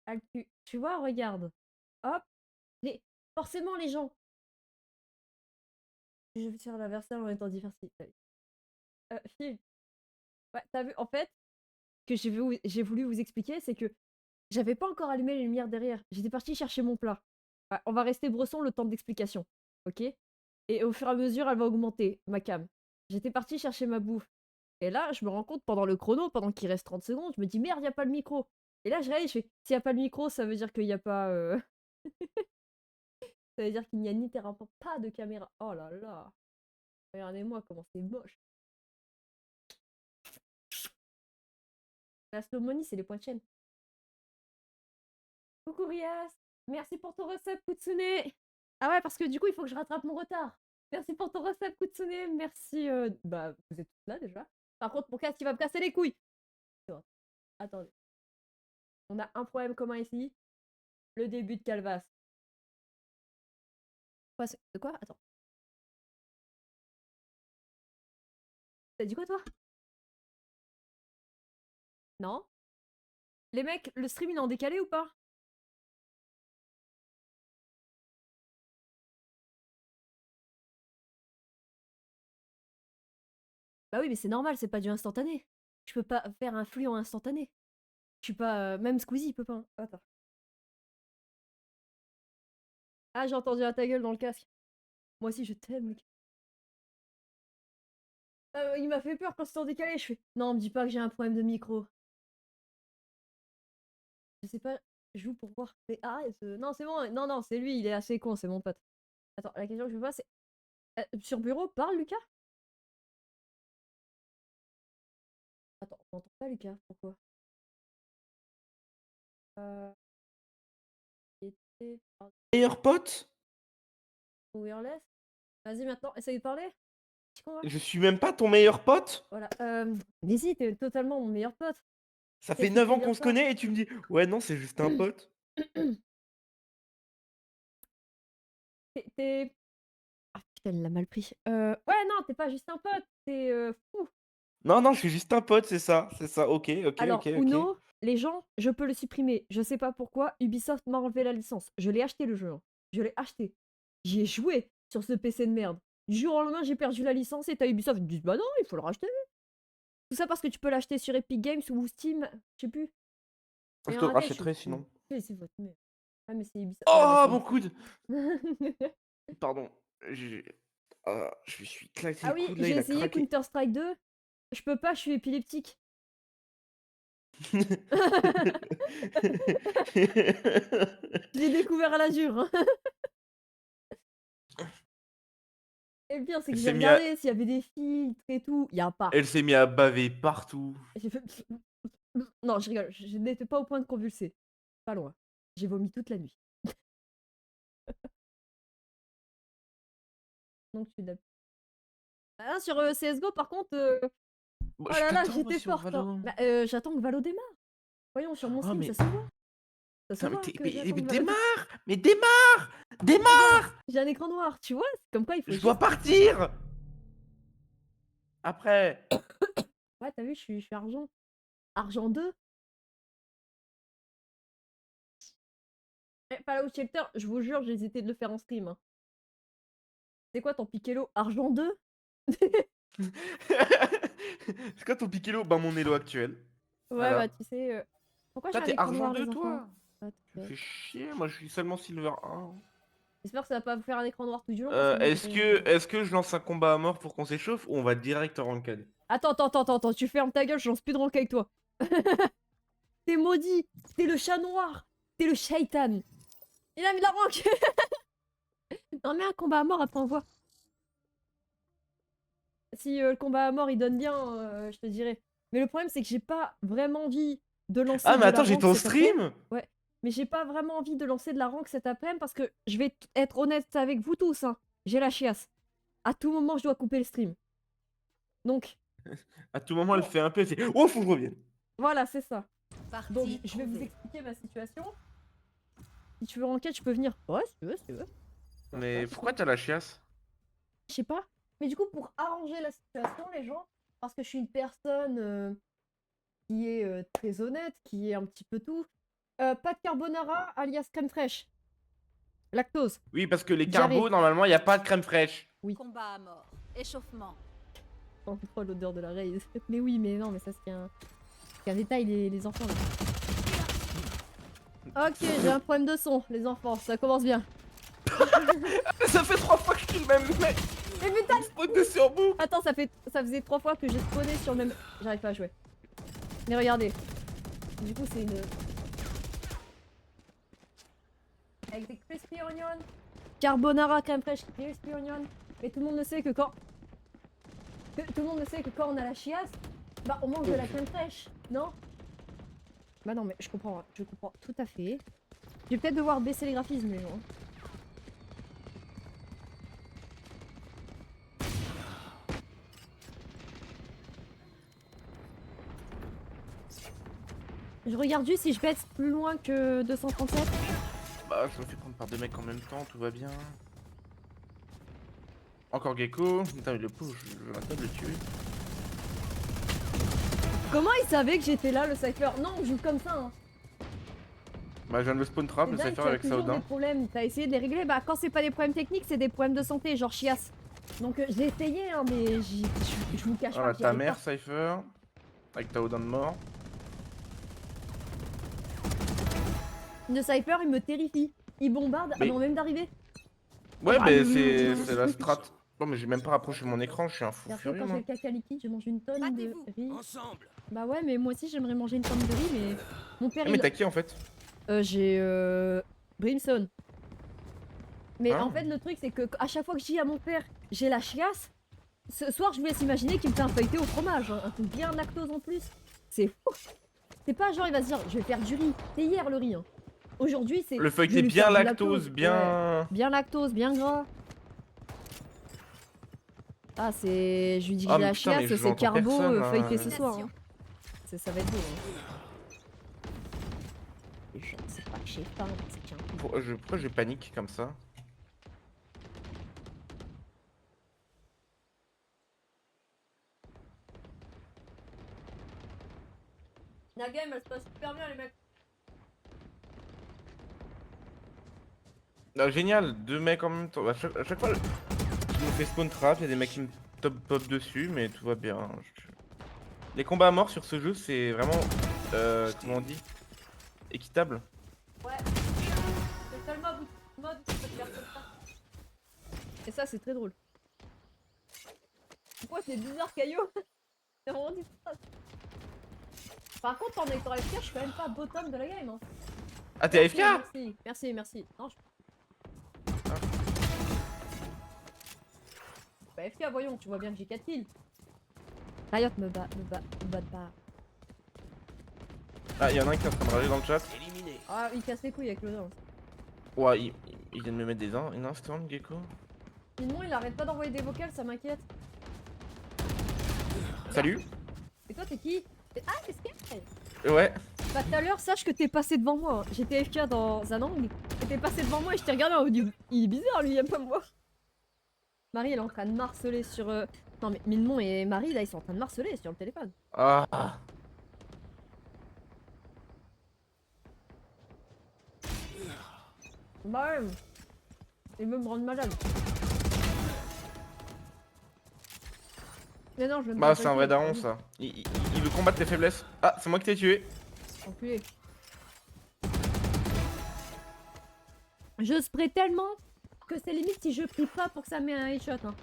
actu. Tu vois, regarde. Hop. Les... Forcément, les gens. Je vais faire l'adversaire en étant diversifié. Phil, ouais, t'as vu, en fait, que j'ai voulu vous expliquer, c'est que j'avais pas encore allumé les lumières derrière. J'étais partie chercher mon plat. Ouais, on va rester bresson le temps d'explication. Ok? Et au fur et à mesure, elle va augmenter, ma cam. J'étais partie chercher ma bouffe. Et là, je me rends compte pendant le chrono, pendant qu'il reste 30 secondes, je me dis merde, y a pas le micro. Et là, je réalise, je fais s'il y a pas le micro, ça veut dire qu'il y a pas. Ça veut dire qu'il n'y a littéralement pas de caméra. Oh là là. Regardez-moi comment c'est moche. La slow money, c'est les points de chaîne. Coucou Rias. Merci pour ton recette, Kutsune. Ah ouais, parce que du coup, il faut que je rattrape mon retard. Merci pour ton recette, Kutsune. Merci. Bah, vous êtes tous là déjà. Par contre, mon casque, il va me casser les couilles. Attendez. On a un problème commun ici. Le début de Calvas. De quoi? Attends. T'as dit quoi, toi? Non? Les mecs, le stream, il est en décalé ou pas? Bah oui, mais c'est normal, c'est pas du instantané. Je peux pas faire un flux en instantané. Je suis pas. Même Squeezie, il peut pas. Attends. Ah, j'ai entendu à ta gueule dans le casque. Moi aussi, je t'aime, Lucas. Il m'a fait peur quand c'était en décalé. Je fais non, me dis pas que j'ai un problème de micro. Je sais pas, je joue pour voir. Mais arrête, non, c'est bon. Non, non, c'est lui, il est assez con, c'est mon pote. Attends, la question que je veux pas, c'est. Sur bureau, parle, Lucas? Attends, on n'entend pas Lucas, pourquoi? Euh. Était. Meilleur pote? Wireless? Vas-y, maintenant, essaye de parler. Je suis même pas ton meilleur pote? Voilà. Mais si, t'es totalement mon meilleur pote. Ça fait Qu'est-ce qui 9 te fait ans dire qu'on se ça? connaît et tu me dis ouais, non, c'est juste un pote. T'es. Ah putain, il l'a mal pris. Ouais, non, t'es pas juste un pote, t'es fou. Non, non, je suis juste un pote, c'est ça, ok, ok, ok, Alors, ok. Uno, les gens, je peux le supprimer. Je sais pas pourquoi, Ubisoft m'a enlevé la licence. Je l'ai acheté le jeu. Hein. Je l'ai acheté. J'y ai joué sur ce PC de merde. Du jour au lendemain, j'ai perdu la licence et t'as Ubisoft. Ils disent bah non, il faut le racheter. Tout ça parce que tu peux l'acheter sur Epic Games ou Steam, je sais plus. Je Et te en le vrai, je rachèterai suis. sinon. C'est votre merde. Ah, mais c'est Ubisoft. Ouais, bah Oh, c'est mon Ubisoft. coude! Pardon, je me suis claqué Ah le oui, coude là, j'ai il a essayé craqué. Counter-Strike 2. Je peux pas, je suis épileptique. Je l'ai découvert à la dure. Hein. Et le pire, c'est Elle que j'ai s'est mis à... regardé s'il y avait des filtres et tout. Il y a pas. Elle s'est mis à baver partout. J'ai fait. Non, je rigole. Je n'étais pas au point de convulser. Pas loin. J'ai vomi toute la nuit. Donc je suis de Ah, sur CSGO, par contre. Bon, Oh je là là, t'attends moi j'étais sur forte. Hein. Valo. Bah, j'attends que Valo démarre. Voyons, sur mon Oh stream, mais... ça se voit. Ça se Putain, voit que mais j'attends que Valo démarre. démarre! Mais démarre! Regarde, Démarre! j'ai un écran noir, tu vois? Comme quoi, il faut Je dois juste. partir! Après. Ouais, t'as vu, je suis argent. Argent 2. Fallout Shelter, je vous jure, j'ai hésité de le faire en stream. Hein. C'est quoi ton Piquelo? Argent 2? C'est quoi ton Piquelo? Ben mon Elo actuel. Ouais, bah Voilà. tu sais. Pourquoi j'ai Toi, un t'es écran argent noir, 2, les enfants? toi? Ah, Tu me t'inquiète. fais chier, moi je suis seulement Silver 1. J'espère que ça va pas vous faire un écran noir tout du long parce que moi j'ai Est-ce pas que, envie. est-ce que je lance un combat à mort pour qu'on s'échauffe ou on va direct en ranked? Attends, tu fermes ta gueule, je lance plus de rank avec toi. T'es maudit, t'es le chat noir, t'es le shaitan. Il a mis la rank. Non mais un combat à mort après on voit. Si le combat à mort il donne bien, je te dirai. Mais le problème c'est que j'ai pas vraiment envie de lancer Ah, mais de la attends, j'ai rank ton cet après-midi. stream? Ouais. Mais j'ai pas vraiment envie de lancer de la rank cet après-midi parce que je vais être honnête avec vous tous. Hein. J'ai la chiasse. À tout moment je dois couper le stream. Donc, À tout moment, elle pour... fait un peu, elle fait oh, faut que je revienne. voilà, c'est ça. Donc, Partie je vais vous trouvée. expliquer ma situation. Si tu veux enquête, je peux venir. Ouais, si tu veux, si tu veux. Mais pourquoi t'as la chiasse? Je sais pas. Mais du coup, pour arranger la situation, les gens, parce que je suis une personne qui est très honnête, qui est un petit peu tout, Pas de carbonara alias crème fraîche. Lactose. Oui, parce que les Diarrhée. carbos, normalement, il y a pas de crème fraîche. Oui. Combat à mort. Échauffement. Oh, trop l'odeur de la raise. Mais oui, mais non, mais ça c'est un détail, les enfants. Là. Ok, j'ai un problème de son, les enfants, ça commence bien. Ça fait 3 fois que je tue le même mec. Mais putain, Spawn de sur boucle. attends, ça faisait 3 fois que j'ai spawné sur le même... J'arrive pas à jouer. Mais regardez. Du coup, c'est une... Avec des crispy onions. Carbonara, crème fraîche, crispy onion. Mais tout le monde ne sait que quand... Tout le monde ne sait que quand on a la chiasse, bah on mange de la crème fraîche, non? Bah non, mais je comprends tout à fait. Je vais peut-être devoir baisser les graphismes, mais non. Je regarde juste si je baisse plus loin que 237. Bah, je me fais prendre par 2 mecs en même temps, tout va bien. Encore Gecko. Putain, mais le pauvre, je vais maintenant le tuer. Comment il savait que j'étais là, le cypher? Non, on joue comme ça, hein. Bah, je viens de le spawn trap, C'est le dingue, cypher t'as avec toujours Saudin. des problèmes, t'as essayé de les régler. Bah quand c'est pas des problèmes techniques, c'est des problèmes de santé, genre chiasse. Donc j'ai essayé, hein, mais je vous cache pas Voilà, que j'y ta arrive mère, pas. cypher. Avec ta Odin de mort. Le cypher, il me terrifie. Il bombarde Mais- avant même d'arriver. Ouais, Ah, mais oui. c'est la strat. Non, mais j'ai même pas rapproché mon écran, je suis un fou Perso, furieux, quand j'ai moi. le caca liquide, je mange une tonne de Battez-vous. riz. Ensemble. Bah ouais, mais moi aussi j'aimerais manger une tonne de riz, mais mon père Eh, mais il... t'as qui en fait? J'ai Brimstone. Mais Ah. en fait le truc c'est que à chaque fois que je dis à mon père j'ai la chiasse, ce soir je vous laisse imaginer qu'il me fait un feuilleté au fromage, hein, un truc bien lactose en plus. C'est fou. C'est pas genre il va se dire je vais faire du riz. C'est hier le riz. Hein. Aujourd'hui c'est... Le je vais feuilleté lui bien faire du lactose, Ouais. bien. Bien lactose, bien gras. Ah c'est... Je lui dis que Ah, j'ai mais la putain, mais chiasse, je c'est l'entends carbo personne, là. feuilleté ce soir. Hein. Ça va être beau. Hein. Je ne sais pas que j'ai faim, c'est qu'un coup. Pourquoi je panique comme ça? La game elle se passe super bien les mecs. Ah, génial, 2 mecs en même temps. À chaque fois, je me fais spawn trap, il y a des mecs qui me pop dessus, mais tout va bien. Les combats à mort sur ce jeu, c'est vraiment, comment on dit, équitable. Ouais. C'est le seul mode où tu peux te faire comme ça. Et ça c'est très drôle. Pourquoi c'est bizarre Caillou? C'est vraiment du stress. Par contre en étant AFK je suis quand même pas bottom de la game. Hein. Ah, t'es AFK? Merci. Non, je... Bah, AFK voyons, tu vois bien que j'ai 4 kills. Riot me bat pas. Ah, y'en a un qui est en train de rager dans le chat. Éliminé. Ah il casse les couilles avec le danse. Ouais, il vient de me mettre une instant, Gecko. Sinon il arrête pas d'envoyer des vocales, ça m'inquiète. Salut. Et toi t'es qui? Ah qu'est-ce que Ouais. Bah tout à l'heure, sache que t'es passé devant moi. J'étais AFK dans un angle, et t'es passé devant moi et je t'ai regardé en mode il est bizarre lui, il aime pas me voir. Marie elle est en train de marceler sur... Non mais Milmon et Marie là ils sont en train de marceler sur le téléphone. Ah. Bah ouais. Il veut me rendre malade. Mais non je veux me Bah, faire c'est un vrai pelleter, daron vas-y. ça. Il veut combattre tes faiblesses. Ah, c'est moi qui t'ai tué. Enculé. Je spray tellement que c'est limite si je prie pas pour que ça met un headshot. Hein.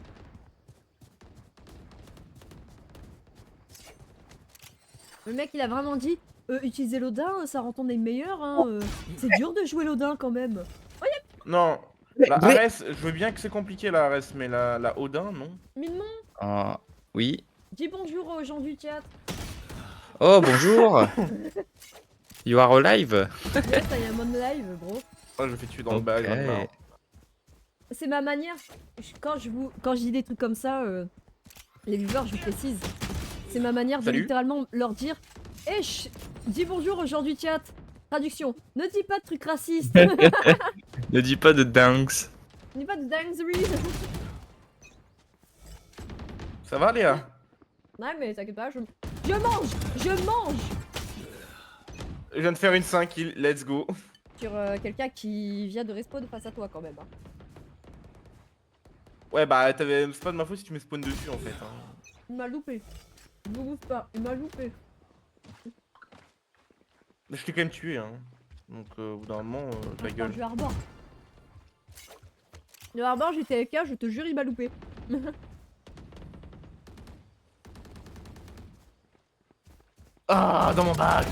Le mec il a vraiment dit utiliser l'Odin ça rend ton aim meilleur. Hein, c'est dur de jouer l'Odin quand même. Non. La Ares, je veux bien que c'est compliqué la Ares, mais la Odin, non. Milmon, Ah, oui. dis bonjour aux gens du chat. Oh, bonjour. You are alive. Yes, I am on live, bro. Oh, je me fais tuer dans le bag. Ok. maintenant. C'est ma manière. Quand je dis des trucs comme ça, les viewers, je vous précise, c'est ma manière de Salut. littéralement leur dire Eh, dis bonjour aux gens du chat. Traduction, ne dis pas de trucs racistes. Ne dis pas de dinks. Ne dis pas de dinguerie. Ça va, Léa? Ouais, mais t'inquiète pas, je mange. Je viens de faire une 5 kill, let's go. Sur quelqu'un qui vient de respawn face à toi quand même. Hein. Ouais, bah, c'est pas de ma faute si tu me spawn dessus en fait. Hein. Il m'a loupé. Je vous bouge pas, il m'a loupé. Mais je t'ai quand même tué, hein. Donc, au bout d'un moment, ta Attends, gueule. je vais harbor. Le harbor, j'étais avec un, je te jure, il m'a loupé. Ah, dans mon bac.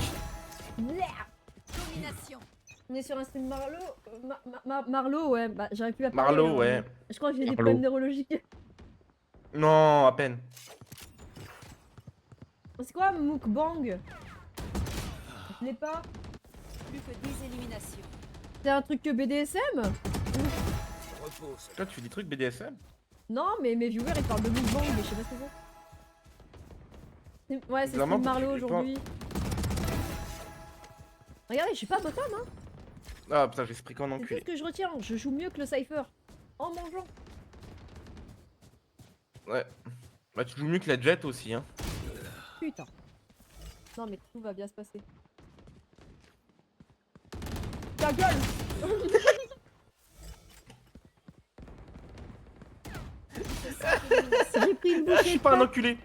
Domination. On est sur un stream Marlo. Marlo, ouais, bah j'aurais pu la parler. Marlo, hein, ouais. mais Je crois que j'ai des Marlo. problèmes neurologiques. Non, à peine. C'est quoi mukbang? Je l'ai pas. Plus que 10 éliminations. C'est un truc que BDSM? Toi, tu fais des trucs BDSM? Non, mais mes viewers ils parlent de mukbang, mais je sais pas ce que c'est. Ouais, c'est Vraiment, stream Marlo tu- aujourd'hui. Regardez, je suis pas bottom, hein. Ah putain, j'ai ce prix qu'en C'est tout enculé. ce que je retiens. Je joue mieux que le Cypher. En mangeant. Ouais. Bah, tu joues mieux que la Jet aussi, hein. Putain. Non, mais tout va bien se passer. Ta gueule! J'ai pris une Ah, je bouchée suis de pas un pâte. enculé.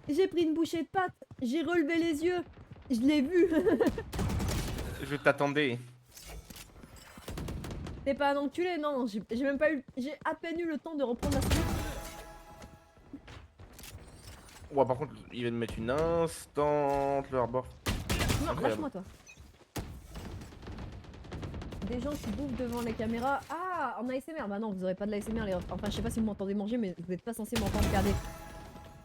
J'ai pris une bouchée de pâte. J'ai relevé les yeux. Je l'ai vu. Je t'attendais. T'es pas un enculé, non. J'ai même pas eu. J'ai à peine eu le temps de reprendre la suite. Ouais, par contre, il va me mettre une instant le harbor. Non, Incroyable. lâche-moi toi. Des gens qui bouffent devant les caméras. Ah, en ASMR. Bah non, vous aurez pas de l'ASMR. Les... Enfin, je sais pas si vous m'entendez manger, mais vous êtes pas censé m'entendre regarder.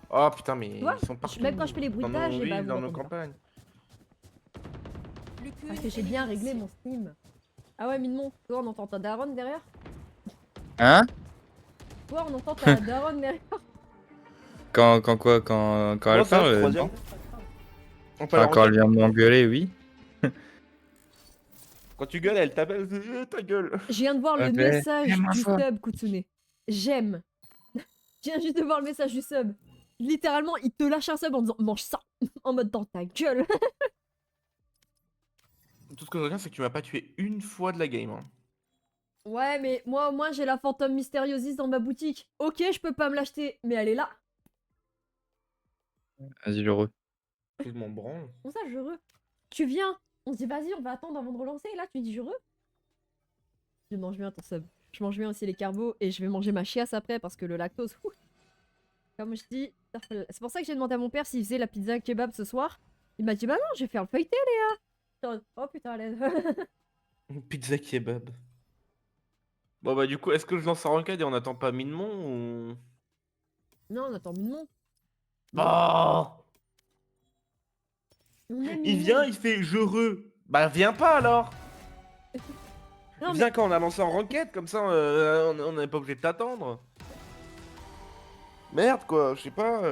Oh putain, mais Tu vois, ils sont partout. même quand je fais les bruitages, dans nos et bah, villes, vous dans nos l'entendez pas. campagnes. Plus qu'une Parce que j'ai bien réglé élimination. mon stream. Ah ouais, Minemon, toi on entend ta daronne derrière? Hein? Toi on entend ta daronne derrière? Quand quoi? Quand elle parle, non. On peut la Enfin, quand elle regarder. vient m'engueuler, oui. Quand tu gueules, elle t'appelle. Ta gueule. Je viens de voir le Ok. message Viens, du mange-toi. sub, Kutsune. J'aime. Je viens juste de voir le message du sub. Littéralement, il te lâche un sub en disant mange ça. En mode dans ta gueule. Tout ce que je regarde, c'est que tu m'as pas tué une fois de la game. Hein. Ouais, mais moi au moins j'ai la fantôme mystériosis dans ma boutique. Ok, je peux pas me l'acheter, mais elle est là. Vas-y, l'heureux. Je m'en branle. Comment ça, je re? Tu viens, on se dit vas-y, on va attendre avant de relancer, et là tu dis je re? Je mange bien ton sub. Je mange bien aussi les carbos, et je vais manger ma chiasse après parce que le lactose, ouh. Comme je dis, c'est pour ça que j'ai demandé à mon père s'il faisait la pizza kebab ce soir. Il m'a dit bah non, je vais faire le feuilleté Léa. Oh putain, à l'aise. Pizza kebab. Bon bah du coup, est-ce que je lance en ranked et on attend pas Minemon ou... Non, on attend Minemon. Bah On aime il Minemon. vient, il fait je re. Bah viens pas alors. Non, mais Viens quand on a lancé en ranked, comme ça on n'est pas obligé de t'attendre. Merde quoi, je sais pas.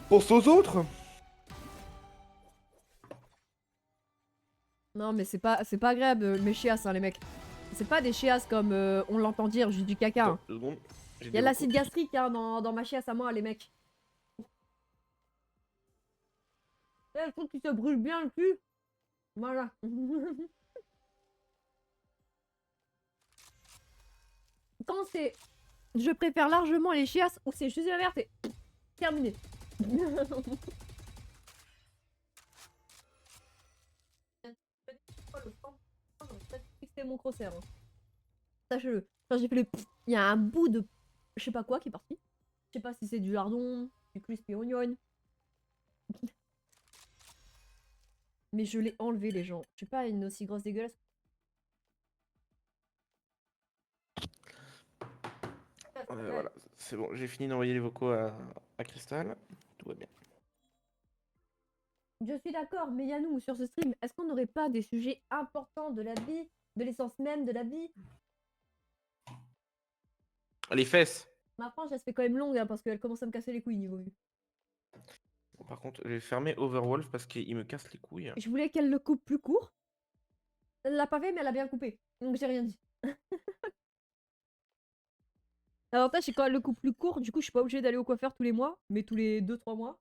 Pense aux autres. non, mais c'est pas agréable mes chiasses, hein, les mecs. C'est pas des chiasses comme on l'entend dire, juste du caca. Hein. Attends, 2 secondes. J'ai Il y des a l'acide recours. gastrique hein, dans ma chiasse à moi, les mecs. C'est le truc qui te brûle bien le cul. Voilà. Quand c'est... Je préfère largement les chiasses où c'est juste la merde, c'est terminé. C'était mon crosshair. Hein. Sachez-le. Quand j'ai fait le... Il y a un bout de... Je sais pas quoi qui est parti. Je sais pas si c'est du lardon, du crispy onion. Mais je l'ai enlevé les gens. Je suis pas une aussi grosse dégueulasse. Voilà, c'est bon, j'ai fini d'envoyer les vocaux à Crystal. Tout va bien. Je suis d'accord, mais Yannou, sur ce stream, est-ce qu'on n'aurait pas des sujets importants de la vie, de l'essence même de la vie? Les fesses. Ma frange, elle se fait quand même longue hein, parce qu'elle commence à me casser les couilles niveau vue. Bon, par contre, j'ai fermé Overwolf parce qu'il me casse les couilles. Je voulais qu'elle le coupe plus court. Elle l'a pas fait, mais elle a bien coupé. Donc j'ai rien dit. L'avantage, c'est quand elle le coupe plus court, du coup, je suis pas obligée d'aller au coiffeur tous les mois, mais tous les 2-3 mois.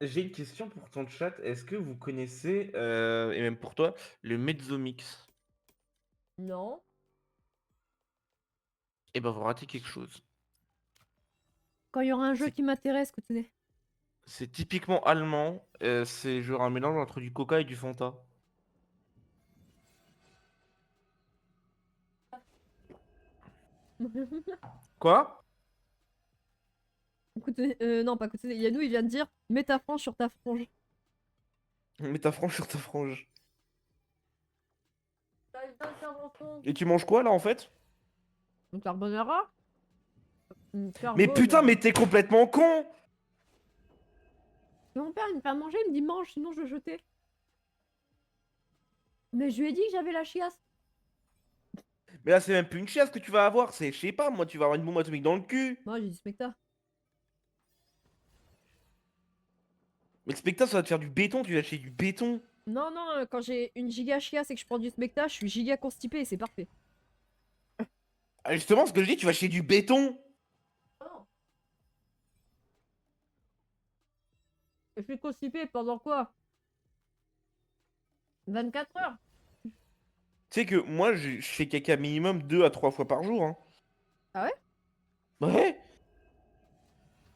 J'ai une question pour ton chat. Est-ce que vous connaissez, et même pour toi, le Mezzomix? Non. Eh ben, vous ratez quelque chose. Quand il y aura un jeu C'est qui m'intéresse, écoutez. c'est typiquement allemand. C'est genre un mélange entre du Coca et du Fanta. Quoi? Écoutez, non, pas écoutez. Yannou, il vient de dire mets ta frange sur ta frange. Mets ta frange sur ta frange. Donc Et tu manges quoi là en fait? carbonara. Mais putain, mais Carbone. t'es complètement con! Mon père, il me fait à manger, il me dit mange, sinon je vais jeter. Mais je lui ai dit que j'avais la chiasse. Mais là, c'est même plus une chiasse que tu vas avoir. C'est, je sais pas, moi, tu vas avoir une bombe atomique dans le cul. Moi, j'ai dit specta. Mais le spectacle, ça va te faire du béton. Tu vas acheter du béton. Non, non, quand j'ai une giga chiasse et que je prends du specta, je suis giga constipé et c'est parfait. Ah, justement, ce que je dis, tu vas acheter du béton. Non. Je suis constipé pendant quoi? 24 heures. Tu sais que moi, je fais caca minimum 2 à 3 fois par jour. Hein. Ah ouais? Ouais.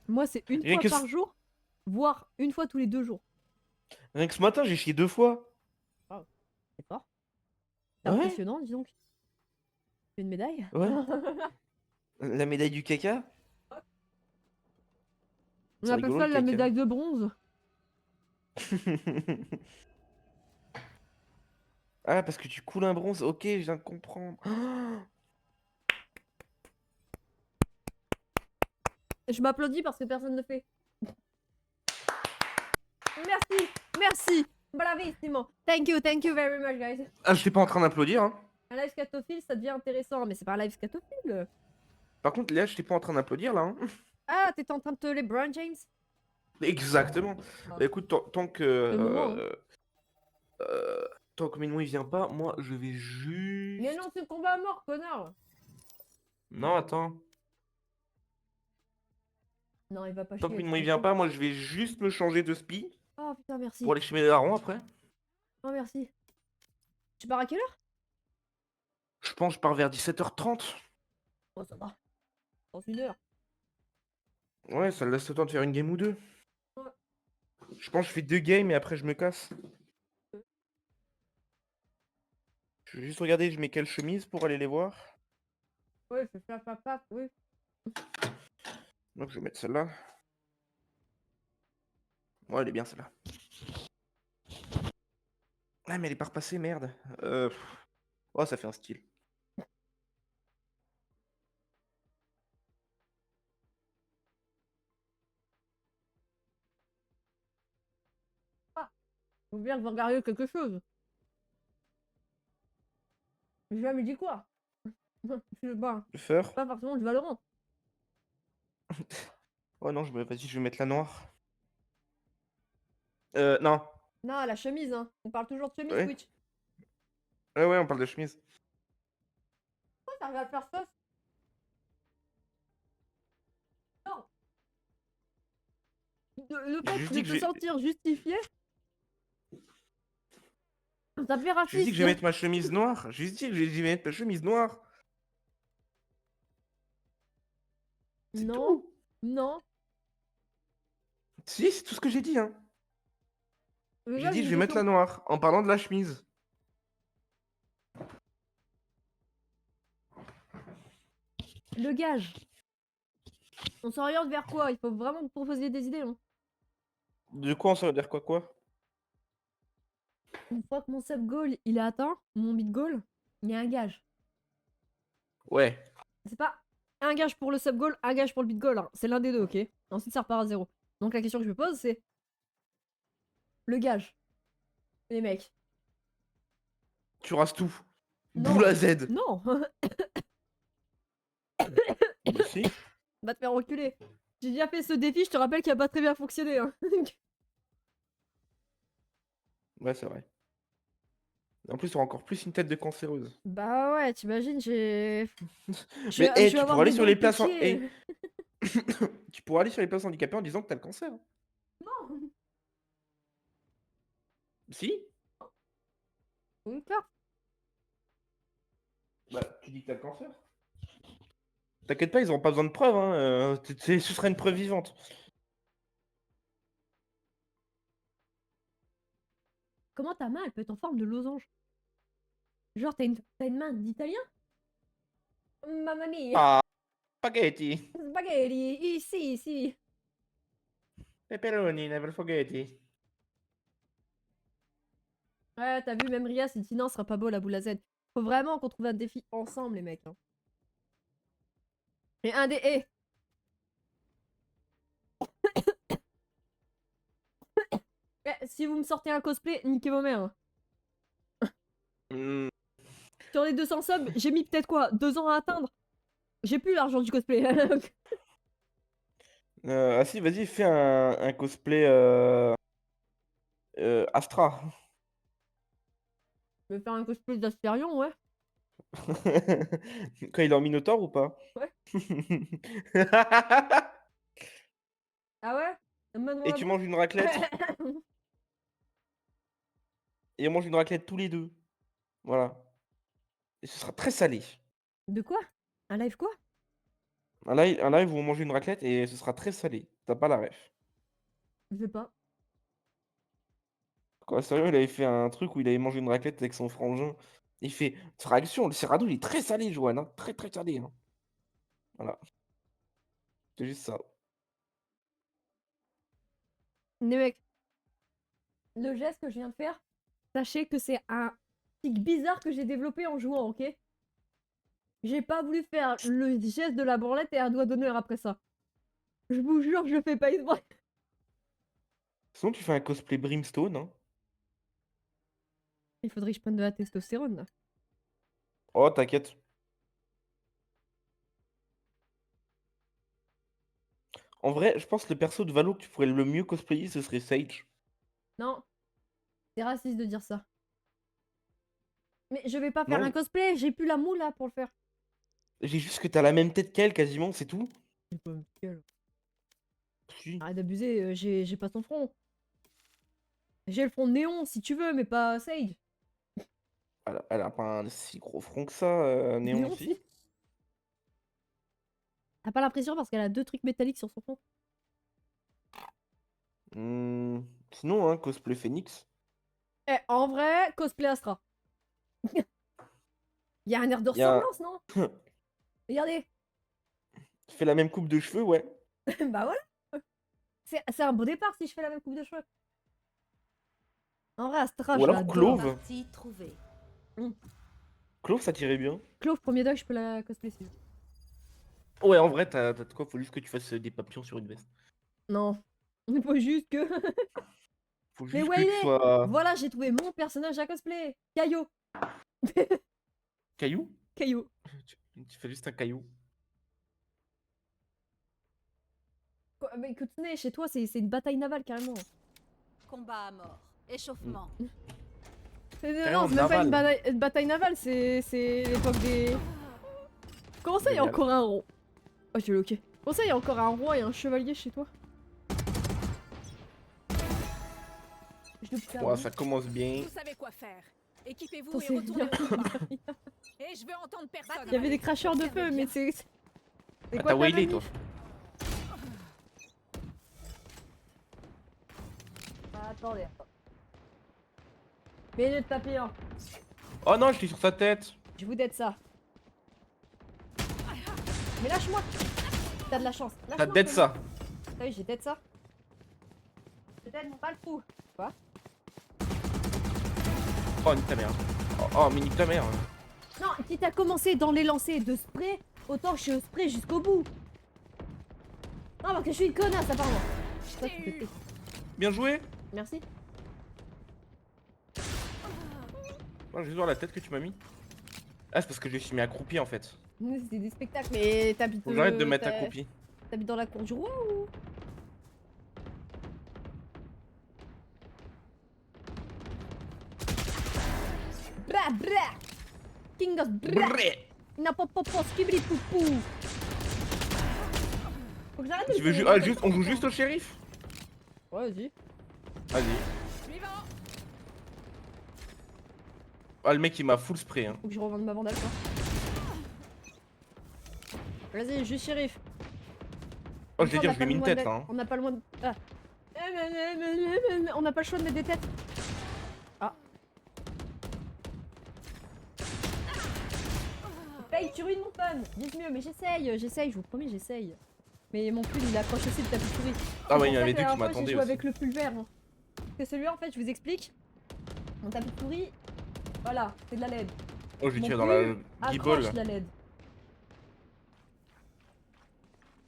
Moi, c'est une Rien fois que, par jour, voire une fois tous les 2 jours. rien que ce matin, j'ai chié 2 fois. C'est fort. C'est Ouais. impressionnant, dis donc. C'est une médaille? Ouais. La médaille du caca. On C'est appelle rigolo ça le la caca. médaille de bronze. Ah, parce que tu coules un bronze. Ok, je viens de comprendre. Je m'applaudis parce que personne ne le fait. Merci, merci, bravissimo. Thank you very much, guys. Ah, je suis pas en train d'applaudir. Hein. Un live scatophile, ça devient intéressant, mais c'est pas un live scatophile. Par contre, Léa, je suis pas en train d'applaudir là. Hein. Ah, t'es en train de te les Brown James? Exactement. Ah. Bah, écoute, tant que. Le moment, hein. Tant que Minmo il vient pas, moi je vais juste. Mais non, c'est le combat à mort, connard. Non, attends. Non, il va pas Tant que chier. Minmo il vient pas, moi je vais juste me changer de spi Oh putain, merci. pour aller chez mes darons après. Oh, merci. Tu pars à quelle heure? Je pense que je pars vers 17h30. Oh, ça va. Dans 1 heure. Ouais, ça me laisse le temps de faire une game ou deux. Ouais. Je pense que je fais 2 games et après je me casse. Je vais juste regarder, je mets quelle chemise pour aller les voir. Ouais, c'est ça, papa, oui. Donc je vais mettre celle-là. Ouais, elle est bien celle-là. Ah, mais elle est pas repassée, merde. Oh, ça fait un style. Faut bien que vous regardiez quelque chose. J'ai jamais dit quoi. Je sais pas. Faire. Pas forcément du Valorant. Oh non, vas-y, je vais mettre la noire. Non. Non, la chemise, hein. On parle toujours de chemise, Ouais. Twitch. Ouais, on parle de chemise. Pourquoi t'arrives à faire ça? Non. Le J'ai fait juste de dit que te j'ai. sentir justifié, ça fait J'ai juste dit raciste. que je vais mettre ma chemise noire. J'ai juste dit que je vais mettre ma chemise noire. C'est Non, tout. non. Si, c'est tout ce que j'ai dit, hein. Mais J'ai là, dit j'ai je vais une mettre la question. noire en parlant de la chemise. Le gage. On s'oriente vers quoi? Il faut vraiment me proposer des idées, hein. De quoi on ça veut dire quoi? Une fois que mon sub goal il est atteint, mon mid goal, il y a un gage. Ouais. C'est pas un gage pour le sub goal, un gage pour le mid goal, hein. C'est l'un des deux, ok? Ensuite, ça repart à 0. Donc la question que je me pose, c'est le gage. Les mecs. Tu rases tout. Non. Boule à Z. Non. Bah si. Va te faire reculer. J'ai déjà fait ce défi, je te rappelle qu'il a pas très bien fonctionné, hein. Ouais, c'est vrai. En plus, t'auras encore plus une tête de cancéreuse. Bah ouais, t'imagines, j'ai. Mais je vais tu avoir pourras aller des sur dents les de places pitié. Tu pourras aller sur les places handicapées en disant que t'as le cancer. Non. Si? Oui, clair. Bah, tu dis que t'as le cancer. T'inquiète pas, ils auront pas besoin de preuves, hein. Ce sera une preuve vivante. Comment ta main, elle peut être en forme de losange? Genre, t'as une main d'italien? Mamma mia! Ah, spaghetti. Spaghetti! Ici, ici! Pepperoni, never forget. Ouais, t'as vu, même Ria s'est dit non, ce sera pas beau la boule à Z. Faut vraiment qu'on trouve un défi ensemble, les mecs. Hein. Et un des. Eh. Si vous me sortez un cosplay, niquez vos mères. Hein. Hmm, Sur les 200 subs, j'ai mis peut-être quoi 2 ans à atteindre. J'ai plus l'argent du cosplay. ah si, vas-y, fais un cosplay Astra. Je vais faire un cosplay d'Astérion, ouais. Quand il est en Minotaur ou pas? Ouais. Ah ouais? Et tu manges une raclette. Et on mange une raclette tous les deux. Voilà. Et ce sera très salé. De quoi? Un live quoi? Un live où on mange une raclette et ce sera très salé. T'as pas la ref. Je sais pas. Quoi, sérieux, il avait fait un truc où il avait mangé une raclette avec son frangin. Il fait sa réaction, le Cyrano, il est très salé, Joanne. Hein. Très très salé. Hein. Voilà. C'est juste ça. Mais mec, le geste que je viens de faire, sachez que c'est un tic bizarre que j'ai développé en jouant, ok? J'ai pas voulu faire le geste de la branlette et un doigt d'honneur après ça. Je vous jure, je fais pas exprès. Sinon, tu fais un cosplay Brimstone. Hein. Il faudrait que je prenne de la testostérone, là. Oh, t'inquiète. En vrai, je pense que le perso de Valo que tu pourrais le mieux cosplayer, ce serait Sage. Non, c'est raciste de dire ça. Mais je vais pas faire un Non, cosplay, j'ai plus la moule là pour le faire. j'ai juste que t'as la même tête qu'elle quasiment, c'est tout. C'est pas une gueule. Si. Arrête d'abuser, j'ai pas son front. J'ai le front de Néon si tu veux, mais pas Sage. Elle a pas un si gros front que ça, Néon Néon aussi. si. T'as pas l'impression parce qu'elle a 2 trucs métalliques sur son front. Sinon, hein, cosplay Phoenix. Eh, en vrai, cosplay Astra. Il y a un air de Y a un- ressemblance, non? Regardez. Fais la même coupe de cheveux, ouais. Bah voilà. C'est un beau départ si je fais la même coupe de cheveux. En vrai, Astra, Ou je alors l'adore. Clove. Partie trouvée. Clove, ça tirait bien. Clove, premier dog, je peux la cosplay si tu veux. Ouais, en vrai, t'as de quoi, faut juste que tu fasses des papillons sur une veste. Non. Il faut juste que. Faut Mais juste ouais, que il tu est. sois. Voilà, j'ai trouvé mon personnage à cosplay. Caillou. Caillou? Caillou. Tu fais juste un caillou. Mais écoute, chez toi, c'est une bataille navale carrément. Combat à mort. Échauffement. Non, Carrément c'est même pas naval. une bataille navale, c'est l'époque des. Comment ça, il y a Génial. encore un roi? Oh, j'ai bloqué. Comment ça, il y a encore un roi et un chevalier chez toi? Je le pousse à Ouais, vous. ça commence bien. Vous savez quoi faire. Équipez-vous Attends, et c'est retournez bien. au combat. Et je veux entendre personne. Il y avait des cracheurs de feu, mais c'est. C'est Ah, quoi t'as ta wailé, manip? toi. Attendez, attends. Minute papillon. Oh non, j'étais sur sa tête. Je vous dead ça. Mais lâche-moi. T'as de la chance. T'as Lâche-moi, dead c'est ça. bon. T'as vu, j'ai dead ça. J'ai dead mon balle fou. Quoi? Oh, nique ta mère. Oh, mais nique ta mère. Non, si t'as commencé dans les lancers de spray, autant que je spray jusqu'au bout. Non, parce que je suis une connasse apparemment. Toi, tu peux te- Bien joué. Merci. Oh, je vais voir la tête que tu m'as mis. Ah, c'est parce que je suis mis accroupi en fait. C'est des spectacles, mais t'habites. Faut que j'arrête de mettre t'as- accroupi. T'habites dans la cour du roi ou? Bra bra! King of bra! Brrrr. Na pop pop pop skibidi poupou! Faut que j'arrête de Tu veux me- juste, on joue juste au shérif? Ouais, vas-y. Vas-y. Suivant. Ah, le mec il m'a full spray. Hein. Faut que je revende ma vandale quoi. Vas-y, juste shérif. Oh, je l'ai dit, je lui ai mis une tête là. Hein. On n'a pas le droit de. Ah. On n'a pas le choix de mettre des têtes. Ah. Paye, tu ruines mon fun. Dis mieux, mais j'essaye, je vous promets, j'essaye. Mais mon pull il accroche aussi le tapis de souris. Ah ouais, il y en C'est avait pour ça deux que qui la dernière fois, m'attendaient j'ai joué aussi. avec le pull vert. Hein. Parce que celui-là en fait, je vous explique. Mon tapis de souris, voilà, c'est de la LED. Oh, je lui Mon tire dans la pull guibole. accroche la LED.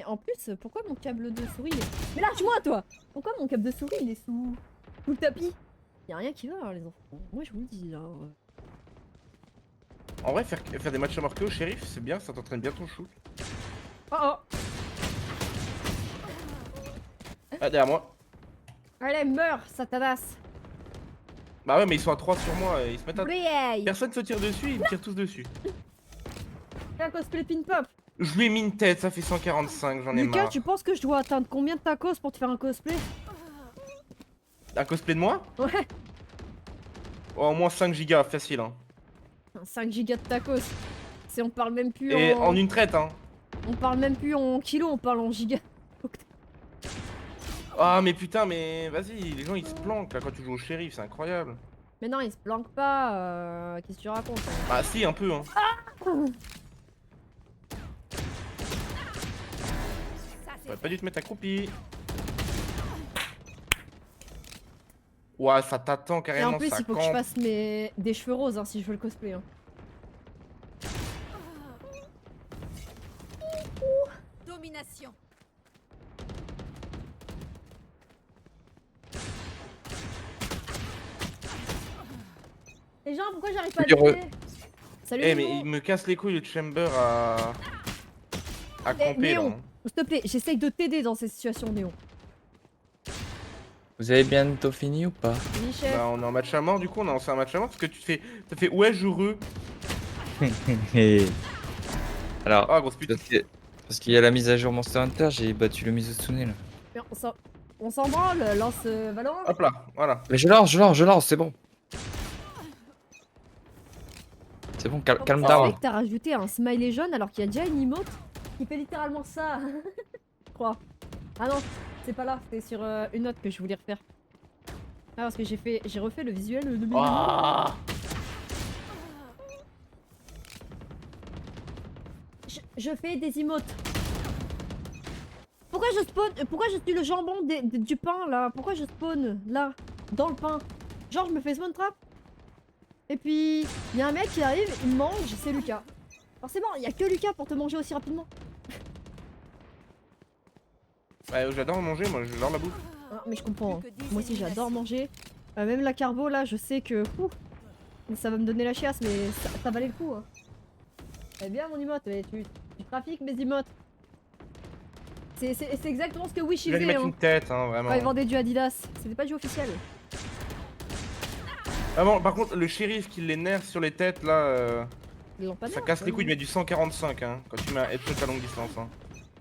Et en plus, pourquoi mon câble de souris il est... Mais lâche-moi toi! Pourquoi mon câble de souris il est sous le tapis? Y'a rien qui va hein, les enfants. Moi je vous le dis là. En vrai, faire des matchs à marquer au shérif, c'est bien, ça t'entraîne bien ton chou. Oh oh! Ah, derrière moi. Allez, meurs, Satanas! Bah ouais, mais ils sont à 3 sur moi, et ils se mettent à... Bruyay! Personne se tire dessus, ils me tirent tous dessus. Fais un cosplay pin-pop! Je lui ai mis une tête, ça fait 145, j'en ai Lucas, marre. tu penses que je dois atteindre combien de tacos pour te faire un cosplay? Un cosplay de moi? Ouais! Oh, au moins 5 gigas, facile. Hein. 5 gigas de tacos. C'est on parle même plus Et en une traite, hein. On parle même plus en kilos, on parle en gigas. Ah, mais putain, mais vas-y, les gens ils se planquent là quand tu joues au shérif, c'est incroyable. Mais non, il se planque pas. Qu'est-ce que tu racontes hein? Ah, si, un peu, hein. Ça, c'est T'aurais pas dû te mettre accroupi. Ouah, ça t'attend Et carrément, en plus, ça il faut que je campe. fasse des cheveux roses hein, si je veux le cosplay. Hein. domination. Les gens, pourquoi j'arrive pas à Heureux. tuer? Salut Eh, Néo. mais il me casse les couilles le chamber à camper là. Néo, Hein. s'il te plaît, j'essaye de t'aider dans cette situation, Néo. Vous avez bientôt fini ou pas? Oui, chef. Bah, on est en match à mort, du coup, on a lancé un match à mort parce que t'as fait ouais, heureux. Alors, Ah, grosse pute. parce qu'il y a la mise à jour Monster Hunter, j'ai battu le Mizutsuné là. Mais on s'en branle, lance Valorant. Hop là, voilà. Mais je lance, c'est bon. C'est bon, calme Ça down. fait que t'as rajouté un smiley jaune alors qu'il y a déjà une emote qui fait littéralement ça. Je crois. Ah non, c'est pas là, c'était sur une autre que je voulais refaire. Ah parce que j'ai refait le visuel de mes Ah. Je fais des emotes. Pourquoi je spawn? Pourquoi je suis le jambon du pain là? Pourquoi je spawn là? Dans le pain? Genre je me fais spawn trap. Et puis il y a un mec qui arrive, il me mange, c'est Lucas. Forcément, il y a que Lucas pour te manger aussi rapidement. Ouais, j'adore manger, moi, j'adore la bouffe. Ah, mais je comprends. Plus Hein. que 10 Moi aussi j'adore éliminations. manger. Même la carbo là, je sais que ça va me donner la chiasse, mais ça valait le coup. Hein. Eh bien mon emote, mais tu trafiques mes emotes. C'est exactement ce que Wish Je il vais lui faisait. mettre Hein. une tête, hein, vraiment. Quand il vendait du Adidas. C'était pas du officiel. Ah bon, par contre, le shérif qui les nerfs sur les têtes là, Ils l'ont pas ça nerf, casse les couilles de voyons. mettre du 145 hein, quand tu mets un headshot à longue distance. Hein.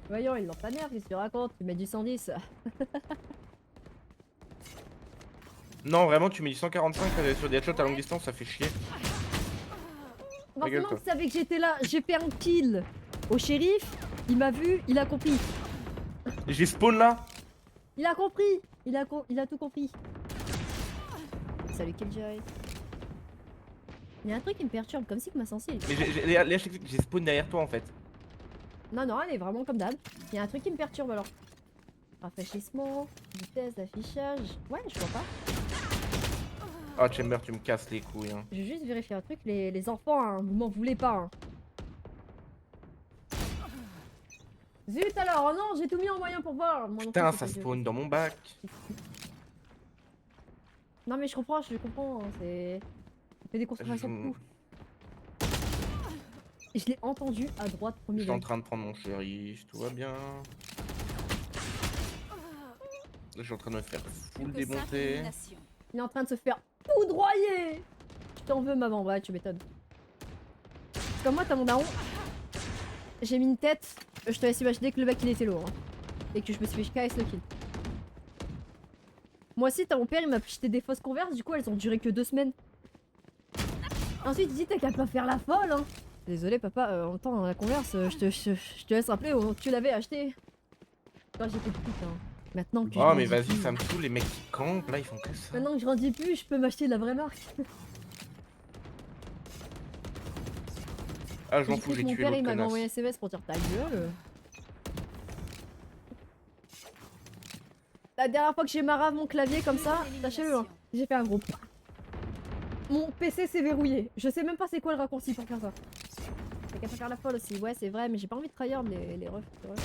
Voyons, ils l'ont pas nerf, qu'est-ce que tu racontes? Tu mets du 110. Non, vraiment, tu mets du 145 sur des headshots à longue distance, ça fait chier. Forcément, toi. vous savez que j'étais là, j'ai fait un kill au shérif, il m'a vu, il a compris. J'ai spawn là. Il a compris, il a tout compris. Salut Killjoy. Il y a un truc qui me perturbe, comme si que ma sensible. Mais j'ai spawn derrière toi en fait. Non, non, elle est vraiment comme d'hab. Il y a un truc qui me perturbe alors. Rafraîchissement, vitesse d'affichage. Ouais, je vois pas. Ah, Chamber, tu me casses les couilles. Hein. Je vais juste vérifier un truc, les enfants, hein, vous m'en voulez pas. Hein. Zut alors, oh non, j'ai tout mis en moyen pour voir. Moi non Putain, plus, ça c'est pas spawn dans mon bac. Non mais je comprends, hein, c'est... On fait des concentrations de fou. Et je l'ai entendu à droite, Je premier suis en degré. train de prendre mon shérif, tout va bien. Je suis en train de me faire full Plus que 5 démonter. éliminations. Il est en train de se faire poudroyer. Je t'en veux maman, ouais tu m'étonnes. Comme moi t'as mon daron. J'ai mis une tête, je te laisse imaginer que le mec il était lourd. Hein. Et que je me suis fait KS le kill. Moi aussi t'as mon père, il m'a acheté des fausses converses, du coup elles ont duré que 2 semaines. Ensuite, il dit t'as qu'à pas faire la folle, hein. Désolé, papa, en temps, la converse, je te laisse rappeler où tu l'avais acheté. Quand j'étais petite, hein. Maintenant que je Oh, mais grandis vas-y, plus. ça me saoule, les mecs qui campent, là, ils font que ça. Maintenant que je grandis plus, je peux m'acheter de la vraie marque. Ah, je m'en fous, j'ai Mon tué père, l'autre il m'a connasse. envoyé un SMS pour dire ta gueule. La dernière fois que j'ai marave mon clavier comme ça, sachez-le, hein, j'ai fait un gros pas. Mon PC s'est verrouillé. Je sais même pas c'est quoi le raccourci pour faire ça. T'as qu'à pas faire la folle aussi. Ouais, c'est vrai, mais j'ai pas envie de trahir les refs. C'est vrai.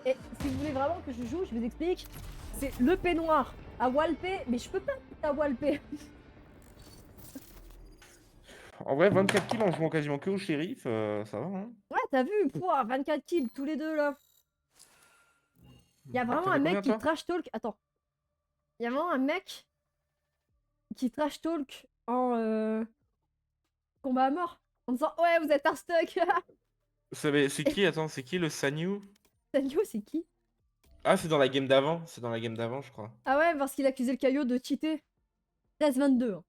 Et si vous voulez vraiment que je joue, je vous explique. C'est le peignoir à walper, mais je peux pas à walper. En vrai, 24 kills en jouant quasiment que au shérif, ça va, hein. Ouais, t'as vu, pouah, 24 kills tous les deux là. Il y a vraiment T'as un fait mec combien, qui toi trash talk. Attends. Il y a vraiment un mec qui trash talk en combat à mort. En disant ouais, vous êtes un stuck. C'est qui, attends, c'est qui le Sanyu? Sanyo, c'est qui? Ah, c'est dans la game d'avant, c'est dans la game d'avant, je crois. Ah ouais, parce qu'il accusait le Caillot de cheater. 13-22. Hein.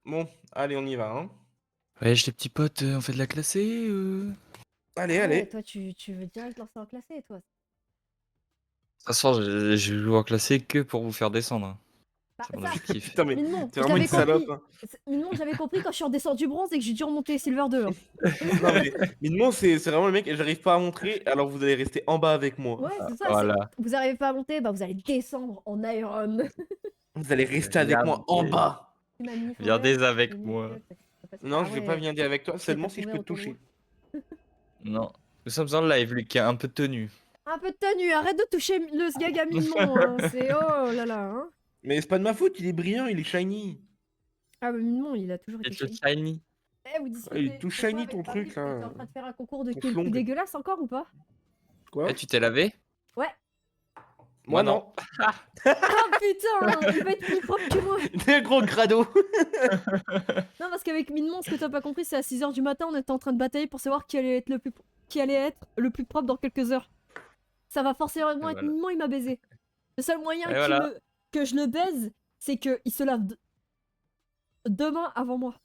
Bon, allez, on y va, hein. Wesh, les petits potes, on fait de la classée Allez, Ah ouais, allez. toi, tu veux direct lancer en classé, toi. De toute façon, je joue en classé que pour vous faire descendre, hein. Bah, C'est mon ça, objectif. Putain, mais Minon, t'es vraiment j'avais une salope, compris. hein. Minon, j'avais compris quand je suis redescendu bronze et que j'ai dû remonter Silver 2. Hein. Non, mais Minement, c'est vraiment le mec, et j'arrive pas à montrer, alors vous allez rester en bas avec moi. Ouais, c'est ça. Voilà. Vous arrivez pas à monter, bah vous allez descendre en Iron. Vous allez rester avec moi en bas. Tu m'as mis Viendez forever, avec j'ai mis moi. gueule, ça passe- Non, Ah je vais pas ouais, venir avec toi, seulement faire si je courir peux te autour de toucher. Non. Nous sommes en live, Lucas, un peu de tenue. un peu de tenue, arrête de toucher le gaga Minon. Hein. C'est oh là là. Hein. Mais c'est pas de ma faute, il est brillant, il est shiny. Ah bah Minon, il a toujours été C'est le shiny. shiny. Eh, vous Ah, discutez. il est tout ce soir shiny avec ton Paris, truc vous êtes là. en train de faire un concours de Ton qui est le plus flongue. dégueulasse encore ou pas? Quoi? Eh, tu t'es lavé? Ouais. Moi non. Ah putain, il va être plus propre que moi. Des gros crado. Non, parce qu'avec Minon, ce que t'as pas compris, c'est à 6h du matin, on était en train de batailler pour savoir qui allait être le plus propre dans quelques heures. Ça va forcément être voilà. Minon, il m'a baisé. Le seul moyen Et voilà. que je le baise, c'est qu'il se lave demain avant moi.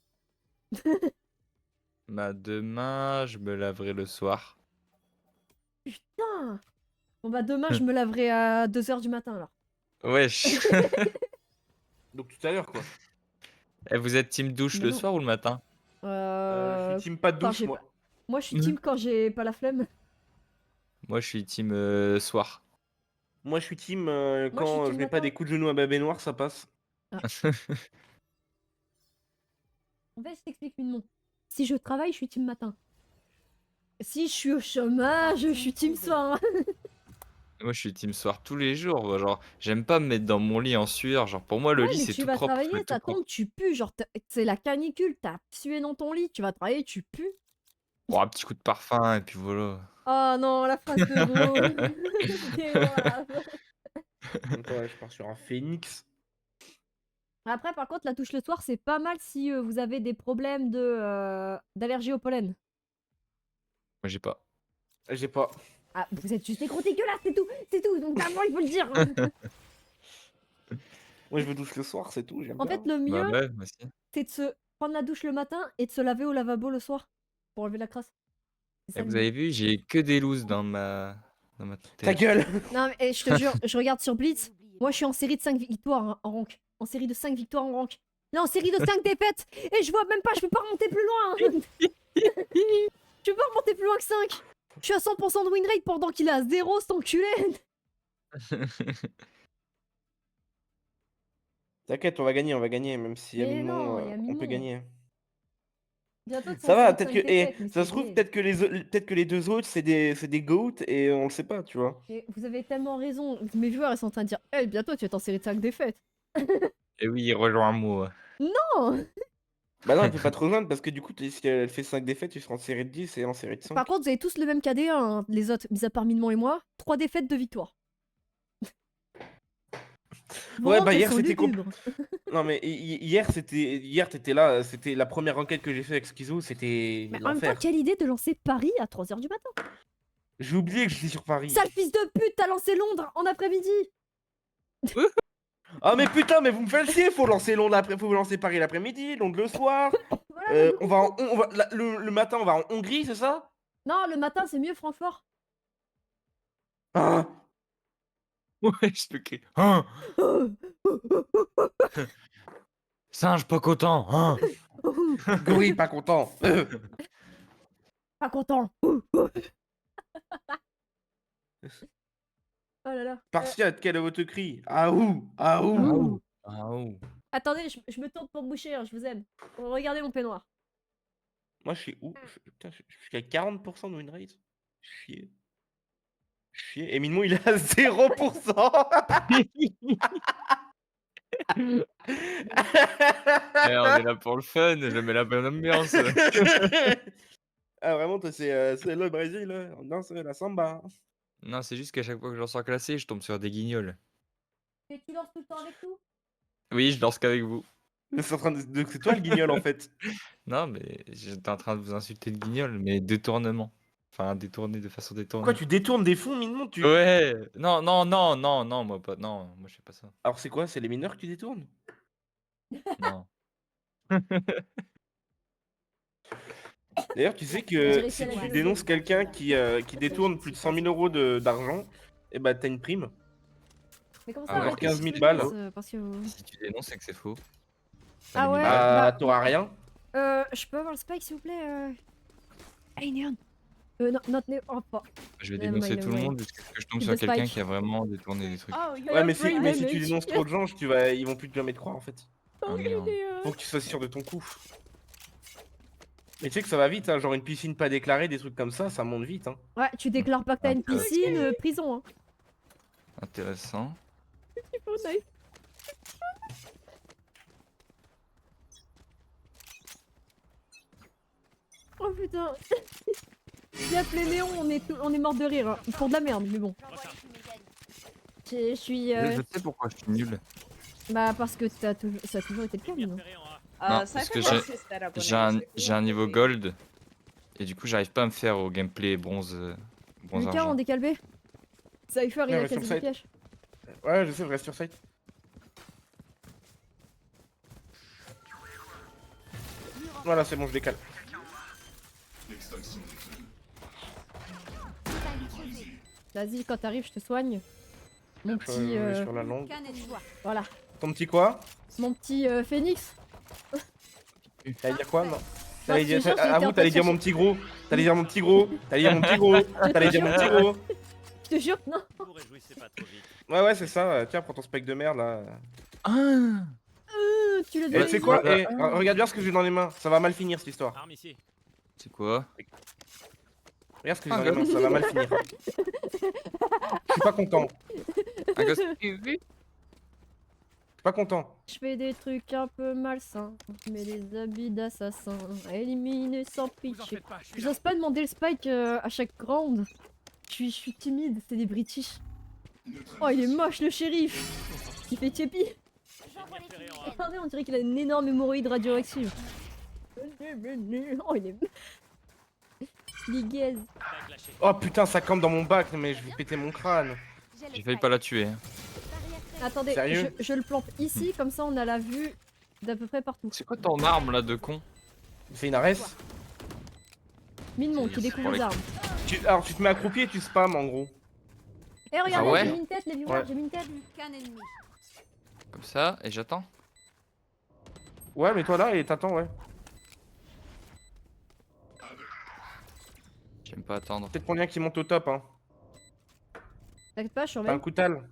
Bah, demain, je me laverai le soir. Putain. Bon bah demain, je me laverai à 2h du matin alors. Wesh. Donc tout à l'heure quoi. Eh, vous êtes team douche Mais le non. soir ou le matin? Je suis team pas de quand douche j'ai moi. pas- Moi, je suis team quand j'ai pas la flemme. Moi, je suis team soir. Moi je suis team Moi, je suis quand team je mets pas matin. des coups de genou à ma baignoire, ça passe. En fait, je t'explique Minon. Si je travaille, je suis team matin. Si je suis au chômage, je suis team soir. Moi, je suis team soir tous les jours. Moi, genre, j'aime pas me mettre dans mon lit en sueur. Genre, pour moi, le Ouais, lit, mais c'est tu tout vas propre. travailler, mais tout ça propre. tombe, tu pues. Genre, c'est la canicule, t'as sué dans ton lit, tu vas travailler, tu pues. Bon, un petit coup de parfum, et puis voilà. Oh non, la phrase de gros. Dégueulasse. Ouais, je pars sur un phénix. Après, par contre, la touche le soir, c'est pas mal si vous avez des problèmes d'allergie au pollen. Moi, j'ai pas. J'ai pas. Ah, vous êtes juste des gros dégueulasses, c'est tout. Donc d'abord, il faut le dire. Hein. Moi je me douche le soir, c'est tout, j'aime En bien. fait, le Bah mieux, ouais, moi aussi. c'est de se prendre la douche le matin et de se laver au lavabo le soir pour enlever la crasse. C'est ça Et le vous mieux. avez vu, j'ai que des looses dans ma Ta tête. gueule. Non, mais je te jure, je regarde sur Blitz. Moi, je suis en série de 5 victoires hein, en rank. En série de 5 victoires en rank. Là, en série de 5 défaites. Et je vois même pas, je peux pas remonter plus loin. Je peux pas remonter plus loin que 5. Je suis à 100% de win rate pendant qu'il est à 0, cet enculé. T'inquiète, on va gagner, même si à Mais Minon, non, y a on peut Minon. gagner. Bientôt, Ça va, sera peut-être 5 que, défaites, mais ça c'est se trouve, vrai. peut-être que les deux autres, c'est des GOAT et on le sait pas, tu vois. Mais vous avez tellement raison. Mes joueurs, ils sont en train de dire hey, bientôt, tu vas être en série de 5 défaites. Et oui, rejoins-moi. Non. Bah non, elle peut pas te rejoindre parce que du coup, si elle fait 5 défaites, tu seras en série de 10 et en série de 5. Par contre, vous avez tous le même KD1, hein, les autres, mis à part Minement et moi. 3 défaites, 2 victoires. Vos Ouais, rangs, bah elles hier sont c'était lugubres. Non mais hier t'étais là, c'était la première enquête que j'ai fait avec Schizo, c'était Mais en même temps, l'enfer. quelle idée de lancer Paris à 3h du matin. J'ai oublié que j'étais sur Paris. Sale fils de pute, t'as lancé Londres en après-midi. Ah mais putain, mais vous me faites chier, faut lancer Londres après, faut lancer Paris l'après-midi, Londres le soir. Voilà, On va on va le matin on va en Hongrie, c'est ça? Non, le matin, c'est mieux, Francfort. Ah, Ouais, je te crie. Hein, singe pas content. Hein. gorille pas content. Pas content. Oh là là. Spartiate, quel est votre cri? Ah ouh, ah ouh. Ah Ouh. ouh. Ah ouh. Attendez, je me tourne pour me boucher, hein, je vous aime. Regardez mon peignoir. Moi je suis où? Putain, je suis à 40% de win rate. Chier. Chier. Et Minemon il est à 0%. Eh, on est là pour le fun, je mets la bonne ambiance. Ah vraiment toi c'est le Brésil là, on danse la samba. Non, c'est juste qu'à chaque fois que je sors classé, je tombe sur des guignols. Et tu lances tout le temps avec nous? Oui, je danse qu'avec vous. C'est en train c'est toi le guignol en fait. Non, mais j'étais en train de vous insulter de guignol, mais détournement. Enfin, détourné de façon Quoi, détournée. tu détournes des fonds, Minemon, tu... Ouais, non, non, non, non, non, moi pas, non, moi je fais pas ça. Alors c'est quoi? C'est les mineurs que tu détournes? Non. D'ailleurs, tu sais J'ai que réussi si à la tu déloger. dénonces quelqu'un qui détourne plus de 100 000 euros d'argent, eh bah t'as une prime. Mais comment Ah ça, ouais. arrêtez 15 000 ce balles. silence, parce que... Si tu dénonces, c'est que c'est faux. Ah T'as ouais, mis balle. Bah bah, t'auras rien. je peux avoir le spike s'il vous plaît Hey Neon. Non, not Neon. Oh, pas. Je vais Never dénoncer mind, tout le never mind. monde jusqu'à ce que je tombe Keep sur the quelqu'un spike. qui a vraiment détourné des trucs. Oh, you Ouais, have mais si, brain mais si tu damage. dénonces trop de gens, ils vont plus jamais te croire en fait. Oh Ok, merde. Neon. Faut que tu sois sûr de ton coup. Mais tu sais que ça va vite, hein, genre une piscine pas déclarée, des trucs comme ça monte vite. Hein. Ouais, tu déclares pas que t'as une piscine, prison, hein. Intéressant. Oh, nice. Oh putain. J'ai appelé Léon, on est mort de rire. Hein. Pour de la merde, mais bon. Je suis... Je sais pourquoi je suis nul. Bah parce que ça a toujours été le cas, non? Non, parce que j'ai un niveau gold. Et du coup, j'arrive pas à me faire au gameplay bronze, bronze Lucas, argent. on décalbé. Cypher, il Ouais, a reste cassé sur des pièges. Ouais, je sais, je reste sur site. Voilà, c'est bon, je décale. Vas-y, quand t'arrives, je te soigne. Mon Je petit... vais sur la longue. Voilà. Ton petit quoi? Mon petit Phoenix. T'allais dire quoi? Non. Non, T'allais je te dire, jure, j'étais en avoue, train t'allais de dire mon chercher- petit gros. T'allais dire mon petit gros. T'allais dire mon petit gros. T'allais dire mon petit gros. Je te jure, non. Vous réjouissez pas trop vite. Ouais, c'est ça. Tiens, prends ton spec de merde là. Ah, Tu le Et donnes. tu sais quoi? Voilà. Regarde bien ce que j'ai dans les mains. Ça va mal finir cette histoire. Arme ici. c'est quoi? Regarde ce que j'ai dans les mains. Ça va mal finir. Je suis pas content. Un gosse. Je suis pas content. Je fais des trucs un peu malsains. Je mets des habits d'assassin. À éliminer sans Vous en pitié. faites pas, je suis là. J'ose pas demander le spike à chaque round. Je suis timide, c'est des British. Oh, il est moche le shérif. Il fait Tchepi. Regardez, on dirait qu'il a une énorme hémorroïde radioactive. Oh, il est... Liguez. Bac lâché. Oh putain, ça campe dans mon bac, mais je vais péter mon crâne. J'ai failli pas la tuer. Hein. Attendez, Sérieux je le plante ici, comme ça on a la vue d'à peu près partout. C'est quoi ton arme là de con? C'est une arrest. Minemon qui C'est découvre pour les les- armes. Alors tu te mets accroupi et tu spams en gros. Eh regardez, Ah ouais j'ai mis une tête les viewers, Ouais. j'ai mis une tête. Qu'un ennemi. Comme ça, et j'attends. Ouais, mais toi là et t'attends, ouais. J'aime pas attendre. Peut-être qu'on vient qui monte au top, hein. T'inquiète pas, je T'as un surveille. coutal.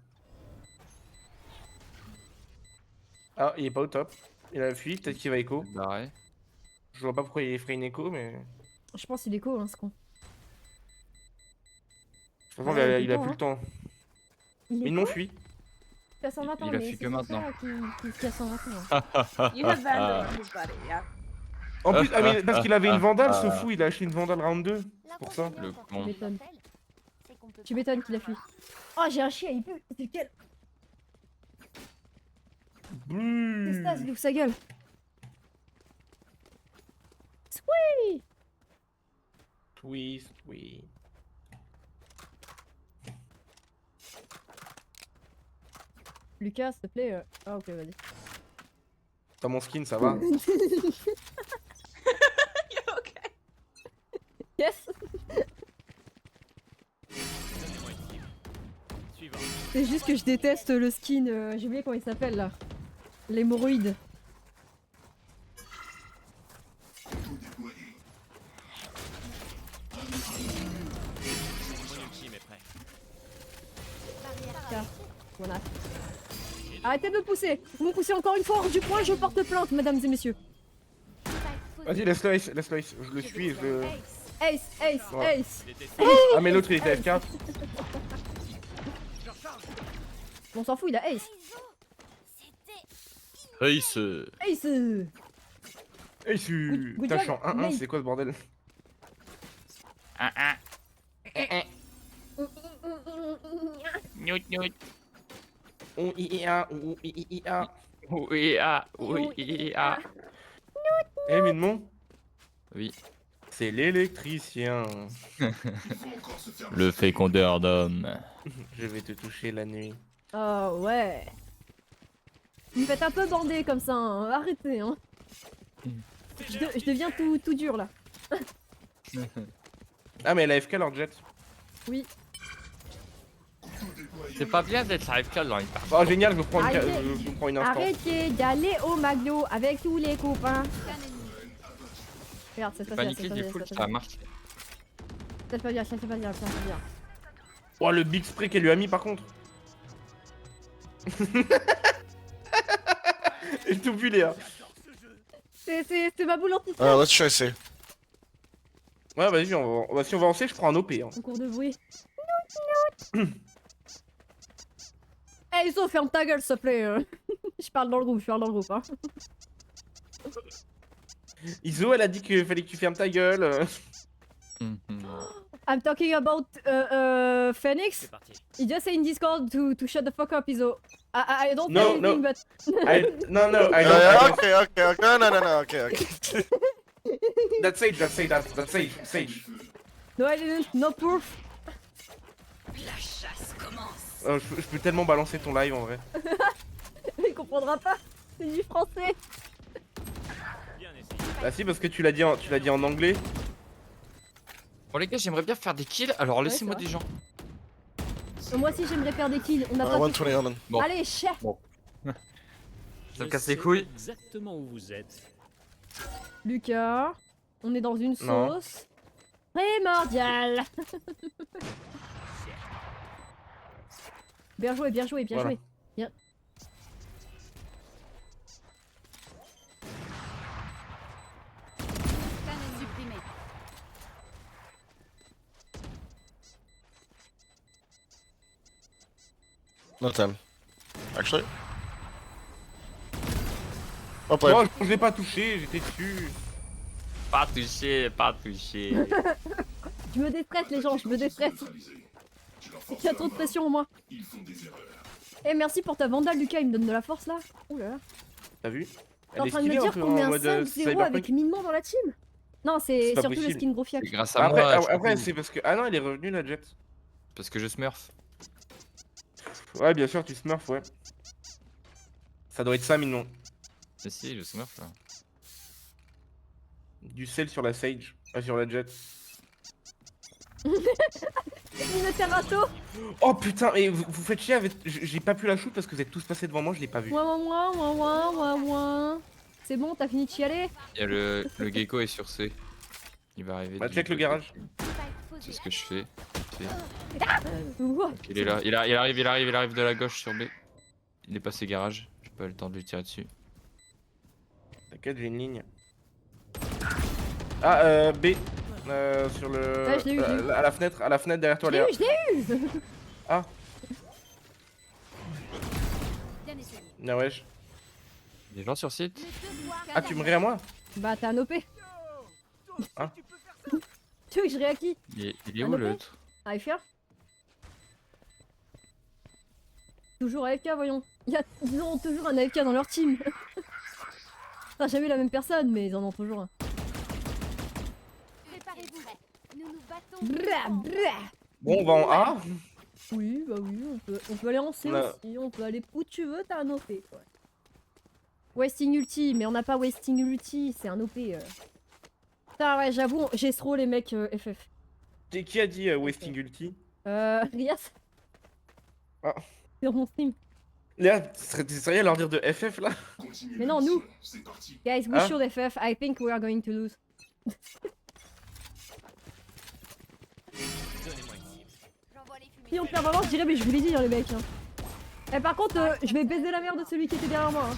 Ah, il est pas au top. Il a fui, peut-être qu'il va écho. Barré. Je vois pas pourquoi il ferait une écho, mais. Je pense qu'il est co, hein, ce con. De toute façon, Ouais, il a temps, plus hein. le temps. Il est Ils m'ont fui. à 120 ans, il a mais fui c'est que son maintenant. frère qui a 120 ans. Hein. You have Vandal on his body, yeah? En plus, ah, mais parce qu'il avait une vandale, ce fou, il a acheté une vandale round 2. C'est pour ça. Le Tu con. m'étonnes. Tu m'étonnes qu'il a fui. Oh, j'ai un chien, il pue. C'est lequel? C'est Stas, il ouvre sa gueule. Squee! Twist, oui. Lucas, s'il te plaît. Ah, ok, vas-y. T'as mon skin, ça va. Ok. Yes! Donnez-moi une cible. Suivant. C'est juste que je déteste le skin. J'ai oublié comment il s'appelle là. L'hémorroïde. Mon ultime est prêt. Tiens, voilà. Arrêtez de me pousser! Vous me poussez encore une fois hors du point, je porte plainte, mesdames et messieurs. Vas-y, laisse-le Ace, laisse-le Ace. Je le suis et je le. Ace, Ace, Ouais. Ace! Détestez. Ah, mais l'autre il était AFK. On s'en fout, il a Ace! Hey, ce. Ace! Ace, Good t'as job, champ 1-1, mate. c'est quoi ce bordel? Newt, newt. On IA, on IA. Oui, ah, oui, ah. Eh, mais non, Oui. c'est l'électricien. Le fécondeur d'hommes. Je vais te toucher la nuit. Oh ouais! Vous me faites un peu bander comme ça, hein. Arrêtez, hein! Je deviens tout dur là. Ah, mais elle a AFK leur jet. Oui. C'est pas bien d'être AFK dans une partie. Oh, génial, je me prends Arrêtez. je me prends une instant. Arrêtez d'aller au McDo avec tous les copains. Regarde, ça se passe bien, ça Paniquer se passe des bien, foules, ça se ça a passe marché. bien, ça se passe bien, ça se passe bien, ça se passe bien. Oh, le big spray qu'elle lui a mis par contre. J'ai tout vu, Léa. C'est ma boule anti Let's try C. Ouais, vas-y, si on va en C, je prends un OP. Hein. Concours de bruit. Eh, Iso, ferme ta gueule, s'il te plaît. Je parle dans le groupe, hein. Iso, elle a dit qu'il fallait que tu fermes ta gueule. Mhm. I'm talking about Phoenix. C'est parti. He just said in Discord to shut the fuck up, Iso. I don't No, say anything, no. but No, I don't. Okay. No. Okay. That's Sage, that's Sage. no, I didn't. No proof. Je peux tellement balancer ton live en vrai. Il comprendra pas. C'est du français. Bien essayé. Bah si, parce que tu l'as dit en anglais. Bon, les gars, j'aimerais bien faire des kills, alors laissez-moi c'est des gens. Moi aussi, j'aimerais faire des kills. On a pas. 120 Omen. Bon. Allez, chef. Ça me casse les couilles. Exactement où vous êtes. Lucas, on est dans une Non. sauce primordiale. Bien joué, bien joué, bien Voilà. joué. Bien. Canon supprimé. No time. Actually. Well played. Oh, je l'ai pas touché, j'étais dessus. Pas touché, pas touché. Je me déstresse, les gens, je me déstresse. Il y a trop de pression en moi. Eh, merci pour ta vandale, Lucas, il me donne de la force là. Ouh là là. T'as vu? T'es en train de me dire qu'on met un 5-0 avec Minement dans la team? Non, c'est C'est pas surtout le possible. skin gros fiac. C'est grâce à Après, moi. je après trouve. c'est parce que. Ah non, il est revenu la jet. Parce que je smurf. Ouais, bien sûr, tu smurf, ouais. Ça doit être ça, mignon. Mais si, je smurf là. Du sel sur la Sage. Ah, sur la jet. Minoterato. Oh putain, mais vous faites chier avec. J'ai pas pu la shoot parce que vous êtes tous passés devant moi, je l'ai pas vu. Ouin. C'est bon, t'as fini de chialer? Il y a le gecko est sur C. Il va arriver. Bah, du check le côté. garage. C'est ce que je fais. Ouah. Il est là, il arrive de la gauche sur B. Il est passé garage. J'ai pas eu le temps de lui tirer dessus. T'inquiète, j'ai une ligne. Ah, B. Sur le. Ouais, je l'ai eu, je l'ai eu. à la fenêtre derrière toi, Je l'ai Léa. eu, je l'ai eu. Ah, Bien essayé. ah wesh. Des gens sur site. Ah, tu me ris à moi? Bah, t'es un OP. Hein? Tu veux que je réa qui? Il est Un où OP? l'autre? AFK? Toujours AFK, voyons. Ils ont toujours un AFK dans leur team. Enfin, jamais la même personne, mais ils en ont toujours un. Préparez-vous. Nous nous battons. Bra, bra. Bon, on va en A. Oui, bah oui, on peut aller en C On a- aussi, on peut aller où tu veux, t'as un OP. Ouais. Wasting ulti, mais on n'a pas wasting ulti, c'est un OP. Putain, ouais, j'avoue, j'ai trop les mecs FF. Qui a dit wasting ulti? Rias. Ah. Sur mon stream. Léa, t'es sérieux à leur dire de FF là? Mais non, nous. Guys, we Ah. should FF. I think we are going to lose. Donnez-moi une cible. J'envoie les fumées. Si on perd vraiment, je dirais, mais je vous l'ai dit, hein, les mecs. Hein. Et par contre, je vais baiser la mère de celui qui était derrière moi. Hein.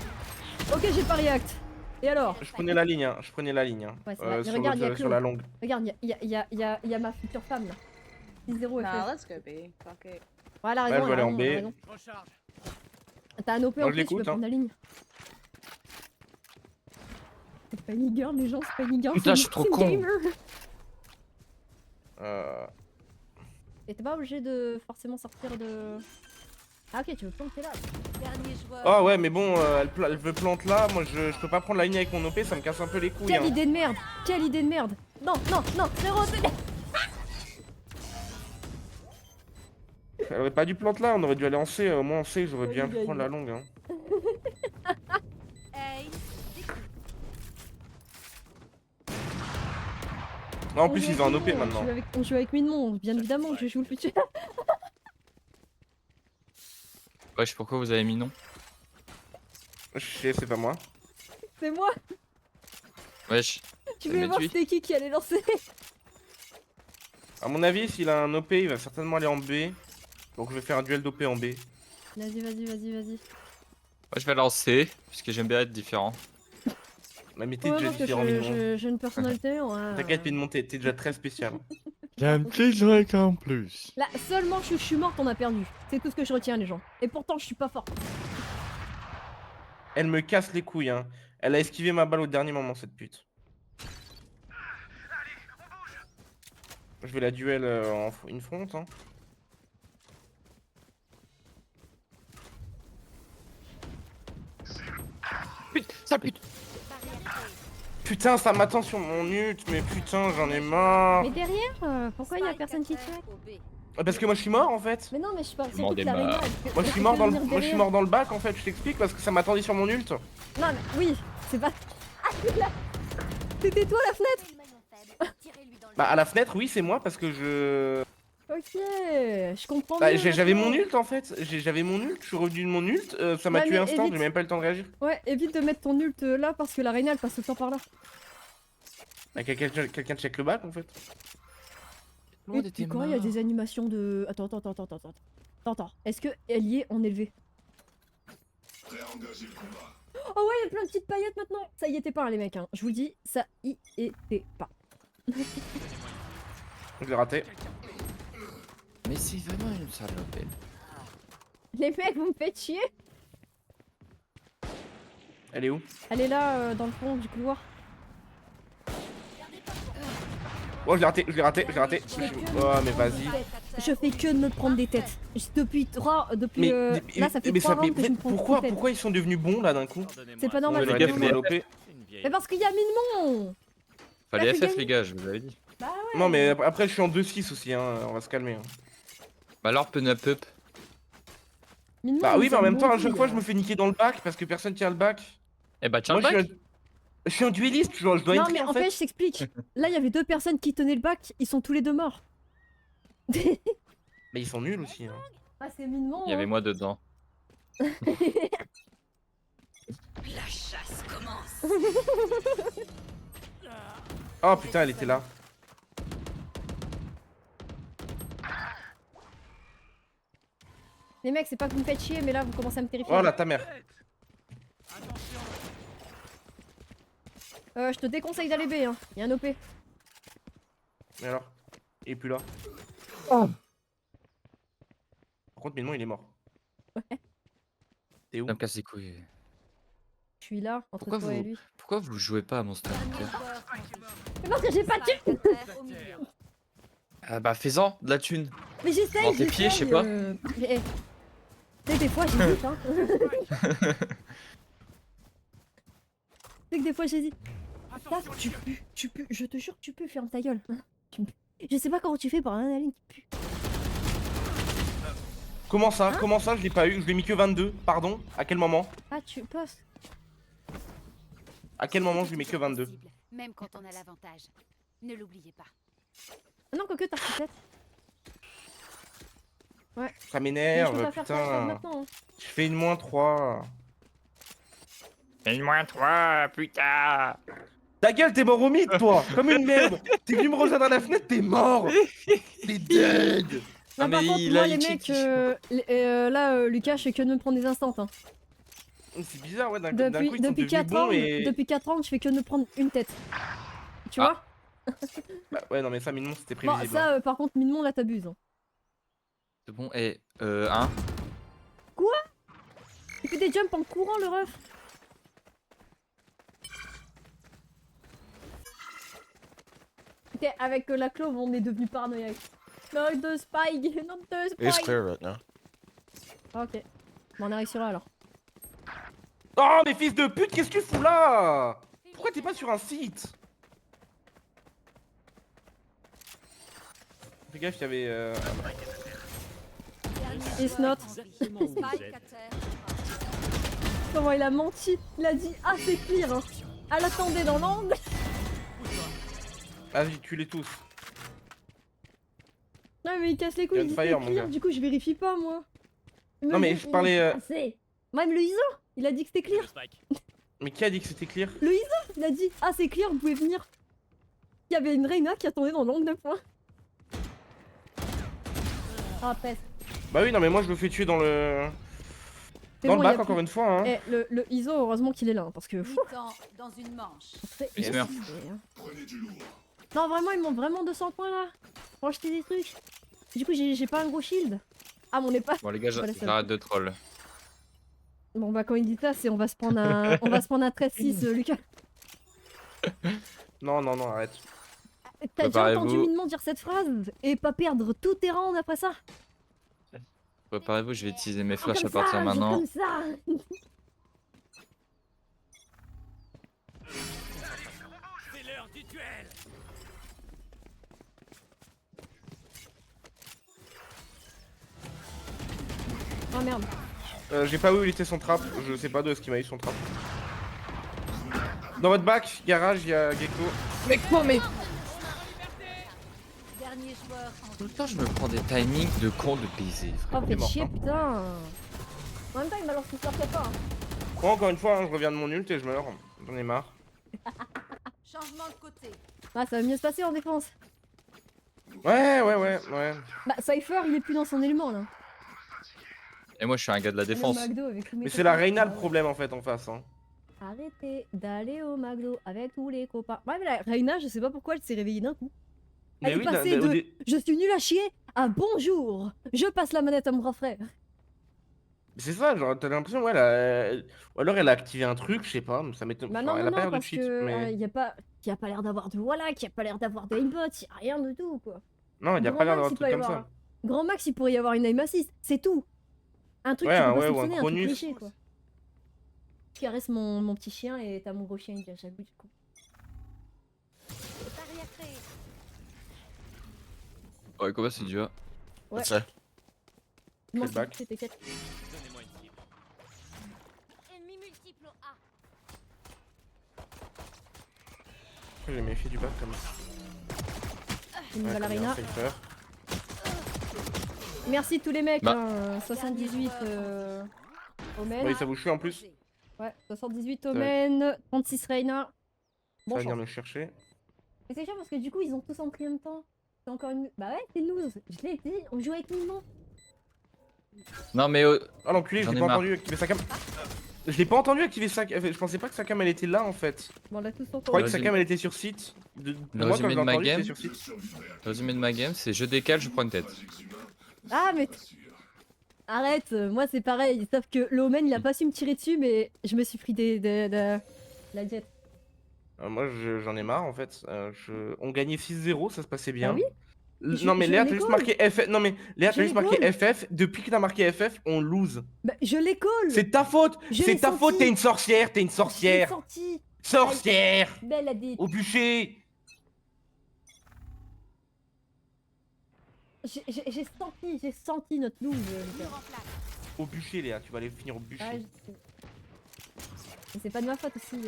Ok, j'ai pas react. Et alors? Je prenais la ligne, hein. Je prenais la ligne. Hein. Ouais, c'est vrai. Sur, Regarde, il y a sur la longue. Regarde, y a ma future femme là. 6-0 Nah, FF. let's go B. Fuck it. Voilà, Ouais, raison, je vais aller en raison, B. raison. Je recharge. T'as un OP Moi, en je plus, tu peux l'écoute, prendre la ligne. C'est pas une girl, les gens, c'est pas une girl. Putain, c'est je suis trop une con. gamer. Euh... Et t'es pas obligé de forcément sortir de. Ah ok, tu veux planter là. Dernier joueur. Oh ouais, mais bon, elle veut plante là. Moi, je peux pas prendre la ligne avec mon OP, ça me casse un peu les couilles. Quelle Hein. idée de merde. Quelle idée de merde. Non, non, non, frérot, c'est... Elle aurait pas dû plante là, on aurait dû aller en C. Au moins en C, j'aurais bien Ouais, pu il y a prendre la longue. Hein. Hey, Non, en plus, ils ont un OP maintenant. On joue avec Minemon, bien évidemment que je joue le futur. Wesh, pourquoi vous avez mis non? Je sais, c'est pas moi. C'est moi. Wesh. Tu Ça veux m'a voir tué. c'était qui allait lancer. À mon avis, s'il a un OP, il va certainement aller en B. Donc je vais faire un duel d'OP en B. Vas-y, vas-y, vas-y, vas-y. Moi je vais lancer, puisque j'aime bien être différent. Mais t'es Ouais, déjà parce que différent, Mignon. j'ai une personnalité. Ouais. T'inquiète, Mignon, t'es déjà très spécial. J'ai un petit truc en plus. Là, seulement je suis morte, on a perdu. C'est tout ce que je retiens, les gens. Et pourtant, je suis pas forte. Elle me casse les couilles, hein. Elle a esquivé ma balle au dernier moment, cette pute. Je vais la duel en une front, hein. Sale pute. Putain, ça m'attend sur mon ult, mais putain, j'en ai marre. Mais derrière, pourquoi il y a personne qui check? Parce que moi je suis mort en fait. Mais non, mais je parle M'en surtout de la démarre. Reina. Moi je suis mort dans le, moi je suis mort dans le bac en fait. Je t'explique parce que ça m'attendait sur mon ult. Non, mais oui, c'est pas. Ah, c'est là. C'était toi la fenêtre. Bah à la fenêtre, oui, c'est moi parce que je. Ok, je comprends. Bah, mieux j'avais maintenant. mon ult en fait. J'avais mon ult. Je suis revenu de mon ult. Ça m'a Ouais, tué mais instant. évite. J'ai même pas eu le temps de réagir. Ouais, évite de mettre ton ult là parce que la Reina elle passe tout le temps par là. Bah, quelqu'un check le bac en fait. Et puis quand il y a des animations de. Attends. Attends. Est-ce que elle y est en élevé? Oh ouais, il y a plein de petites paillettes maintenant. Ça y était pas, hein, les mecs. Hein. Je vous le dis, ça y était pas. Je l'ai raté. Mais c'est vraiment une salope. Les mecs, vous me faites chier. Elle est où? Elle est là, dans le fond du couloir. Oh, je l'ai raté. Oh, mais vas-y. Je fais que de me prendre des têtes. Depuis 3. Depuis. Mais, Là, ça fait mais 3 rounds que mais je me prends pourquoi, des têtes. pourquoi ils sont devenus bons là d'un coup? C'est pas normal, On c'est aurait pas dû normal. développer. Mais parce qu'il y a Minemon. Fallait Ah, c'est FF les gagné. gars, je vous l'avais dit. Bah ouais. Non, mais après, je suis en 2-6 aussi, hein. On va se calmer. Hein. Bah alors pen up. Minemon, Bah oui, ils mais en ont même temps, à menti, chaque fois, je hein. me fais niquer dans le bac parce que personne tient le bac. Eh bah tiens Moi, le bac. je suis un dueliste, je dois Non, entrer mais en fait, je t'explique. Là, il y avait 2 personnes qui tenaient le bac, ils sont tous les 2 morts. Mais ils sont nuls aussi. Hein. Ah, c'est Minemon. Il y avait hein. moi dedans. La chasse commence. Oh putain, elle était là. Les mecs, c'est pas que vous me faites chier, mais là, vous commencez à me terrifier. Oh là, ta mère. Je te déconseille d'aller B, hein. Il y a un OP. Mais alors? Il est plus là. Oh. Par contre, Minemon, il est mort. Ouais. T'es où? Ça me casse les couilles. Je suis là, entre Pourquoi toi et vous, lui. pourquoi vous jouez pas à Monster Hunter? C'est parce que j'ai pas de thune. Ah bah fais-en de la thune. Mais j'essaye, Dans tes pieds, je sais j'essaye, pas. Mais, tu sais, des fois, j'hésite, hein. Tu sais que des fois, j'hésite. Là, tu pues, je te jure que tu peux, ferme ta gueule. Tu me pues. Je sais pas comment tu fais par un ligne qui pue. Comment ça? Comment ça? Je l'ai pas eu, je l'ai mis que 22. Pardon? À quel moment? Ah, tu postes. À quel moment je lui mets que 22? Possible, même quand on a l'avantage. Ne l'oubliez pas. Ah non, quoique t'as reset. Ça Mais je peux m'énerve, pas faire ça putain. maintenant. Hein. Je fais une -3. Une -3, putain. Ta gueule, t'es mort au mythe, toi! Comme une merde! T'es venu me rejoindre à la fenêtre, t'es mort! T'es dead! Ah, Non, par mais contre, il moi, a les une mecs, cheat. là, Lucas, je fais que de me prendre des instants. Hein. C'est bizarre, ouais, d'un coup, ils sont Depuis devenus 4 bons ans, et... depuis 4 ans, je fais que de me prendre une tête. Tu Ah. vois? Bah, ouais, non mais ça, Minon, c'était Bon, prévisible. ça, par contre, Minemon, là, t'abuses. Hein. C'est bon, et hein. Il fait des jumps en courant, le ref. Ok, avec la clove, on est devenu paranoïaque. Non, de Spike, non de It's Spike. clear right now. Ok, bon, on arrive sur là alors. Oh, mais fils de pute, qu'est-ce que tu fous là? Pourquoi t'es pas sur un site? Fais gaffe, il y avait... It's not. Exactement où vous Spike êtes. à terre. Comment il a menti? Il a dit ah c'est clear. Hein. Elle attendait dans l'angle. Vas-y, tuez-les tous. Non mais il casse les couilles. Il dit Gunfire, c'est mon clear. gars. Du coup je vérifie pas moi. Il Non, me mais dit- je il parlais, me dit, ah, c'est- Même le ISO, il a dit que c'était clear. Le Spike. Mais qui a dit que c'était clear? Il a dit ah c'est clear, vous pouvez venir. Il y avait une Reina qui attendait dans l'angle de point. Ah peste. Bah oui, non mais moi je me fais tuer dans le... C'est Dans bon, le y a bac, encore plus- une fois, hein. Eh, le ISO, heureusement qu'il est là, hein, parce que... Mi-temps dans une manche. Il se meurt. Non, vraiment, ils m'ont vraiment 200 points, là. Pour acheter des trucs. Du coup, j'ai pas un gros shield. Ah, mon épée. Bon les gars, Pas la seule. j'arrête de troll. Bon, bah, quand il dit ça, c'est on va se prendre un... on va se prendre un 13-6, Lucas. Non, non, non, arrête. T'as déjà Préparez-vous. entendu Minement dire cette phrase et pas perdre tous tes rounds après ça? Préparez-vous, je vais utiliser mes flashs Comme à partir ça, de maintenant. Comme ça. C'est l'heure du duel. Oh merde. J'ai pas où il était son trap, je sais pas de ce qu'il m'a eu son trap. Dans votre bac, garage, il y a Gecko. Mec, non mais... Dernier joueur en Tout le temps, je me prends des timings de con de baiser, frère. Oh, Il est fait mort, chier, hein. putain. En même temps, il m'a lancé sur pas. Hein. Moi, encore une fois, hein, je reviens de mon ult et je meurs. J'en ai marre. changement de côté. Ah, ça va mieux se passer en défense. Ouais. Bah, Cypher, il est plus dans son élément, là. Et moi, je suis un gars de la défense. Le McDo avec tous mes Mais c'est la copains. Reina le problème en fait en face. Hein. Arrêtez d'aller au McDo avec tous les copains. Ouais, mais la Reina, je sais pas pourquoi elle s'est réveillée d'un coup. Elle est passée au de dé- je suis nulle à chier à bonjour, je passe la manette à mon grand frère. C'est ça, genre t'as l'impression, ouais, ou alors elle a activé un truc, je sais pas, ça m'étonne. Bah Enfin, non, elle non, a pas non, l'air de parce cheat, que mais. y a pas l'air d'avoir de voilà, y a pas l'air d'avoir d'aimbot, y a rien du tout, quoi. Non, il y a Grand pas l'air Max, d'avoir il un peut truc y comme avoir ça. Grand Max, il pourrait y avoir une aim assist, c'est tout. Un truc Ouais, qui peut un- pas ouais, ou un fonctionner, un truc Cronus. cliché, quoi. Je caresse mon petit chien et t'as mon gros chien qui a chaque bout du coup. Barrière créée. Ouais, comment c'est dur? Ouais. That's it. Non, le bac. c'était 4. Donnez-moi une cible. Ennemi multiple au A. Je vais méfier du bac comme Une ouais, nouvelle comme arena. un safer. Merci tous les mecs, Bah. hein, 78 Omen. Oui, ça vous chue en plus. Ouais, 78 Ouais. Omen, 36 Reina. Ça Bon va venir chance. me chercher. Mais c'est chiant parce que du coup ils ont tous entré en même temps. C'est encore une... Bah ouais, c'est nous. Je l'ai dit, on joue avec Mimon. Non, mais Ah l'enculé, je J'en l'ai ai pas marre. entendu activer sa cam. Je l'ai pas entendu activer sa cam. Je pensais pas que sa cam elle était là en fait. Bon, on a tous Je croyais que sa Résumé. cam elle était sur site. De Le moi quand résumé je de l'ai ma entendu, game. c'était sur site. le résumé de ma game, c'est je décale, je prends une tête. Ah mais... Arrête, moi c'est pareil. Sauf que le Omen il a pas su me tirer dessus mais je me suis pris la jet. Moi j'en ai marre en fait. On gagnait 6-0, ça se passait bien. Ah oui Non mais je Léa, les t'as juste call. marqué FF. Non mais Léa, Je t'as les juste marqué call. FF. Depuis que t'as marqué FF, on lose. Bah je les colle. C'est ta faute. Je C'est l'ai ta faute. senti. T'es une sorcière. T'es une J'ai sorcière. senti. Sorcière. Belle a dit. Au bûcher. J'ai senti notre loose. Mur en place. Au bûcher, Léa, tu vas aller finir au bûcher. Ouais, je sais. Mais c'est pas de ma faute aussi.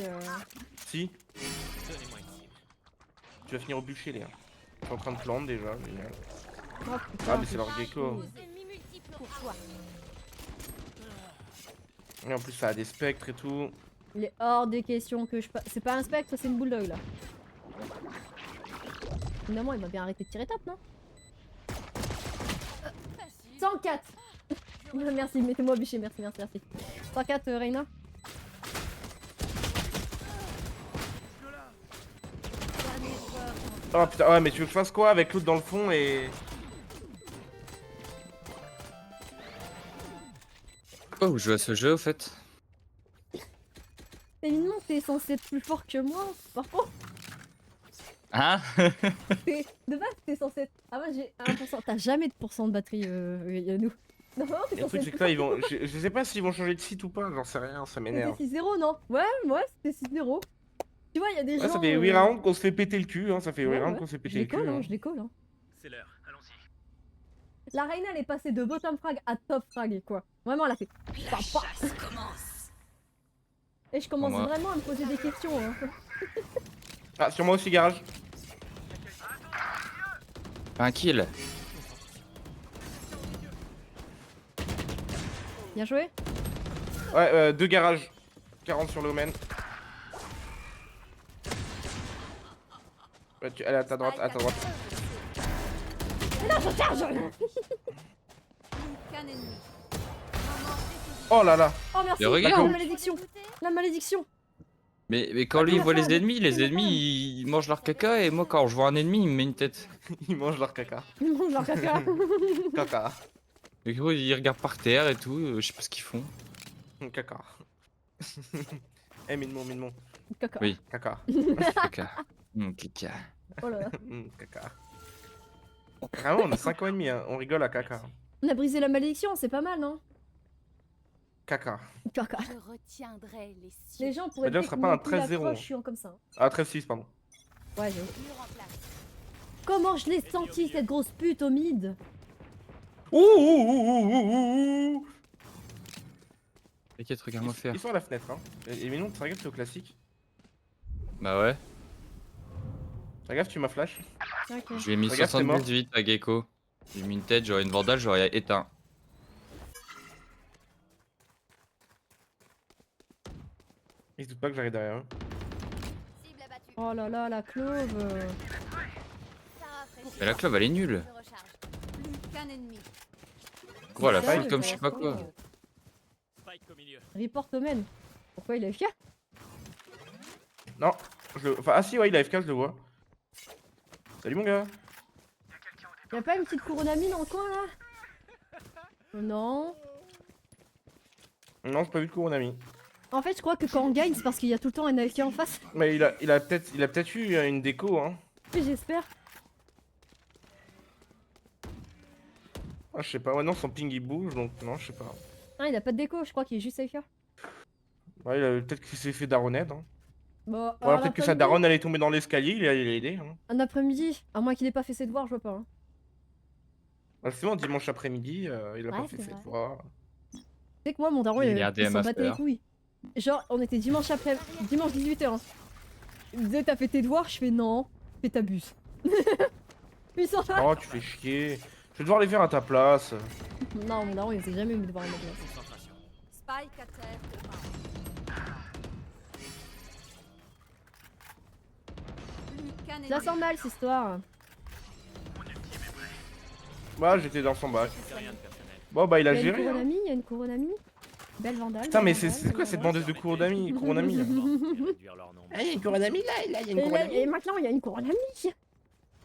Si, Donnez-moi une cible. tu vas finir au bûcher, Léa. Je suis en train de planter déjà. Génial. Oh, Ah, putain. mais c'est leur gecko. Ennemis multiples pour toi. Et en plus, ça a des spectres et tout. Il est hors des questions que je passe. C'est pas un spectre, c'est une bulldog là. Finalement, il m'a bien arrêté de tirer top, non? 104. Merci, mettez-moi au bûcher, merci. 104, Reina. Dernier joueur Oh putain, ouais, mais tu veux que je fasse quoi avec l'autre dans le fond et. Pourquoi vous jouez à ce jeu au fait? Mais non, t'es censé être plus fort que moi. Par contre, Hein? de base, t'es censé être. Ah, moi j'ai 1%. T'as jamais de pourcent de batterie, Yannou. Non, t'es Le censé truc, c'est être que là, ils vont. Je sais pas s'ils vont changer de site ou pas, j'en sais rien, ça m'énerve. C'était 6-0, non? Ouais, c'était 6-0. Tu vois, il y a des Ouais, gens. ça fait 8 rounds qu'on se fait péter le cul, hein. Ça fait 8 Ouais, rounds ouais. qu'on se fait Je péter les le cul. colle, hein. je les colle. Hein. C'est l'heure, allons-y. La Reina, elle est passée de bottom frag à top frag, quoi. Vraiment, elle a fait. La chasse commence. Et je commence Moi. vraiment à me poser des questions. Hein. Ah, sur moi aussi, garage. Un kill. Bien joué. Ouais, 2 garages. 40 sur l'Omen. Ouais, elle est à ta droite, à ta droite. Mais non, je charge. Qu'un ennemi. Moment décisif. Oh là là. Oh, merci. Mais regarde. La D'accord. malédiction. La malédiction. Mais quand lui il voit les ennemis ils mangent leur caca et moi quand je vois un ennemi il me met une tête. Ils mangent leur caca. Ils mangent leur caca. Caca. Et gros ils regardent par terre et tout, je sais pas ce qu'ils font. Caca. Eh, Minmon. Caca. Oui. Caca. Caca. Caca. Oh là là. Caca. Vraiment, on a 5 ans et demi, hein. On rigole à caca. On a brisé la malédiction, c'est pas mal, non? Caca. Caca. Je retiendrai les cieux. Les gens pourraient Bah, déjà, dire ce que sera pas mon un cul 13-0. accroche, je suis en comme ça. Ah, 13-6, pardon. Ouais, j'ai. Mur en place. Comment je l'ai senti, cette grosse pute au mid? Ouh. T'inquiète, regarde-moi faire. Ils sont à la fenêtre, hein. Et Minon, tu regardes, c'est au classique. Bah ouais. Fais gaffe, tu m'as flash. Ok. Je lui ai mis Regarde, c'est mort. 78 à Gecko. J'ai mis une tête, j'aurais une vandale, j'aurais éteint. Ils se doutent pas que j'arrive derrière eux. Cible abattue. Oh là là, la clove. Ça rafraîchit. Mais la club elle est nulle. Je recharge. Plus qu'un ennemi. Quoi, la Ça, fight comme je sais pas ça, quoi. Spike au milieu. Report Omen. Pourquoi il est FK? Non. Enfin, ah si, ouais, il a FK, je le vois. Salut mon gars. Y'a pas une petite Kuronami dans le coin là? Non. Non, j'ai pas vu de coup, mon ami. En fait, je crois que quand on gagne, c'est parce qu'il y a tout le temps un AFK en face. Mais il a peut-être eu une déco, hein. Oui, j'espère. Ah, je sais pas. Ouais, non, son ping il bouge, donc non, je sais pas. Ah, il a pas de déco, je crois qu'il est juste AFK. Ouais, peut-être qu'il s'est fait daronette, hein. Bon, Ou alors peut-être que sa daronne allait tomber dans l'escalier, il a aidé, hein. Un après-midi, à moins qu'il ait pas fait ses devoirs, je vois pas. Hein. Bah, justement, dimanche après-midi, il a Ouais, pas fait c'est ses vrai. devoirs. Tu sais que moi, mon daron, Il il regardait s'en battait les Master. couilles. Genre, on était dimanche 18h. Hein. Il me disait, t'as fait tes devoirs? Je fais non, fais t'abuses. Puis il s'en va. Oh, tu fais chier. Je vais devoir les faire à ta place. Non, mon daron, il faisait jamais mes devoirs à ma place. Concentration. Spike à terre. Plus qu'un ennemi. Ça sent mal, cette histoire. Bah, j'étais dans son bac. C'est rien de personnel. Bon, bah, il a Il y a une géré. hein. Kuronami, il y a une Kuronami. Belle Vandale. Putain, mais belle c'est Vandale, quoi cette belle bandeuse de Kuronami? Kuronami là. Et réduire leur nombre. Ah, il y a une Kuronami là, il y a une Vandale. Kuronami. Et maintenant, il y a une Kuronami.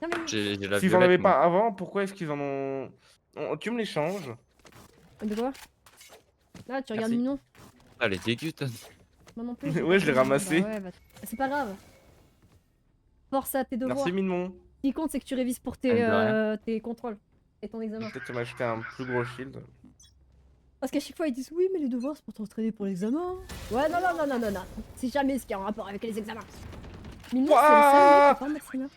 Non, mais... J'ai la S'ils en avaient violette, moi. pas avant, pourquoi est-ce qu'ils en ont. Tu me les changes? De quoi? Là, tu regardes Merci. Minon. Ah, elle est dégueu, t'as- Moi non plus. Ouais, je l'ai ramassé. Bah ouais, bah, c'est pas grave. Force à tes devoirs. Merci, Minon. Ce qui compte, c'est que tu révises pour Ah, de rien. tes contrôles et ton examen. Peut-être m'acheter un plus gros shield. Parce qu'à chaque fois, ils disent oui, mais les devoirs, c'est pour t'entraîner pour l'examen. Ouais, non. C'est jamais ce qui est en rapport avec les examens. Minon, c'est le seul mec qui est pas en maximum.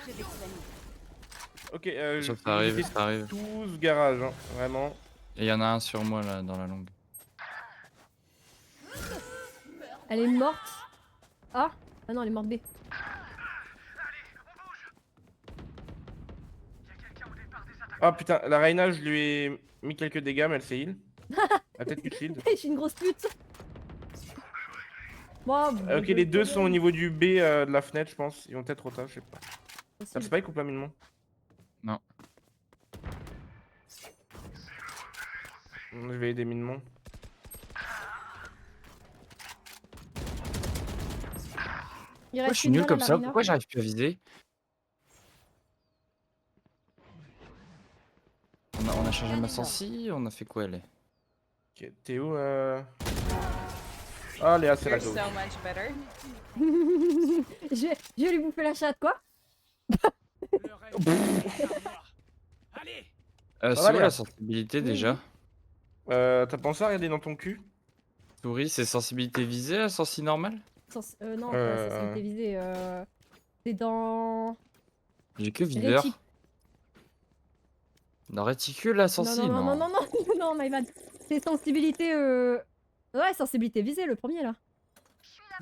Je vais soigner. Ok, Ça je arrive, fais ça arrive. tout ce garage, hein, vraiment. Et il y en a un sur moi là dans la longue. Elle est morte. Ah non, elle est morte B. Ah putain, la Reyna, je lui ai mis quelques dégâts, mais elle s'est heal. La tête du shield. Je suis une grosse pute. Bon, Ok, les deux sont au niveau du B de la fenêtre, je pense. Ils vont peut-être rota, je sais pas. T'as le spike ou pas, Minemon? Non. Je vais aider Minemon. Pourquoi je suis nul comme ça? Pourquoi j'arrive plus à viser? On a changé ma sensi, on a fait quoi elle est? Ok, t'es où Ah, Léa, c'est la You're go. so much better. Je vais lui bouffer la chatte, quoi. Allez. va, C'est où Léa? la sensibilité déjà? T'as pensé à regarder dans ton cul? Souris, c'est sensibilité visée, la sensi normale? Non, pas sensibilité visée. C'est dans... J'ai que videur. Rétic- Dans réticule la sensi, non, non, my bad. C'est sensibilité... Ouais, sensibilité visée, le premier, là.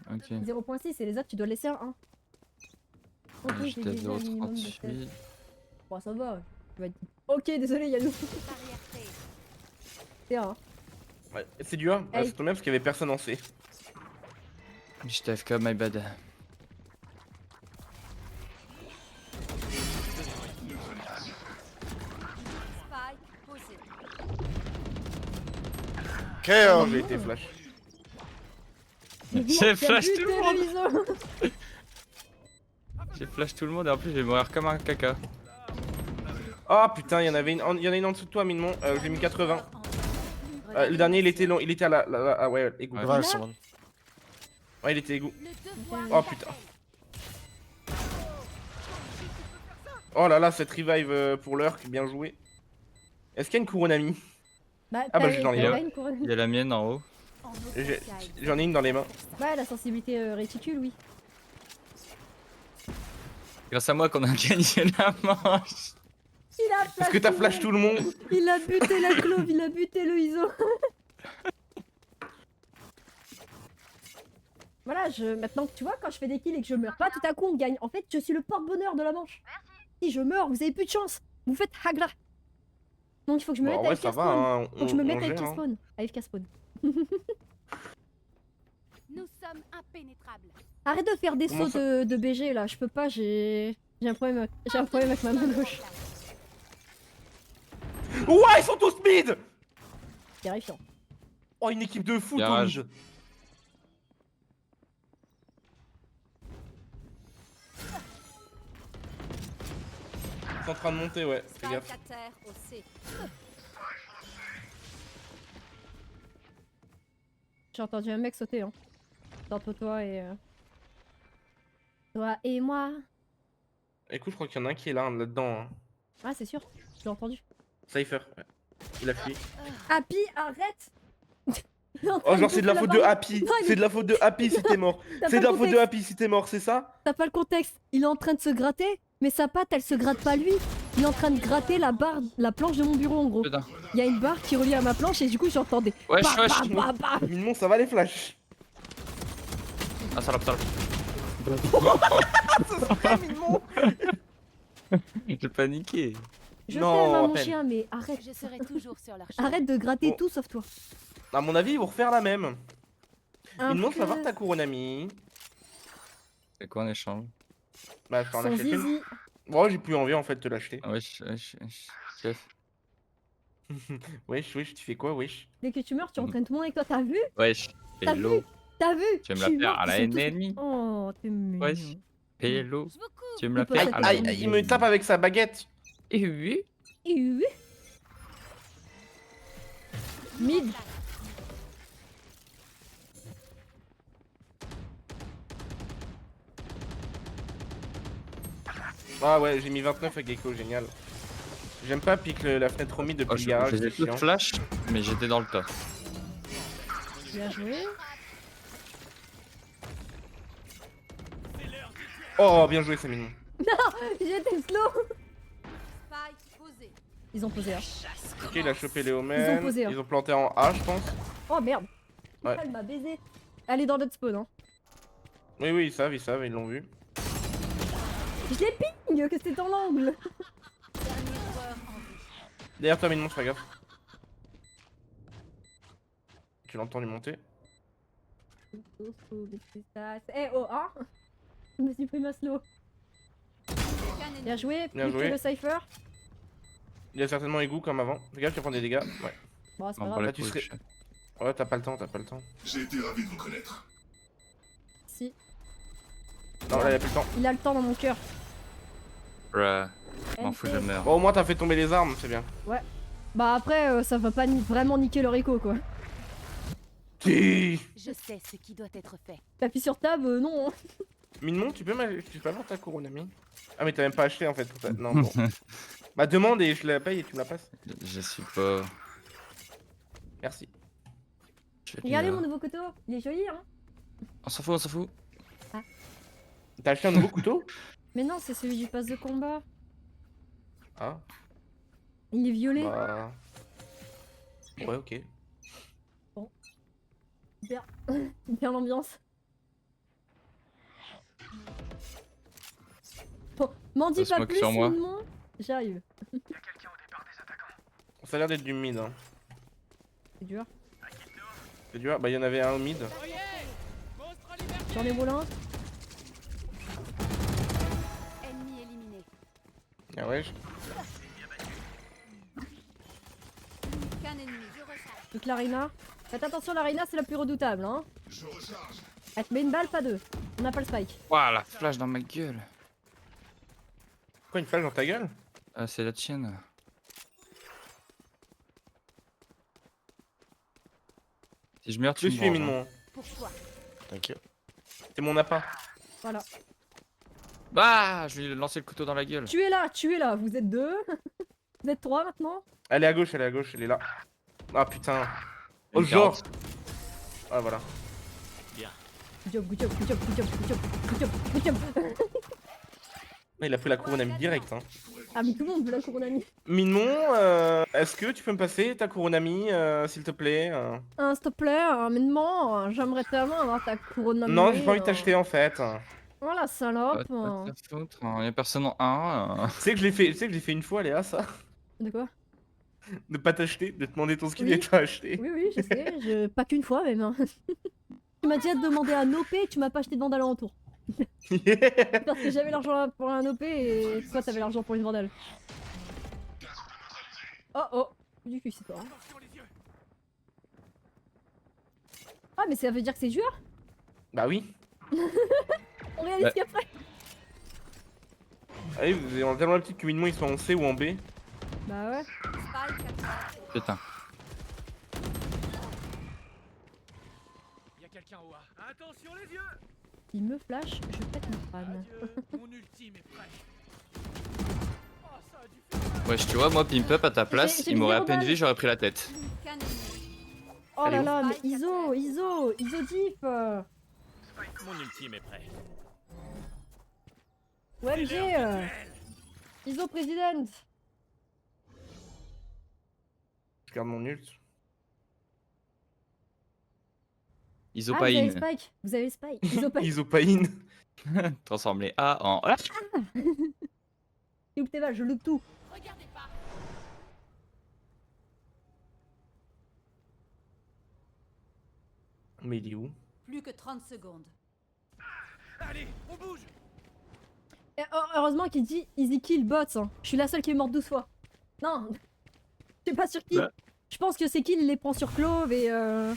Ok. 0.6 et les autres, tu dois laisser un 1. Ok, Je j'ai t'ai visé un minimum de 38. 16. Bon, ça va. Tu vas être... Ok, désolé, Yannou. Barrière créée. C'est un. Ouais, c'est du A. Hey. C'est tombé bien parce qu'il y avait personne en C. J'étais AFK, my bad. Spike posé. Oh, KO. j'ai été flash. J'ai flash tout le monde. monde. J'ai flash tout le monde et en plus je vais mourir comme un caca. Oh putain, il y en a une en dessous de toi, Minemon. J'ai mis 80. Le dernier, il était long. Il était à ah ouais, égout. Ouais. Revive someone. Ouais, il était égout. Le devoir Oh putain. Oh là là, cette revive pour l'Urk, bien joué. Est-ce qu'il y a une Kuronami? Bah, Ah bah, t'as- j'en ai t'as un. une couronne. Il y a la mienne en haut. en J'en ai une dans les mains. Ouais, la sensibilité réticule, oui. Grâce à moi qu'on a gagné la manche. Il a Parce que t'as flash tout le monde. Il a buté la clove, il a buté le ISO. Voilà, maintenant que tu vois, quand je fais des kills et que je meurs pas, tout à coup on gagne. En fait, je suis le porte-bonheur de la manche. Si je meurs, vous avez plus de chance. Vous faites hagla. Donc il faut que je me Bon, mette en vrai, AFK ça va. spawn. Hein. Faut que je me mette on AFK gère, hein. spawn. AFK spawn. Nous sommes impénétrables. Arrête de faire des Comment sauts ça de BG là, je peux pas, j'ai un problème avec ma main gauche. Ouais, ils sont tous mid. Terrifiant. Oh, une équipe de foot au Garage. mid. Ils sont en train de monter, ouais. Fais Spike gaffe. à terre au C. J'ai entendu un mec sauter, hein. Tantôt toi et... Toi et moi. Écoute, je crois qu'il y en a un qui est là-dedans. Hein. Ah, c'est sûr, je l'ai entendu. Cypher. Ouais. Il a fui. Happy, arrête. Il est en train Oh, genre, c'est de la bouffer faute de barre. Happy. Non, il C'est est- de la faute de Happy si t'es mort. T'as C'est pas de la le faute de contexte. Happy si t'es mort, c'est ça? T'as pas le contexte. Il est en train de se gratter, mais sa patte, elle se gratte pas lui. Il est en train de gratter la barre, la planche de mon bureau en gros. Putain. Il y a une barre qui relie à ma planche et du coup j'entendais. Wesh, Bah, wesh. bah, bah, bah. Minemon, ça va les flashs? Ah, salope, salope. Minemon. J'ai paniqué. Je Non, t'aime à à mon peine. chien, mais arrête. Je serai toujours sur leur chemin. Arrête de gratter Bon. tout sauf toi. À mon avis, ils vont refaire la même. Un Minemon, tu vas voir peu ta Kuronami. C'est quoi en échange? Bah, je t'en son achète une. zizi. Bon, j'ai plus envie en fait de te l'acheter. Ah, wesh, wesh, wesh. Chef. Wesh, wesh, tu fais quoi, wesh? Dès que tu meurs, tu entraînes tout le monde avec toi. T'as vu? Wesh. T'as Hello. vu? T'as vu? Tu vas me Je la suis faire morte, à ils la sont tous- ennemie. Oh, t'es mignon. Wesh. Hello. Je vous couvre. Tu veux me la Il peut faire pas à te la Aïe, faire aïe, ennemie. il me tape avec sa baguette. Et oui. Oui. Mid. Ah ouais, j'ai mis 29 à Gecko, génial. J'aime pas piquer la fenêtre au mid depuis Oh, le je garage, les ai c'est tous chiant. flash, mais j'étais dans le tas. Bien joué. Oh, bien joué, c'est mignon. J'étais slow. Ils ont posé A. Ok, il a chopé les Ils ont Omen. posé, hein. Ils ont planté en A, je pense. Oh merde. Ouais. Elle m'a baisé. Elle est dans notre spawn, hein. Oui, oui, ils savent, ils l'ont vu. Je l'ai ping que c'était dans l'angle. Dernier joueur en vie. Derrière toi, Minon, fais gaffe. Tu l'entends lui monter. Eh oh, hein. Je me suis pris ma slow. Aucun ennemi. Bien joué, Bien plus joué. que le cypher. Il a certainement égout comme avant. Fais gaffe, tu prends des dégâts. Ouais. Bon, c'est pas Non, grave. pas Là, la tu couche. Ouais, t'as pas le temps, t'as pas le temps. J'ai été ravi de vous connaître. Si. Non, là, il a plus le temps. Il a le temps dans mon cœur. Bruh. Je m'en fous, je NT. meurs. Bon, au moins, t'as fait tomber les armes, c'est bien. Bah après, ça va pas vraiment niquer leur écho quoi. Si. Je sais ce qui doit être fait. T'appuies sur tab, non. Hein. Minon, tu peux avoir ta Kuronami? Ah, mais t'as même pas acheté en fait. Non, bon. Bah, demande et je la paye et tu me la passes. Je suis pas. Merci. Je vais Regardez lire. mon nouveau couteau, il est joli hein. On s'en fout, on s'en fout. T'as acheté un nouveau couteau? Mais non, c'est celui du pass de combat. Ah, Il est violet. bah. Ouais, ok. Bien. Bien l'ambiance. Bon, m'en dis Ça se pas moque plus, sur moi. Simon. J'arrive. Ça a l'air d'être du mid. Hein. C'est dur. C'est dur. Bah, il y en avait un au mid. J'en ai roulé un. Ennemi éliminé. Ah ouais, Aucun ennemi. Je recharge. Donc l'Arena. Faites attention, l'Arena c'est la plus redoutable. Hein. Je recharge. Elle te met une balle, pas deux. On n'a pas le spike. Ouah, la flash dans ma gueule. Quoi, une flash dans ta gueule? Ah, c'est la tienne. Si je meurs, Je tu me suis manges, hein. Minon. Pourquoi? Thank you. C'est mon appât. Voilà. Bah, je vais lui lancer le couteau dans la gueule. Tu es là. Vous êtes deux. Vous êtes trois maintenant. Elle est à gauche, elle est là. Ah putain. Oh, Une genre. 40. Ah, voilà. Good job, good job, good job, good job, good job, good job, good job. Ah, il a pris la Kuronami direct. Hein. Ah mais tout le monde veut la Kuronami. Minon, est-ce que tu peux me passer ta Kuronami, s'il te plaît? S'il te plaît, Minement, j'aimerais tellement avoir ta Kuronami. Non, j'ai pas envie de t'acheter en fait. Oh la Ah, salope. t'as pas de foutre, hein. Y'a personne en 1. Tu sais que je l'ai fait une fois, Léa, ça. De quoi? De pas t'acheter, de te demander ton skin Oui. et de t'acheter. Oui, je sais. Pas qu'une fois même. Hein. Tu m'as déjà demandé un OP et tu m'as pas acheté de vandale en retour. Parce que j'avais l'argent pour un OP et toi t'avais l'argent pour une vandale. Oh, du cul c'est toi. Hein. Ah mais ça veut dire que c'est joueur? Bah oui. On réalise Ouais. qu'après. Allez, on a tellement l'habitude que Minon il soit en C ou en B. Bah ouais. Spike attaqué. Putain. Il y a quelqu'un au A. Attention les yeux. Il me flash, je pète mon crâne. Adieu. Mon ultime est prêt. Oh, ça a dû faire. Wesh, tu vois, moi, Pimp Up à ta place, j'ai il m'aurait à zéro peine balle. vu, j'aurais pris la tête. Aucun ennemi. Oh Elle est là où là, mais ISO diff. Mon ultime est prêt. OMG. ISO président. Je garde mon ult. Ah, vous avez Isopaïne. Spike. Vous avez Spike. Isopaïne. Isopaïne. Transforme les A en. Ah, Et où t'es mal, je loot tout. Regardez pas. Mais il est où? Plus que 30 secondes. Allez, on bouge. Et heureusement qu'il dit easy kill bots. Hein. Je suis la seule qui est morte 12 fois. Non. Je sais pas sur qui. Bah. Je pense que c'est qui il les prend sur Clove et Ah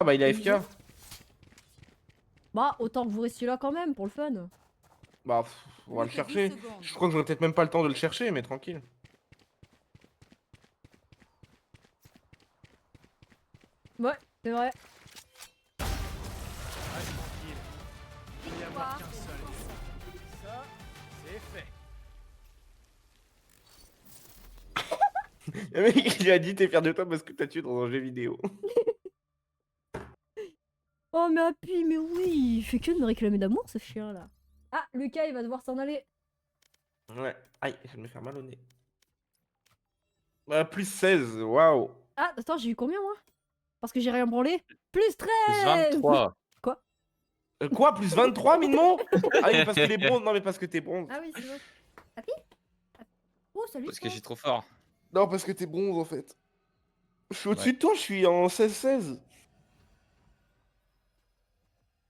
bah il a FK. Bah autant que vous restiez là quand même pour le fun. Bah on va le chercher. Je crois que j'aurais peut-être même pas le temps de le chercher, mais tranquille. Ouais, c'est vrai. Reste tranquille. Il n'y a pas qu'un seul. Ça, c'est fait. Le mec il lui a dit t'es fier de toi parce que t'as tué dans un jeu vidéo. Oh mais Happy, mais oui, il fait que de me réclamer d'amour ce chien là. Ah, Lucas il va devoir s'en aller. Ouais. Aïe, je vais me faire mal au nez. Bah, plus 16, waouh. Ah, attends, j'ai eu combien moi? Parce que j'ai rien branlé. Plus 13. Plus 23. Quoi, plus 23, Minemon? Ah oui, mais parce que les bronzes, non mais parce que t'es bronze. Ah oui, c'est vrai. Happy? Oh, salut. Parce que toi. je suis trop fort. Non, parce que t'es bronze en fait. Je suis au-dessus Ouais. de toi, je suis en 16-16.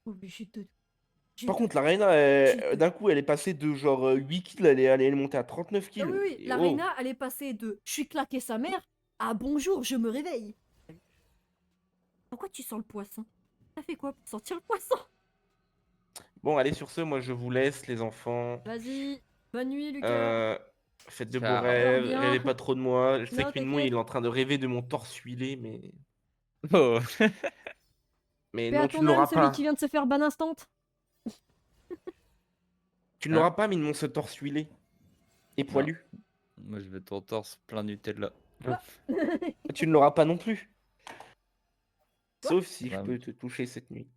Obligé de. Par contre, la Reina, d'un coup, elle est passée de genre 8 kills, elle est montée à 39 kills. Ah oui, oui, Et la oh. Reina, elle est passée de je suis claqué sa mère à bonjour, je me réveille. Pourquoi tu sens le poisson? T'as fait quoi pour sentir le poisson? Bon, allez, sur ce, moi je vous laisse, les enfants. Vas-y, bonne nuit, Lucas. Faites de beaux Ciao. rêves, Dors bien. rêvez pas trop de moi. Je sais Non, que Minemon, t'inquiète. il est en train de rêver de mon torse huilé, mais Oh. Paix non, à tu ton ne âme, l'auras celui pas. qui vient de se faire ban instant. Tu ne Hein? l'auras pas, Minemon, ce torse huilé et Non. poilu. Moi, je vais ton torse plein Nutella. Tu ne l'auras pas non plus. Quoi? Sauf si je Ouais. peux te toucher cette nuit.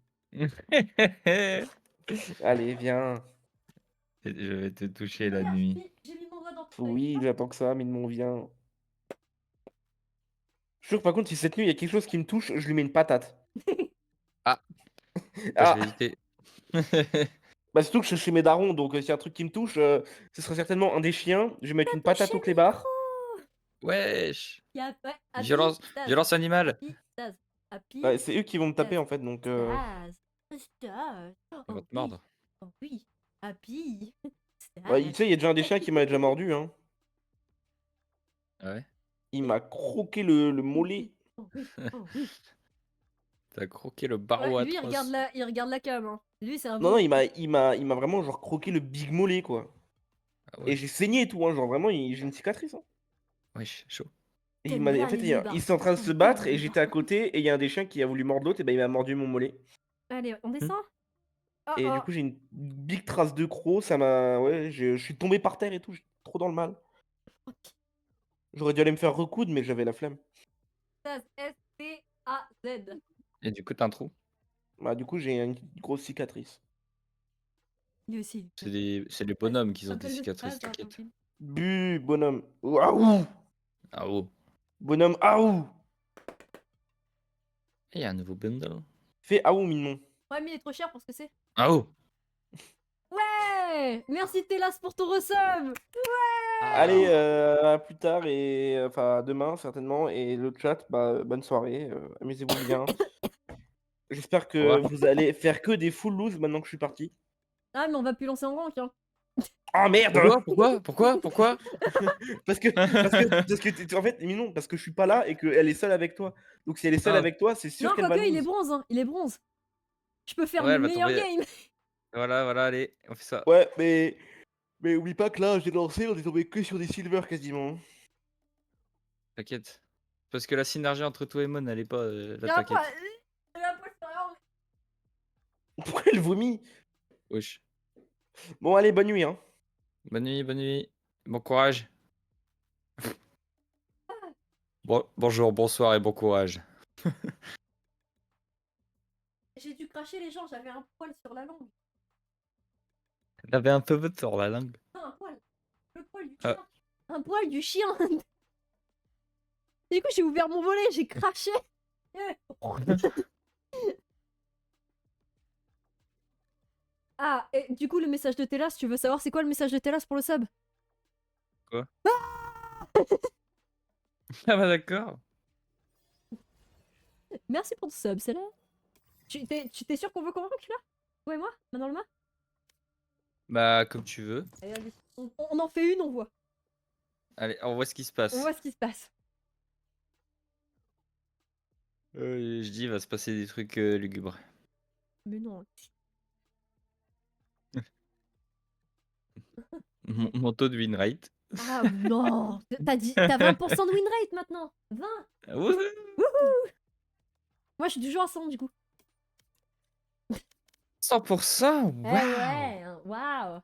Je Allez, viens. vais te toucher la nuit. J'ai mis mon doigt dans ton Oui, j'attends que ça, Minemon, viens. Je suis sûr que par contre, si cette nuit il y a quelque chose qui me touche, je lui mets une patate. Bah, Ah, je vais éviter. bah surtout que je suis chez mes darons, donc s'il y a un truc qui me touche, ce serait certainement un des chiens. Je vais mettre une patate touché au le clébard. Wesh. Y a pas. Happy, Violence, Staz, violence animale. Happy, Staz, Happy, Ouais, c'est eux qui vont me taper en fait, donc. Staz, Staz. Ils Oh vont te oui, mordre. oh oui, Happy, Staz. Bah, tu sais, il y a déjà un des chiens qui m'a déjà mordu, hein. Ah ouais. Il m'a croqué le mollet. Oh oui, oh oui. T'as croqué le barreau Ouais, lui, atroce. il regarde la cam. Hein. Lui, c'est un Non, bon. non, il m'a vraiment genre croqué le big mollet, quoi. Ah Et ouais. j'ai saigné et tout, hein, genre vraiment, j'ai une cicatrice. Hein. Wesh, chaud. Et T'aimes bien en fait, les ils lébards. étaient en train de se T'aimes battre bien les et j'étais à côté et il y a un des chiens qui a voulu mordre l'autre et bah il m'a mordu mon mollet. Allez, on descend. Oh, Et oh. du coup, j'ai une big trace de croc, ça m'a. Ouais, je suis tombé par terre et tout, j'étais trop dans le mal. J'aurais dû aller me faire recoudre, mais j'avais la flemme. Staz, S-T-A-Z. Et du coup, t'as un trou. Bah, du coup, j'ai une grosse cicatrice. Lui aussi. C'est les bonhommes qui ont des Appelle le cicatrices, Staz, hein, t'inquiète. tranquille. Bu, bonhomme. Waouh! Ah oh. Bonhomme, aouh! Et y a un nouveau bundle. Fais aouh, Minon. Ouais, mais il est trop cher pour ce que c'est. Ah oh. Ouais! Merci Télas pour ton resub! Allez, à plus tard et enfin à demain certainement. Et le chat, bah, bonne soirée, amusez-vous bien. J'espère que revoir. vous allez faire que des full lose maintenant que je suis parti. Ah, mais on va plus lancer en rank, hein. Ah merde! Pourquoi Parce que, en fait, Minon, parce que je suis pas là et qu'elle est seule avec toi. Donc si elle est seule Ah. avec toi, c'est sûr Non, qu'elle va quoique, il est lose. bronze, hein. Il est bronze. Je peux faire Ouais, le elle va meilleur tomber. game. Voilà, allez, on fait ça. Ouais, mais oublie pas que là, j'ai lancé, on est tombé que sur des silver quasiment. T'inquiète. Parce que la synergie entre toi et Mon, elle est pas. Là, Y'a t'inquiète. pas. Y'a pas de rien. Pourquoi elle vomit? Wesh. Bon, allez, bonne nuit, hein. Bonne nuit. Bon courage. Bonjour, bonsoir et bon courage. J'ai dû cracher les gens, j'avais un poil sur la langue. T'avais un peu de sur la langue. Non, un poil. Le poil du Ah. chien. Un poil du chien. Du coup, j'ai ouvert mon volet, j'ai craché. Ah, et du coup, le message de Télas, tu veux savoir c'est quoi le message de Télas pour le sub? Quoi? Ah bah d'accord. Merci pour ton sub, c'est là. Tu t'es sûr qu'on veut convaincre là? Toi et moi? Main dans le main? Bah comme tu veux. Allez, allez. On en fait une, on voit. Allez, on voit ce qui se passe. On voit ce qui se passe. Je dis, il va se passer des trucs lugubres. Mais non. Mon taux de win rate. Ah non. T'as 20% de win rate maintenant. 20. Wouhou. Moi, je suis toujours à 100 du coup. 100%. Eh Waouh. ouais, waouh.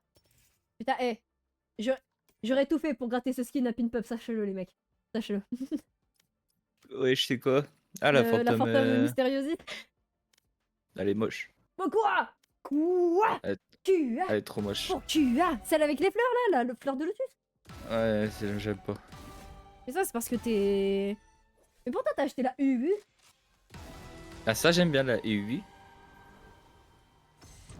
Putain, j'aurais tout fait pour gratter ce skin à Pinpup, sachez-le les mecs. Sachez-le. Ouais, je sais quoi. Ah, la fantôme. mystériosité. Elle est moche. Oh, quoi? Quoi? Elle- Tu as? Elle est trop moche. Oh, tu as? Celle avec les fleurs là, le fleur de lotus? Ouais, j'aime pas. Mais ça, c'est parce que t'es... Mais pourquoi t'as acheté la UU? Ah, ça, j'aime bien la EU.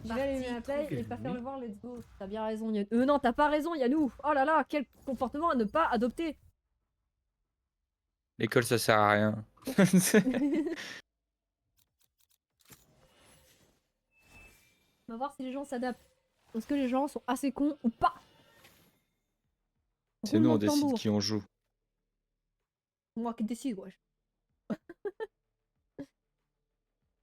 Je vais allumer la play et pas Oui. faire le voir, let's go. T'as bien raison, Yann. Non, t'as pas raison, Yannou. Oh là là, quel comportement à ne pas adopter. L'école, ça sert à rien. On va voir si les gens s'adaptent. Est-ce que les gens sont assez cons ou pas? C'est nous, Roulement on de décide tambour. qui on joue. Moi qui décide, wesh.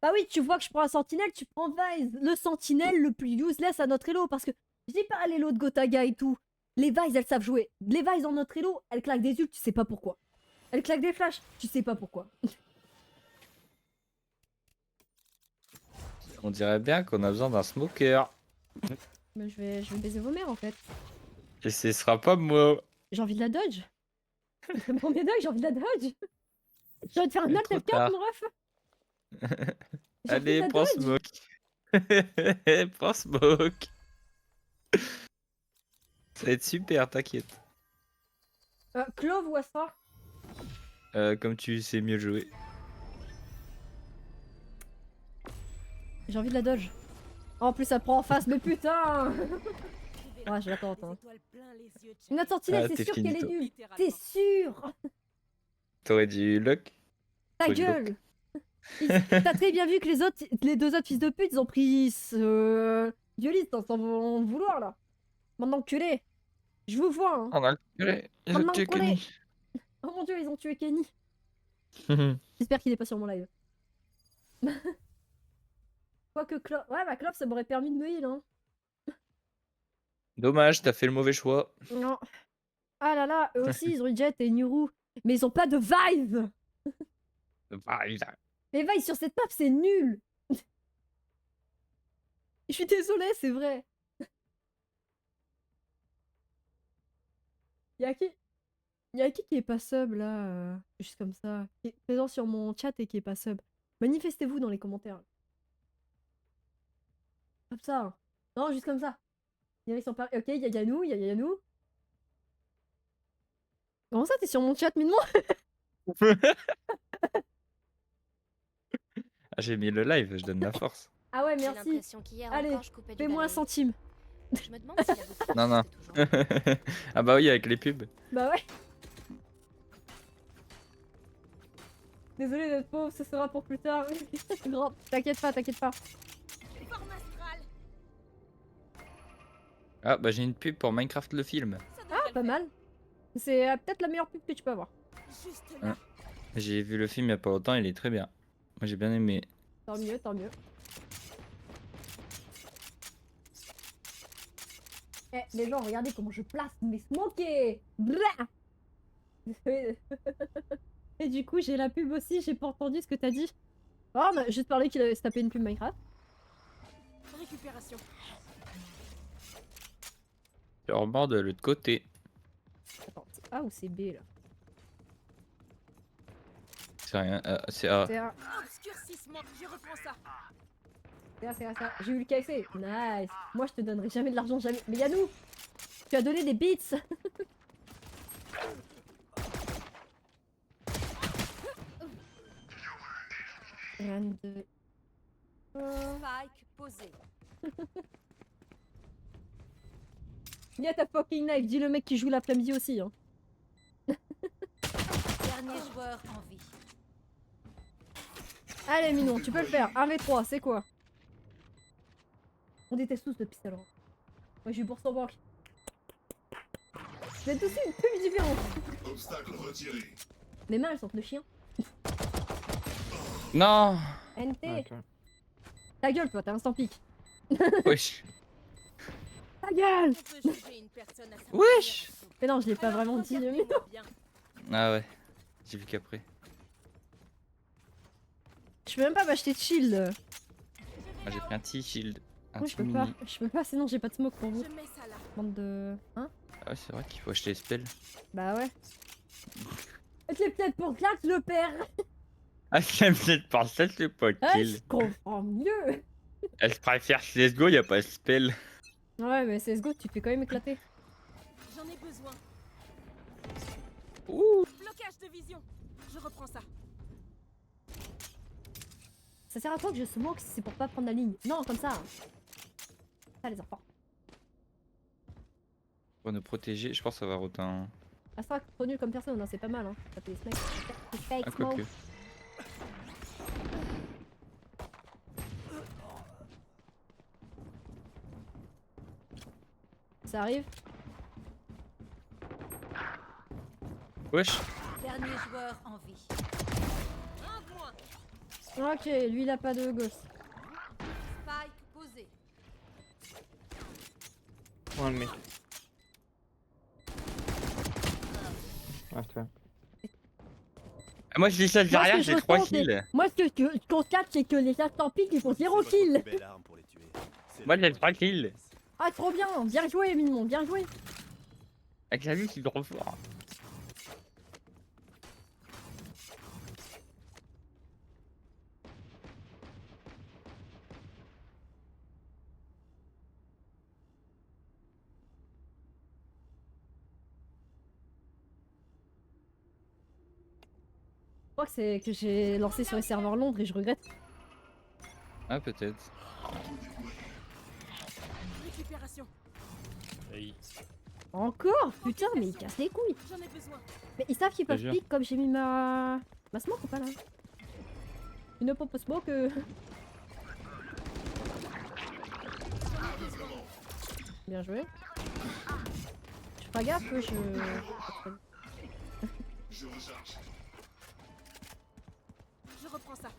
Bah oui, tu vois que je prends un sentinelle, tu prends Vise. Le sentinelle le plus useless à notre elo. Parce que je dis pas l'elo de Gotaga et tout. Les Vise, elles savent jouer. Les Vise en notre elo, elles claquent des ults, tu sais pas pourquoi. Elles claquent des flashs, tu sais pas pourquoi. On dirait bien qu'on a besoin d'un smoker. Mais je vais baiser vos mères en fait. Et ce sera pas moi. J'ai envie de la dodge. C'est mon premier dodge, j'ai envie de la dodge. J'ai envie de faire un Mais alt trop F4 tard. mon ref. J'ai envie de Allez, la prends dodge. smoke. Prends smoke. Ça va être super, t'inquiète. Clove ou Astra? Comme tu sais mieux jouer. J'ai envie de la dodge. En plus ça prend en face, mais putain. Ouais, je l'attends. Notre sentinelle, Ah, c'est t'es sûr qu'elle est finito. nulle. T'es sûr? T'aurais du luck. Ta Faut du gueule. T'as très bien vu que les deux autres fils de pute, ils ont pris ce dueliste sans vouloir là. Maintenant enculé. Je vous vois hein. On a le curé. Ils Oh ont non, tué collé. Kenny. Oh mon dieu, ils ont tué Kenny. J'espère qu'il est pas sur mon live. Quoique Clove... Ouais, bah Clove, ça m'aurait permis de me heal, hein. Dommage, t'as fait le mauvais choix. Non. Ah là là, eux aussi, ils ont une jet et une Nuru. Mais ils ont pas de vibe. Les vibes sur cette map, c'est nul. Je suis désolée, c'est vrai. Y'a qui est pas sub là juste comme ça, qui est présent sur mon chat et qui est pas sub. Manifestez-vous dans les commentaires. Comme ça. Hein. Non, juste comme ça. Il y en a qui sont pas... Ok, il y a Yanou. Comment ça, t'es sur mon chat, Minement? Ah, j'ai mis le live, je donne la force. Ah ouais, J'ai merci. l'impression qu'hier Allez, encore, je coupais du fais-moi un balayer. centime. Je me demande si la boutique Non, non. existe toujours. Ah bah oui, avec les pubs. Bah ouais. Désolé d'être pauvre, ce sera pour plus tard. Grand, t'inquiète pas. Ah bah j'ai une pub pour Minecraft le film. Ah, pas mal. C'est peut-être la meilleure pub que tu peux avoir. J'ai vu le film il y a pas longtemps, il est très bien. Moi j'ai bien aimé. Tant mieux. Eh, les gens, regardez comment je place mes smokés. Blah. Et du coup, j'ai la pub aussi, j'ai pas entendu ce que t'as dit. Oh, on a juste parlé qu'il avait se tapé une pub Minecraft. Récupération. Je rebord de l'autre côté. Attends, c'est A ou c'est B là? C'est rien, c'est A. C'est A. Obscurcissement, je reprends ça. C'est A. J'ai eu le KFC. Nice. Moi, je te donnerai jamais de l'argent, jamais. Mais Yannou, tu as donné des bits. Rien de... Spike posé. Y'a ta fucking knife, dis le mec qui joue l'après-midi aussi. Hein. Dernier joueur en vie. Allez, Minon, tu peux le faire. 1v3, c'est quoi? On déteste tous le pistolet. Moi, j'ai eu pour 100 banques. Vous êtes tous une pub différente. Obstacle retiré. Les mains, elles sentent le chien. Non. NT. Ta gueule, toi, t'as instant pique. Wesh. Ta gueule. On peut juger une personne à sa Wesh. Mais non, je l'ai pas vraiment dit. Mais... bien. Ah ouais. J'ai vu qu'après. Je peux même pas m'acheter de shield. Ah, j'ai pris un T-shield. Un Oui, je petit peux pas. mini. Je peux pas, sinon j'ai pas de smoke pour vous. Je mets ça là. Bande de... Hein? Ah ouais, c'est vrai qu'il faut acheter les spells. Bah ouais. C'est peut-être pour Clax le père. Ah, j'aime peut-être pas ça, c'est pas Ah, kill. je comprends mieux. Elle préfère CSGO, y a pas de spell. Ouais, mais CSGO, tu te fais quand même éclater. J'en ai besoin. Blocage de vision. Je reprends ça. Ça sert à quoi que je smoke si c'est pour pas prendre la ligne? Non, comme ça. Ça, les enfants. Pour nous protéger, je pense que ça va rotin. Astra, trop nul comme personne, hein, c'est pas mal. Hein. Ça fait des smokes. Des fake Ah, smokes. quoique. Ça arrive. Wesh. Dernier joueur en vie. Un de moins. Ok, lui il a pas de gosse. Spike posé. One mid. Ah, toi. Ah, moi je dis ça Moi, derrière, ce que j'ai je 3 ressens, c'est- kills. Moi ce que je constate c'est que les instants piques ils font 0 kills. Moi j'ai 3 kills. Ah trop bien joué Mignon, bien joué. Avec la vue, c'est trop fort. Je crois que c'est que j'ai lancé sur les serveurs Londres et je regrette. Ah, peut-être. Récupération. Encore? Putain mais ils cassent les couilles. J'en ai besoin. Mais ils savent qu'ils Je te peuvent jure. pique comme j'ai mis ma smoke ou pas là? Une pop smoke Bien joué. Je fais pas gaffe que je... Je recharge. Je reprends ça.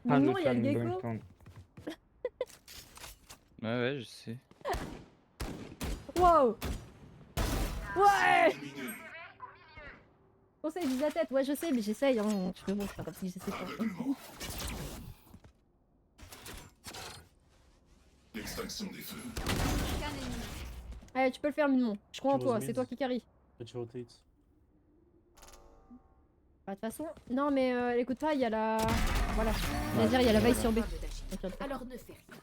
Mignon il y a le gecko. Ouais, je sais. Wow. Ouais. Conseil vise la tête, ouais je sais mais j'essaye hein. Je fais bon, c'est pas comme si j'essaie pas. L'extinction des feux. Qu'un ennemi. Allez tu peux le faire Mignon, je crois en toi, c'est toi qui carry. But you rotate. Bah, de toute façon, non mais écoute pas, il y a la... Voilà, je veux dire il y a la veille sur B. Ok, Alors ne fais rien.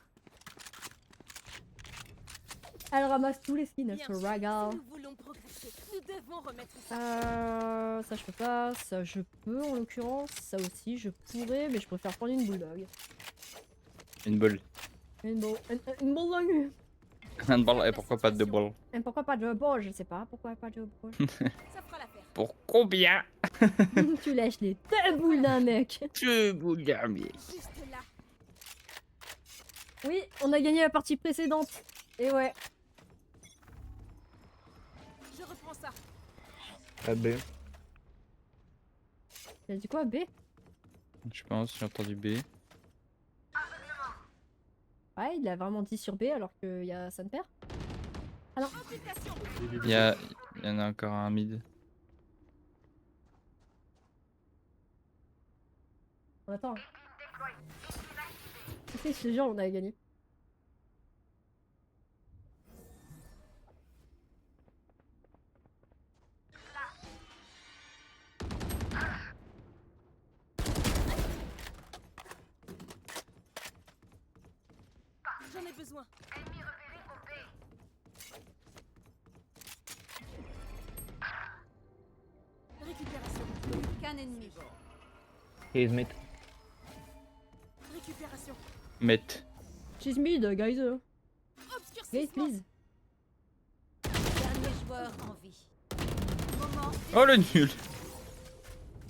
elle ramasse tous les skins, elle Bien se sûr, régale. si nous voulons progresser, nous devons remettre ça. Ça je peux pas, ça je peux en l'occurrence, ça aussi je pourrais, mais je préfère prendre une bulldog. Une balle. Une bulldog. Un ball, et pourquoi pas deux balles? Et pourquoi pas de ball, je sais pas, pourquoi pas de ball. Ça fera l'affaire. Pour combien? Tu lèches les deux boules d'un mec. Deux boules d'armée. Juste là. Oui, on a gagné la partie précédente. Et ouais. Je reprends ça. AB. Il a dit quoi, B? Je pense, j'ai entendu B. Ouais, il a vraiment dit sur B alors qu'il y a son père. Implication. Il y en a encore un mid. On attend. C'est ce genre, on a gagné. J'en ai besoin. Récupération. Qu'un ennemi. He's mid. Récupération. Met. She's mid, guys. Guys, Obscurcissement. please. Dernier joueur en vie. Moment. Oh le nul!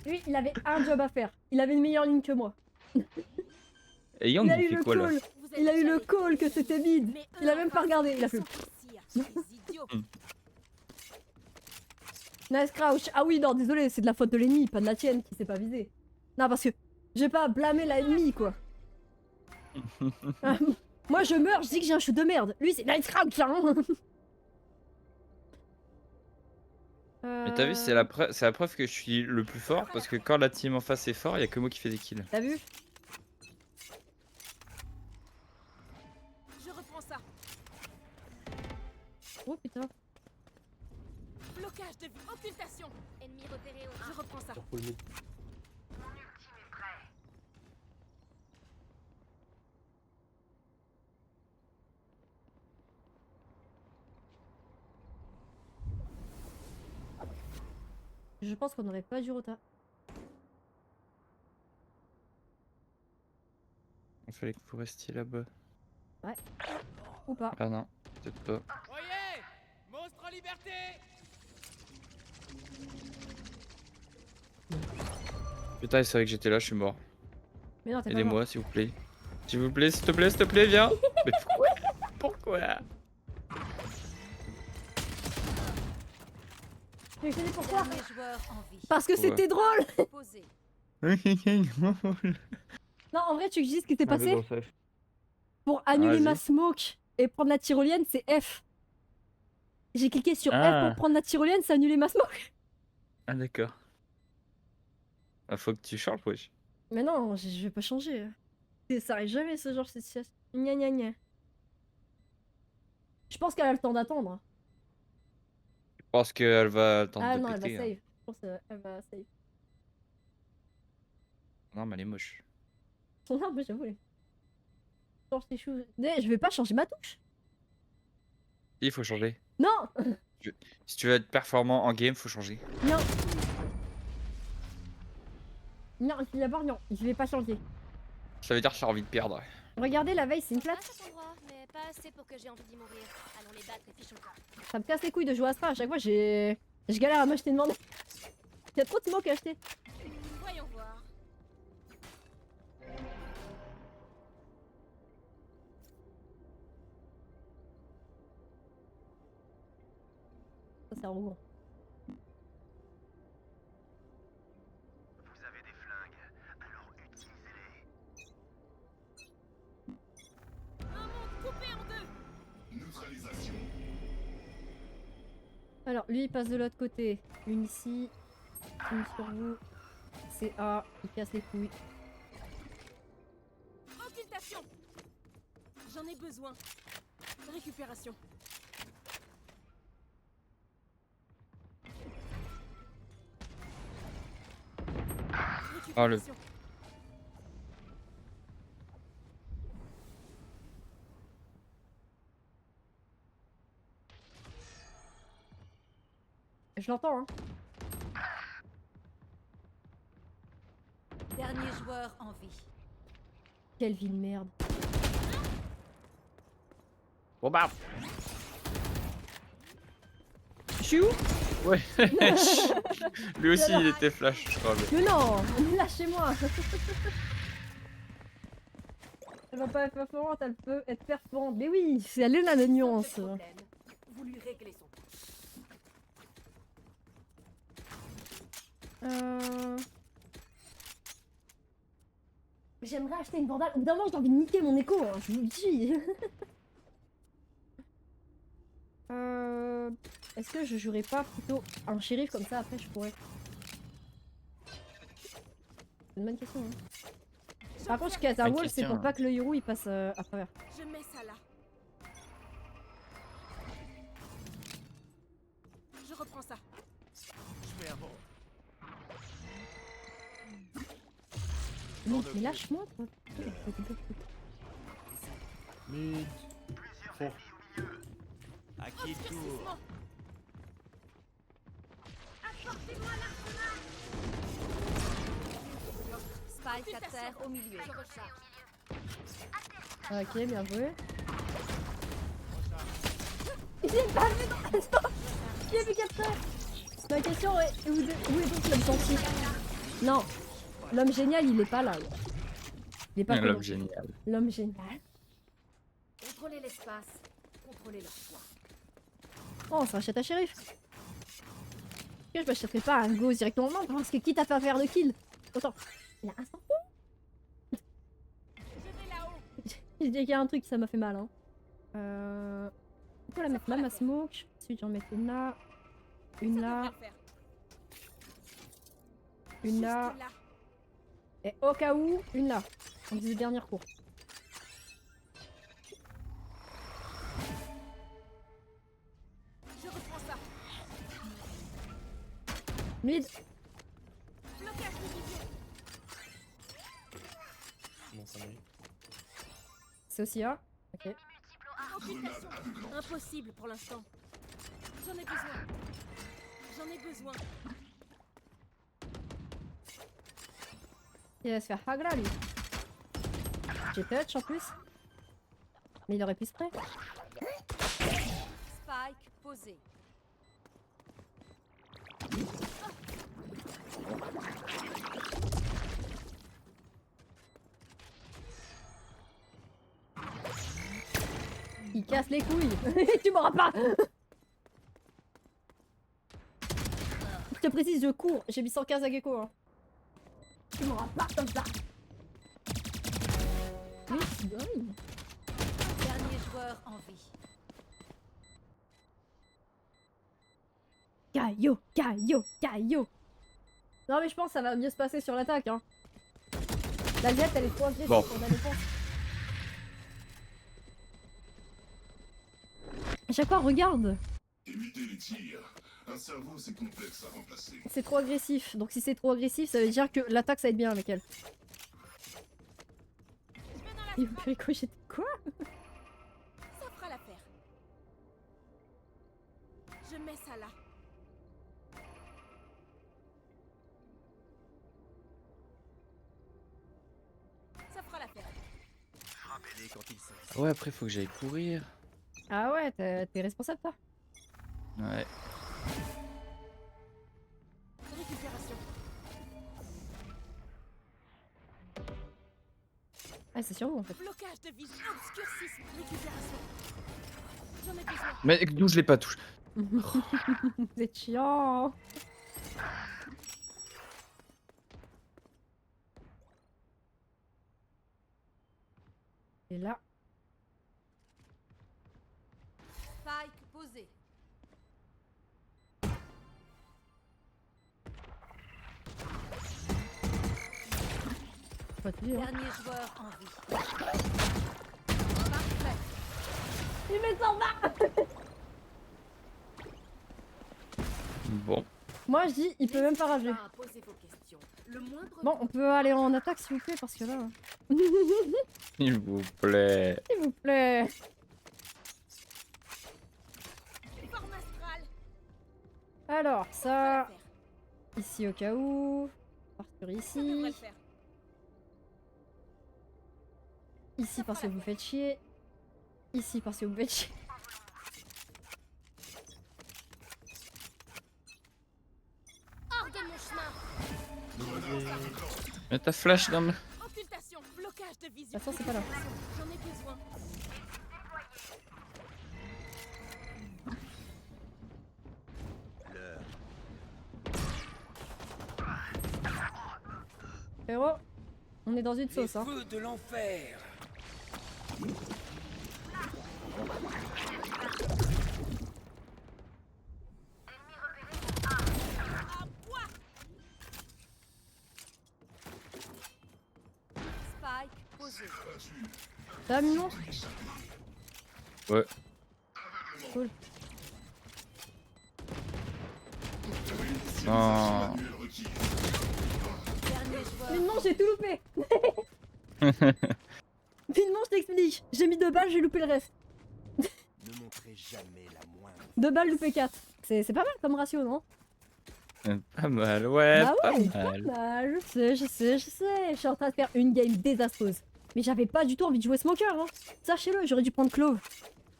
Lui, il avait un job à faire. Il avait une meilleure ligne que moi. Et Young Il a il eu fait le quoi là? call. Vous êtes Il a eu le jamais call que c'était mid. Mais Il a eux, même pas regardé. Il a fait. ils sont ici, ces idiots. Nice crouch. Ah oui, non, désolé, c'est de la faute de l'ennemi, pas de la tienne qui s'est pas visée. Non, parce que je vais pas blâmer l'ennemi, quoi. Moi, je meurs, je dis que j'ai un shoot de merde. Lui, c'est nice crouch, hein. Mais t'as vu, c'est la preuve que je suis le plus fort parce que quand la team en face est fort, il y a que moi qui fais des kills. T'as vu? Je reprends ça. Oh putain. Blocage de vie. Occultation. Ennemi repéré au Je reprends ça. Sur full mid. Je pense qu'on aurait pas dû rota. Il fallait que vous restiez là-bas. Ou pas. Ah non, peut-être pas. Oyez! Monstre en liberté! Putain, c'est vrai que j'étais là, je suis mort. Mais non, t'es pas mort. Aidez-moi, s'il vous plaît. S'il vous plaît, s'il te plaît, viens. Mais pourquoi? Pourquoi? Mais je sais pourquoi. Dernier joueur en vie. Parce que Ouais. c'était drôle. Posé. Non, en vrai, tu dis ce qui s'est Un peu passé. dans sa- Pour annuler Vas-y. ma smoke et prendre la tyrolienne, c'est F. J'ai cliqué sur F Ah. pour prendre la tyrolienne, c'est annuler ma smoke. Ah d'accord. Ah, faut que tu changes, wesh. Mais non, je vais pas changer. Ça arrive jamais ce genre de situation. Gna gna gna. Je pense qu'elle a le temps d'attendre. Je pense qu'elle va tenter Ah de non, elle va péter. hein. save. Je pense qu'elle va save. Non, mais elle est moche. Non, mais j'avoue. Change tes choses. Je vais pas changer ma touche. Il faut changer. Non. Si tu veux être performant en game, faut changer. Non. Non, d'abord non, je vais pas changer. Ça veut dire que j'ai envie de perdre. Regardez, la veille, c'est une À classe. cet endroit, mais pas assez pour que j'ai envie d'y mourir. Allons les battre et fichons le camp. Ça me casse les couilles de jouer à Astra. À chaque fois, je galère à m'acheter une mandale. Il y a trop de smoke à acheter. Voyons voir. Ça, c'est arrogant. Vous avez des flingues, alors utilisez-les. Neutralisation. Alors, lui, il passe de l'autre côté. Une ici, une sur vous. C'est A, il casse les couilles. Occultation. J'en ai besoin. Récupération. Ah, le- Je l'entends, hein. Dernier joueur en vie. Quelle ville merde. Bon bah. Je suis où? Ouais. Lui aussi, il était flash, je crois. mais- Mais non, lâchez-moi. Elle va pas être performante, elle peut être performante. Mais oui, c'est elle est là la nuance. Problème. Vous lui réglez son compte. J'aimerais acheter une bandale. Au bout d'un moment, j'ai envie de niquer mon écho, hein, je vous le dis. Est-ce que je jouerais pas plutôt un shérif comme ça après je pourrais. C'est une bonne question. Hein. Par contre, je casse un Bonne wall, c'est question, pour hein. pas que le héros il passe à travers. Je mets ça là. Je reprends ça. Je mets un bon. Mais lâche-moi toi. Mid. Fond. À qui tour? Spike à terre au milieu. Je recharge. Ok, bien joué. J'ai pas vu dans l'instant. Qui a vu capteur? Ma question est où est donc l'homme gentil? Non, l'homme génial il est pas là. Il est pas L'homme connu. génial. L'homme génial. Contrôlez l'espace. Contrôlez leur choix. Oh, on s'achète à shérif. Je m'achèterai pas un go directement non parce que quitte à faire de kill. Attends, il a un sang. Je vais là-haut. J'ai dit qu'il y a un truc, ça m'a fait mal. Hein. Faut la mettre là, ma smoke. Ensuite, j'en mets une là. Une là. Une là. Et au cas où, une là. On disait dernière cour. Je reprends ça. Mid. Blocage divisé. Bon, ça m'arrive. C'est aussi A. Ok. Occultation. Impossible pour l'instant. J'en ai besoin. J'en ai besoin. Il va se faire hagra lui. J'ai touch en plus. Mais il aurait pu spray. Spike posé. Il casse les couilles. Tu m'auras pas. Je te précise, je cours. J'ai mis 115 à Gecko. Hein. Tu m'auras pas comme ça. Oui, oui. Dernier joueur en vie. Caillot, caillot, caillot. Non mais je pense que ça va mieux se passer sur l'attaque. Hein. La Jett elle est trop agressive Bon. pour la défense. À chaque fois, regarde. Éviter les tirs. Un cerveau, c'est complexe à remplacer. C'est trop agressif. Donc si c'est trop agressif, ça veut dire que l'attaque ça va être bien avec elle. Il me fait ricocher. Quoi? Ça fera l'affaire. Je mets ça là. Ça fera l'affaire. Ouais, après, faut que j'aille courir. Ah ouais, t'es responsable toi. Ouais. Récupération. Ah c'est sur vous en fait. Blocage de vision. Obscurcisme. Récupération. J'en ai besoin. Mais d'où je l'ai pas touché? Vous êtes chiant. Et là, Spike posé. pas te dire. Dernier joueur en vie. Parfait. Il met 120. Bon. Moi je dis, il peut même pas rager. Pas à poser vos questions. Le moindre Bon, on peut aller en attaque s'il vous plaît parce que là... S'il vous plaît. S'il vous plaît. forme astrale. Alors, Ça va ça... le faire. Ici au cas où... Partir Ça devrait ici. le faire. Ici parce que vous faites chier. Ici parce que vous faites chier. Hors de mon chemin. Mais ta flash dans ma... Occultation. Blocage de vision. De toute façon, c'est pas là. J'en ai besoin. Frérot, on est dans une sauce hein. Feux de l'enfer. Spike posé. Ça mignon. Ouais. Cool. Non. Dernier joueur. Mais non, j'ai tout loupé. Finement, je t'explique. J'ai mis 2 balles, j'ai loupé le reste. Ne montrez jamais la moindre. 2 balles, loupé 4. C'est pas mal comme ratio, non? Pas mal, ouais, Bah pas ouais, mal. Bah, je sais. Je suis en train de faire une game désastreuse. Mais j'avais pas du tout envie de jouer Smoker, hein. Sachez-le, j'aurais dû prendre Clove.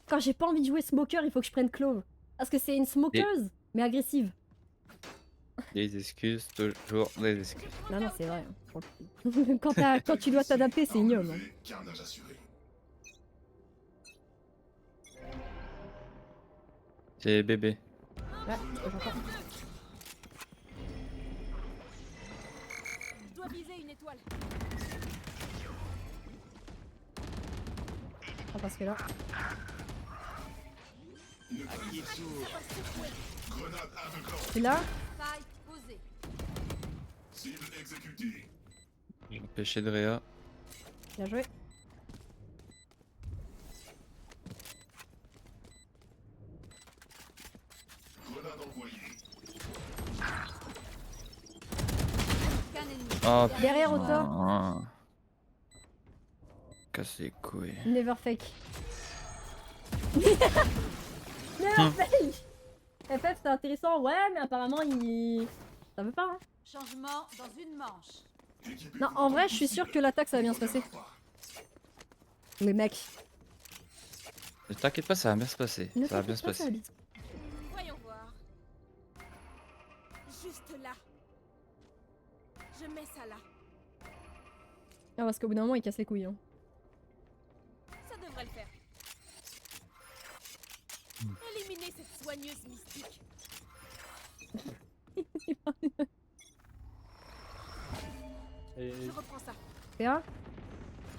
Quand j'ai pas envie de jouer Smoker, il faut que je prenne Clove. Parce que c'est une smokeuse, mais agressive. Des excuses, toujours des excuses. Non, non, c'est vrai. Hein, pour le coup. quand tu dois t'adapter, c'est ignoble. Hein. Carnage assuré. C'est bébé. Ouais, j'entends. Je dois viser une étoile. Ah, parce que là... Grenade aveuglante. C'est là. Spike posé. Cible exécutée. J'ai empêché de Réa. Bien joué. Grenade envoyée. Qu'un ennemi. Oh Derrière, au putain. top. Casse les couilles. Never fake. Never fake. FF, c'est intéressant. Ouais, mais apparemment, il... Ça veut pas, hein. Changement dans une manche. Non, en vrai, je suis sûre que l'attaque, ça va bien se passer. Mais mec, Ne t'inquiète pas, ça va bien se passer. ne Ça va bien se t'inquiète pas, ça va passer. bien. Voyons voir. Juste là. Je mets ça là. Ah, parce qu'au bout d'un moment, il casse les couilles. Hein. Ça devrait le faire. Éliminez cette soigneuse mystique. Et Je reprends ça. PA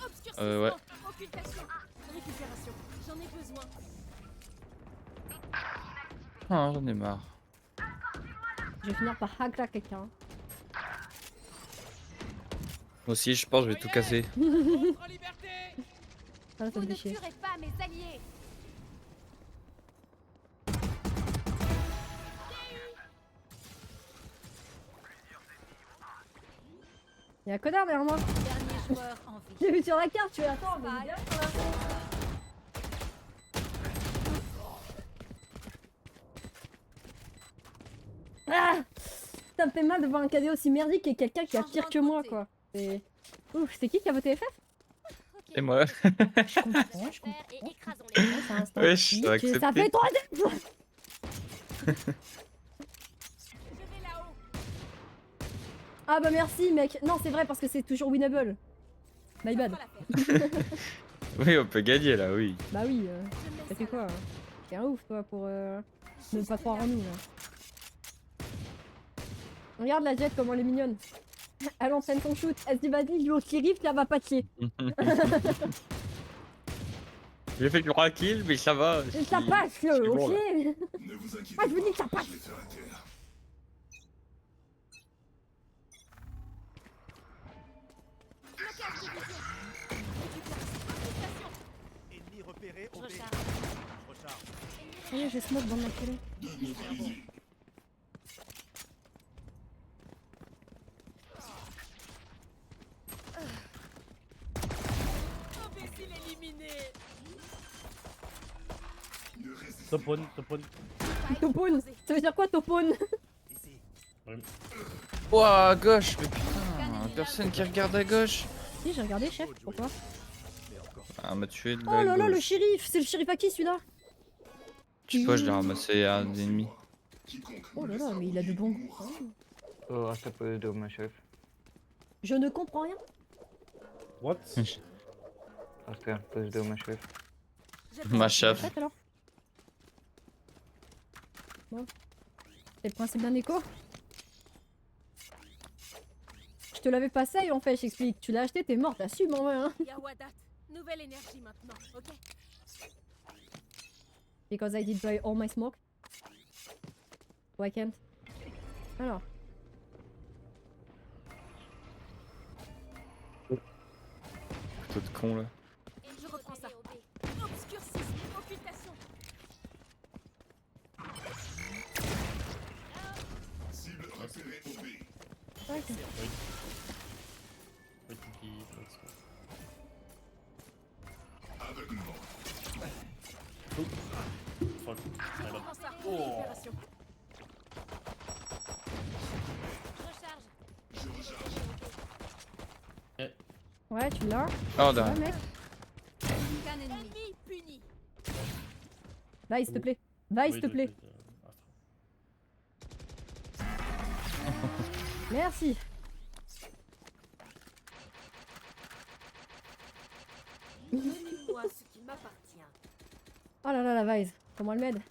Obscurcissement, Ouais. occultation, récupération. J'en ai besoin. Ah, j'en ai marre. Je vais finir par hackler quelqu'un. Moi aussi, je pense que je vais tout casser. Ah, ça Vous me ne fait chier. tuerez pas mes alliés. Y'a un connard derrière moi. Dernier joueur en vie. J'ai vu sur la carte, tu es attends, mais il est derrière, là. Ah, ça me fait mal de voir un cadet aussi merdique et quelqu'un qui a pire que moi, quoi. C'est... Ouf, c'est qui a voté FF? Ok. Et moi. Je comprends, je comprends. Et écrasons-les. Ouais, c'est un instant Wesh, pique, t'as accepté. ça fait 3 fois. Je vais là-haut. Ah bah merci mec. Non c'est vrai parce que c'est toujours winnable. My bad. Ça fera l'affaire. Oui, on peut gagner là, oui. Bah oui, Je mets ça fait ça quoi là. hein. T'es un ouf toi pour ne Juste pas croire là. en nous là. Regarde la Jet comment elle est mignonne. Elle entraîne son shoot. Elle se dit vas-y, lui au shérif, là va patcher. J'ai fait que 3 kills, mais ça va. Et ça passe je suis bon, ok. là. Ne vous inquiétez Ah je vous dis pas, que ça passe. je vais faire la terre. Blocage de vision. Récupération. Ennemi repéré Je au B. recharge. Recharge. Oui j'ai smoke dans ma télé. Imbécile éliminé. Topone, topone. Topone. Ça veut dire quoi topone? Ici. Oh, à gauche, mais putain, personne qui regarde à gauche. Si j'ai regardé chef, pourquoi? Mais encore. Ah, m'a tué de Oh la là là le gauche. shérif, c'est le shérif à qui celui-là? Je sais pas, je l'ai ramassé à un ennemi. Oh là là mais il a de bons goûts. Oh, asta powiedział ma chef. Je ne comprends rien. What? Asta powiedział ma chef. Ma chef. Faites alors. Bon. C'est le principe d'un écho. Je te l'avais passé en fait, je t'explique. Tu l'as acheté, t'es mort, t'assumes en vrai hein. Yawadat. Nouvelle énergie maintenant, ok? Because I did buy all my smoke. Why can't? Alors. Tout de con là. Je reprends ça. Obscurcisme, occultation. Cible repérée au B. Ouais, ok. Aveuglement. Fuck. Je reprends ça. Oh. Récupération. Recharge. Ouais, tu l'as. Oh, Ouais, derrière. mec. Qu'un ennemi puni. Va, s'il te plaît. Va, s'il te plaît. Merci. Donnez-moi ce qui m'appartient. Oh là là, la Vise. Comment elle m'aide?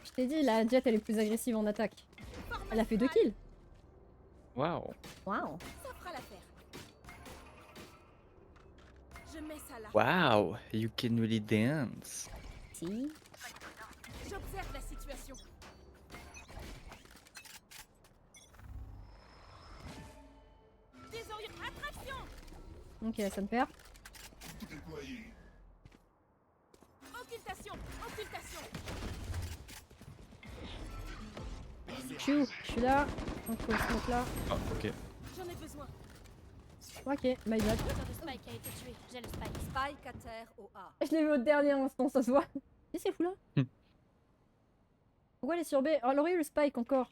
Je t'ai dit, la Jet elle est plus agressive en attaque. Elle a fait 2 kills. Waouh. Waouh. Ça fera l'affaire. Je mets ça là. Wow, you can really dance. Si. J'observe la situation. Désorientation. Attraction. Ok, ça me perd. Déployé. Occultation. Occultation. Je suis là. Donc, faut le smoke là. Ah, ok. J'en ai besoin. Ok, my bad. L'auteur de Spike a été tué. J'ai le Spike. Spike à terre au A. Je l'ai vu au dernier instant, ça se voit. Qu'est-ce qu'il fout là? Pourquoi elle est sur B? Oh, elle aurait eu le spike encore.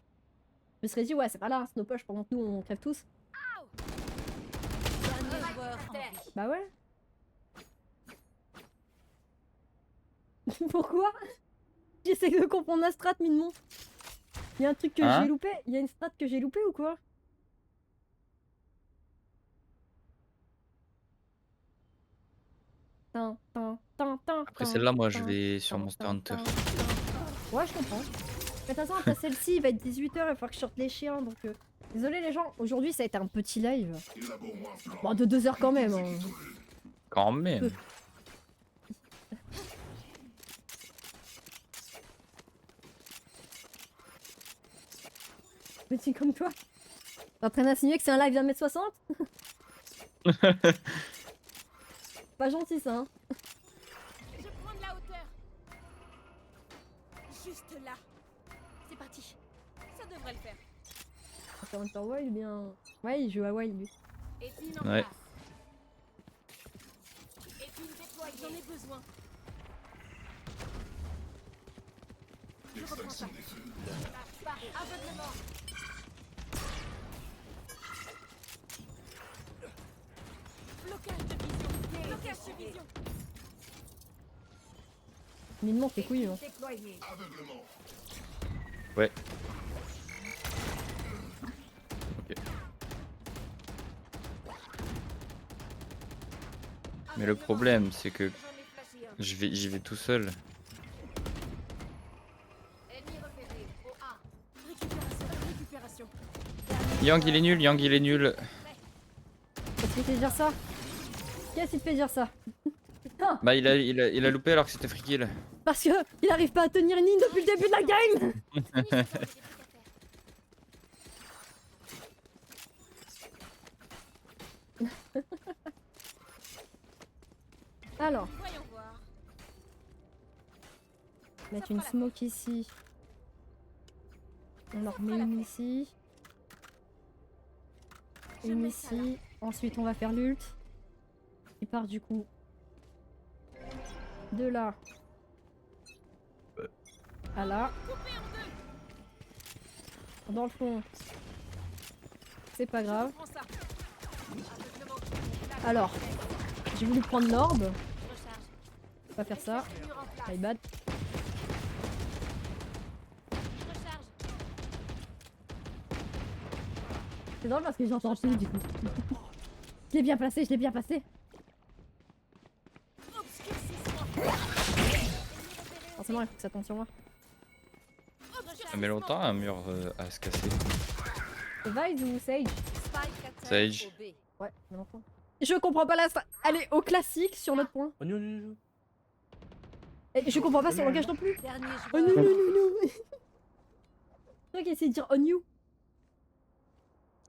Je me serais dit, ouais, c'est pas là, Snow Push pendant que nous on crève tous. Dernier joueur en vie. Bah ouais. Pourquoi? J'essaie de comprendre la strat, Minemon. Y'a un truc que Hein? j'ai loupé? Y'a une strat que j'ai loupé ou quoi? Après celle-là, moi je vais sur Monster Hunter. Ouais, je comprends. Mais de toute façon, après celle-ci, il va être 18h, il va falloir que je sorte les chiens, donc... Désolé les gens, aujourd'hui ça a été un petit live. Bon, de 2 heures quand même. Hein. Quand même. Petit comme toi. T'es en train d'insinuer que c'est un live d'1m60? Pas gentil ça, hein. Je prends de la hauteur. Juste là. C'est parti. Ça devrait le faire. Attends, Hunter Wild ou bien... Ouais, il joue à Wild lui. Épine en Ouais. place. Épine déployée. J'en ai besoin. Je reprends ça. Aveuglement. Blocage de vision. Blocage de vision. Minement, t'es couilles, hein. Déployé. Aveuglement. Ouais. Ok. Mais le problème, c'est que J'en ai flashé un. j'y vais tout seul. Ennemi repéré. Au A. Récupération. Récupération. Yang il est nul, Yang il est nul. Qu'est-ce qui te fait dire ça? Qu'est-ce qui te fait dire ça? Putain, Bah il a loupé alors que c'était free kill. parce que il arrive pas à tenir une ligne depuis le début de la game. Finis ce tour, j'ai plus qu'à faire. Alors, Voyons voir. mettre une smoke ici. On en remet une ici. Une ici. Ensuite, on va faire l'ult. Il part du coup de là à là. Dans le fond, c'est pas grave. Prends ça. Alors, j'ai voulu prendre l'orbe. Je recharge. On va faire ça. Mur en place. My bad. Je recharge. C'est drôle parce que j'entends plus du coup. Je l'ai bien placé, je l'ai bien placé. Forcément, il faut que ça tombe sur moi. Ça met longtemps un mur à se casser. Vise ou Sage? Spike attaque Sage. au B. Ouais, mais enfin. Je comprends pas la strat. Elle est au classique sur notre point. Oh non, non, non. Et je comprends pas son langage non plus. Dernier Oh non, non, joueur. non, non. C'est toi qui essaie de dire on you.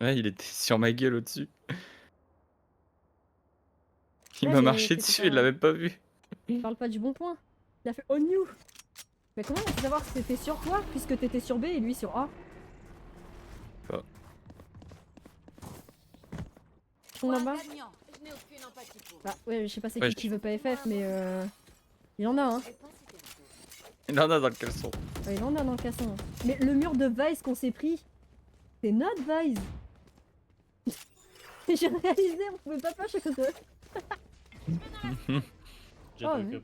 Ouais, il était sur ma gueule au-dessus. Il Ouais, m'a mais marché c'était dessus, pas- il l'avait pas vu. Je parle pas du bon point. Il a fait on you. Mais comment on peut savoir si c'était sur toi puisque t'étais sur B et lui sur A? Pas. On en bas? Gagnant. Je n'ai aucune empathie pour. Bah ouais, je sais pas c'est Ouais, qui veut pas FF mais il en a hein. Je pense que c'était le tour. Il en a dans le caleçon. Ouais, il en a dans le casson. Mais le mur de Vice qu'on s'est pris, c'est notre Vice. J'ai réalisé, on pouvait pas push à cause de... Jet Oh, wake oui. up.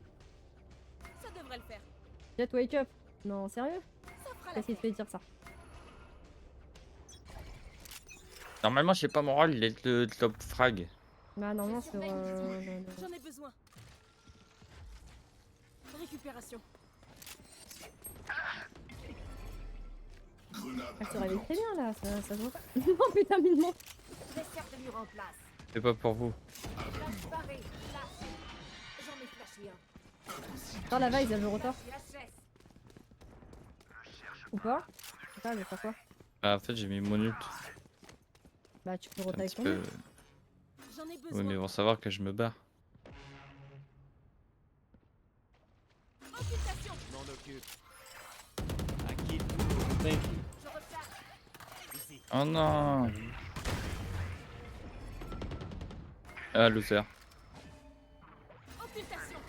Ça devrait le faire. Jet wake up. Non, sérieux? Ça fera la Qu'est-ce qui te fait dire ça? Normalement, je sais pas mon rôle, il est le top frag. Bah normalement sur... J'en ai besoin. Récupération. Grenade. Elle se réveille très bien là, ça se voit pas. Non putain, Minement. Dessert de mur en place. C'est pas pour vous. Flash barré. Flash. J'en ai flashé un. Dans la Vice, elle veut retard. VHS. Ou pas? Je sais pas, elle veut faire quoi? Ah, en fait, j'ai mis mon ult. Bah tu peux Un retard avec petit ton peu. ult. J'en ai Oui, besoin. mais ils vont savoir que je me barre. Occultation. Je m'en occupe. À qui le tour? Thank you. Je recharge. Ici. Oh non. Ah, loser. Occultation.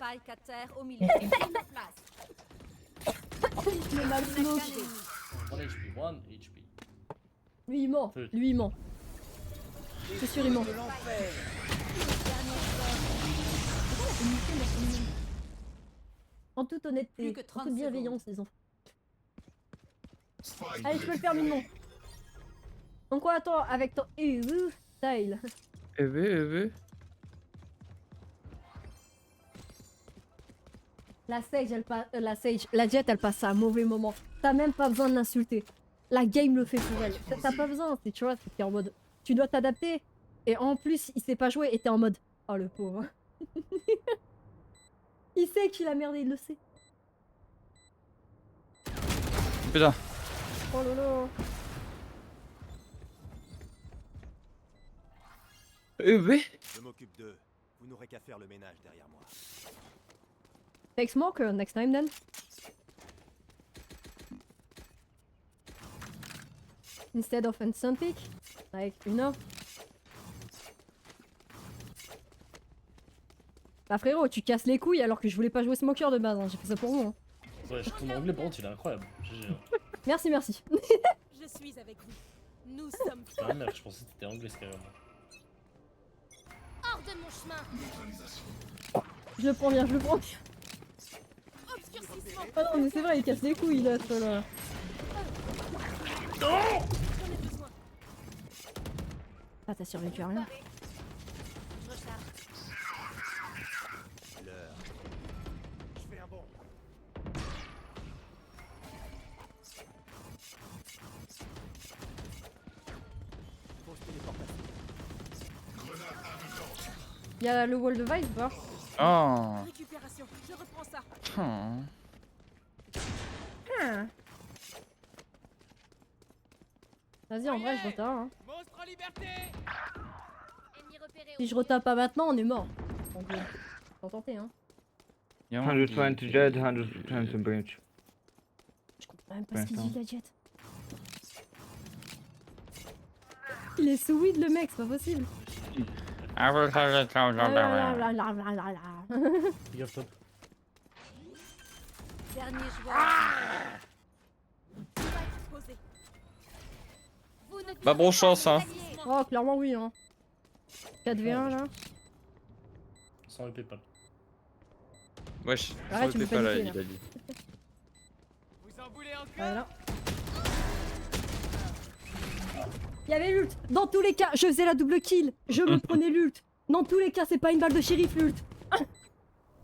Spike à terre au milieu. Place. Le mal smoke. 1 HP, 1 HP. Lui il ment, lui il ment. C'est sûr il ment. En toute honnêteté, Plus que en 30 toute bienveillance les enfants. Spike Allez, tu peux le faire Mignon. Donc quoi, attends, avec ton style. La Sage, la Jet, elle passe à un mauvais moment. T'as même pas besoin de l'insulter. La game le fait pour elle. T'as pas besoin, tu vois, t'es en mode. Tu dois t'adapter. Et en plus, il sait pas jouer et t'es en mode. Oh le pauvre. Il sait qu'il a merdé, il le sait. Putain. Oh lolo. Je m'occupe d'eux. Vous n'aurez qu'à faire le ménage derrière moi. Take smoke next time then. Instead of instant pick. Like, you know. Bah frérot, tu casses les couilles alors que je voulais pas jouer smoker de base, hein. J'ai fait ça pour vous. Hein. Ouais, ton anglais par contre il est incroyable. GG. Merci, merci. Je suis avec vous. Nous sommes C'est un merde, je pensais que t'étais anglais carrément. Hors de mon chemin. Je le prends bien, je le prends bien. obscurcissement. Ah non mais c'est vrai, il casse les couilles là, ce là. J'en ai besoin. Ah t'as survécu à rien. Je recharge. L'heure. Je fais un bond. Grosse téléportation. Y'a le wall de vibe ou pas? Oh. Récupération. Je reprends ça. Oh. Vas-y, en vrai, je retape. Hein. Monstre en liberté. Ennemi repéré au Si je retape pas maintenant, on est mort. Donc, faut tenter, hein. 120 Jet, 120 Breach. Je comprends même pas ce qu'il dit, la Jet. Il est sous weed, le mec, c'est pas possible. Big off top. Dernier joueur. Spike posé. Vous ne Bah bon chance hein. Oh, clairement, oui, hein. 4v1 là. Sans le PayPal. Wesh, Arrête, tu me sautez pas là, paniquer, il a dit. Vous en voulez encore? Voilà. Il y avait l'ult. Dans tous les cas, je faisais la double kill. Je me prenais l'ult. Dans tous les cas, c'est pas une balle de shérif l'ult.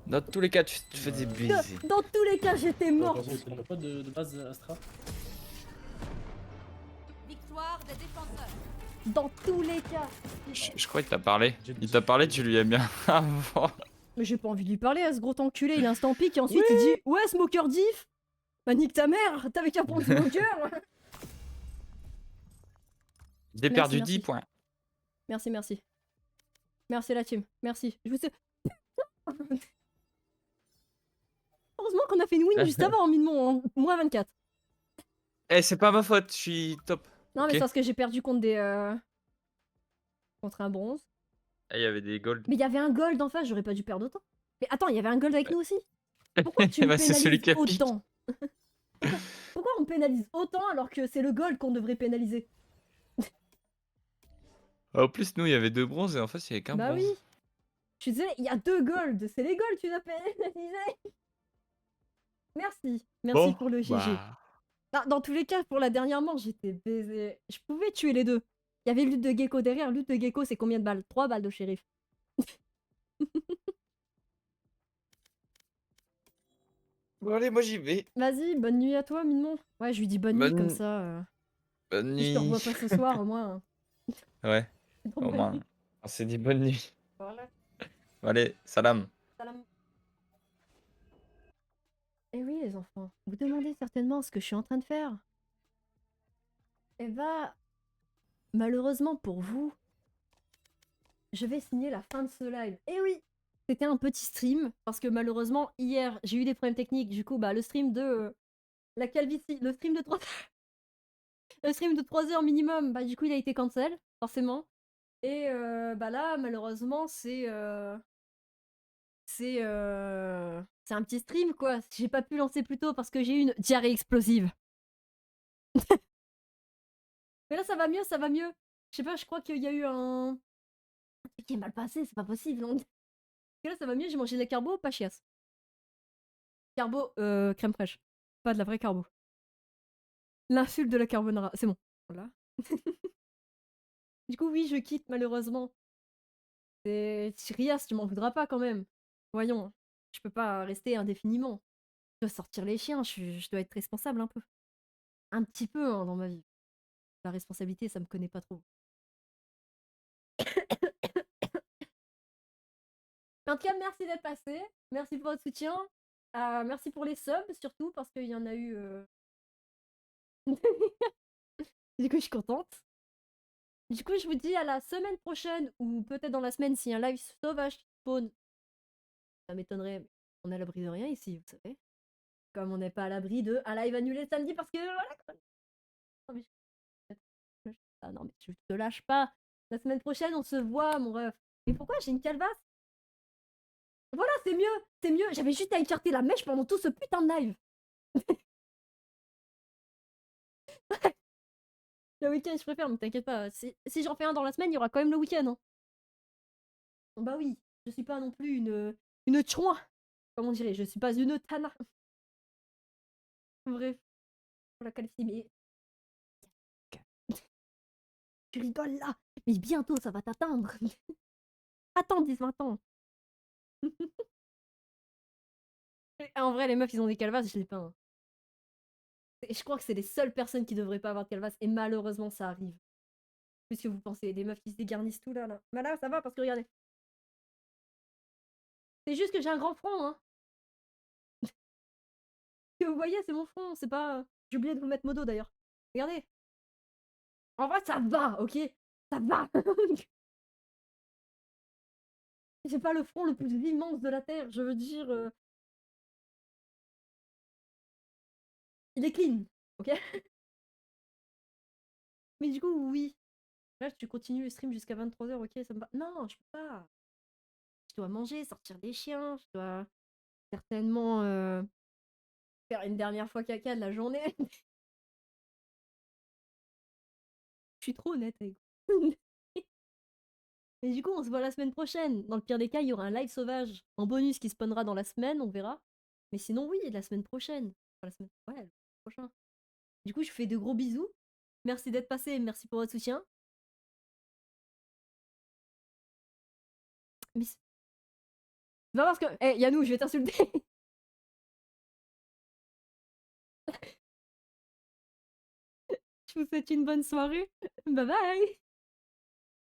Dans tous les cas, tu te faisais baiser. Dans tous les cas, j'étais mort. Attention, on n'a pas de base Astra. Victoire des défenseurs. Dans tous les cas. Je crois qu'il t'a parlé. Il t'a parlé, tu lui as bien avant. Mais j'ai pas envie de lui parler à ce gros enculé. Il instant pique et ensuite il dit ouais, smoker diff. Bah nique ta mère. T'avais qu'à prendre smoker. J'ai Merci, perdu merci. 10 points. Merci, merci. Merci la team. Merci. Je vous sais. Heureusement qu'on a fait une win juste avant en Midmont, en moins 24. Eh, c'est pas ma faute, je suis top. Non, mais Ok. c'est parce que j'ai perdu contre des. Contre un bronze. Eh, il y avait des golds. Mais il y avait un gold en face, j'aurais pas dû perdre autant. Mais attends, il y avait un gold avec nous aussi. Pourquoi tu me Bah, c'est celui qui a pénalises piqué. autant? Pourquoi on me pénalise autant alors que c'est le gold qu'on devrait pénaliser? En plus, nous, il y avait 2 bronzes et en face, il y avait qu'un Bah bronze. oui. Je suis désolée, il y a 2 golds. C'est les golds que tu dois pénaliser. Merci. Merci Bon, pour le GG. bah, Ah, dans tous les cas, pour la dernière manche, j'étais baisé. Je pouvais tuer les deux. Il y avait lutte de gecko derrière. Lutte de gecko, c'est combien de balles? 3 balles de shérif. Bon, allez, moi j'y vais. Vas-y, bonne nuit à toi, Minon. Ouais, je lui dis bonne nuit Bonne- comme ça. Bonne Si je nuit. te revois pas ce soir, au moins. Ouais, Bon, au bonne moins. nuit. On s'est dit bonne nuit. Voilà. Allez, salam. Salam. Eh oui, les enfants, vous demandez certainement ce que je suis en train de faire. Eh bah, malheureusement pour vous, je vais signer la fin de ce live. Eh oui, c'était un petit stream, parce que malheureusement, hier, j'ai eu des problèmes techniques. Du coup, bah, le stream de la calvitie, le stream de 3 le stream de 3 heures minimum, bah, du coup, il a été cancel, forcément. Et bah là, malheureusement, c'est c'est un petit stream quoi. J'ai pas pu lancer plus tôt parce que j'ai eu une diarrhée explosive. Mais là ça va mieux, ça va mieux. Je sais pas, je crois qu'il y a eu un truc qui est mal passé, c'est pas possible. Non. Et là ça va mieux, j'ai mangé de la carbo, pas chiasse. Carbo, crème fraîche. Pas de la vraie carbo. L'insulte de la carbonara, c'est bon. Voilà. Du coup oui, je quitte malheureusement. C'est Rias, tu m'en voudras pas quand même. Voyons, je peux pas rester indéfiniment. Je dois sortir les chiens, je dois être responsable un peu. Un petit peu hein, dans ma vie. La responsabilité, ça me connaît pas trop. En tout cas, merci d'être passé. Merci pour votre soutien. Merci pour les subs, surtout, parce qu'il y en a eu... Du coup, je suis contente. Du coup, je vous dis à la semaine prochaine, ou peut-être dans la semaine, si un live sauvage spawn. Ça m'étonnerait, mais on est à l'abri de rien ici, vous savez. Comme on n'est pas à l'abri de un live annulé samedi parce que... Voilà. Oh, mais ah non, mais je te lâche pas. La semaine prochaine, on se voit, mon ref. Mais pourquoi j'ai une calvasse? Voilà, c'est mieux, c'est mieux. J'avais juste à écarter la mèche pendant tout ce putain de live. Le week-end, je préfère, mais t'inquiète pas. Si j'en fais un dans la semaine, il y aura quand même le week-end. Hein. Bah oui, je suis pas non plus une chouin. Comment on dirait, je suis pas une tana. Bref, pour la qualifier, mais... Tu rigoles là, mais bientôt ça va t'atteindre. Attends 10-20 ans. En vrai, les meufs, ils ont des calvasses, je sais pas. Hein. Je crois que c'est les seules personnes qui devraient pas avoir de calvasses, et malheureusement, ça arrive. Qu'est-ce que vous pensez, des meufs qui se dégarnissent tout là, là. Mais là, ça va parce que regardez. C'est juste que j'ai un grand front, hein. Que vous voyez, c'est mon front, c'est pas... J'ai oublié de vous mettre modo d'ailleurs. Regardez. En vrai, ça va, ok? Ça va. J'ai pas le front le plus immense de la Terre, je veux dire... Il est clean, ok? Mais du coup, oui. Bref, tu continues le stream jusqu'à 23h, ok? Ça me va. Non, je peux pas. Je dois manger, sortir les chiens, je dois certainement faire une dernière fois caca de la journée. Je suis trop honnête avec vous. Mais du coup, on se voit la semaine prochaine. Dans le pire des cas, il y aura un live sauvage en bonus qui spawnera dans la semaine, on verra. Mais sinon, oui, la semaine prochaine. Enfin, la semaine... Ouais, le prochain. Du coup, je vous fais de gros bisous. Merci d'être passé et merci pour votre soutien. Mais... Non, parce que... Eh, Yannou, je vais t'insulter. Je vous souhaite une bonne soirée. Bye bye.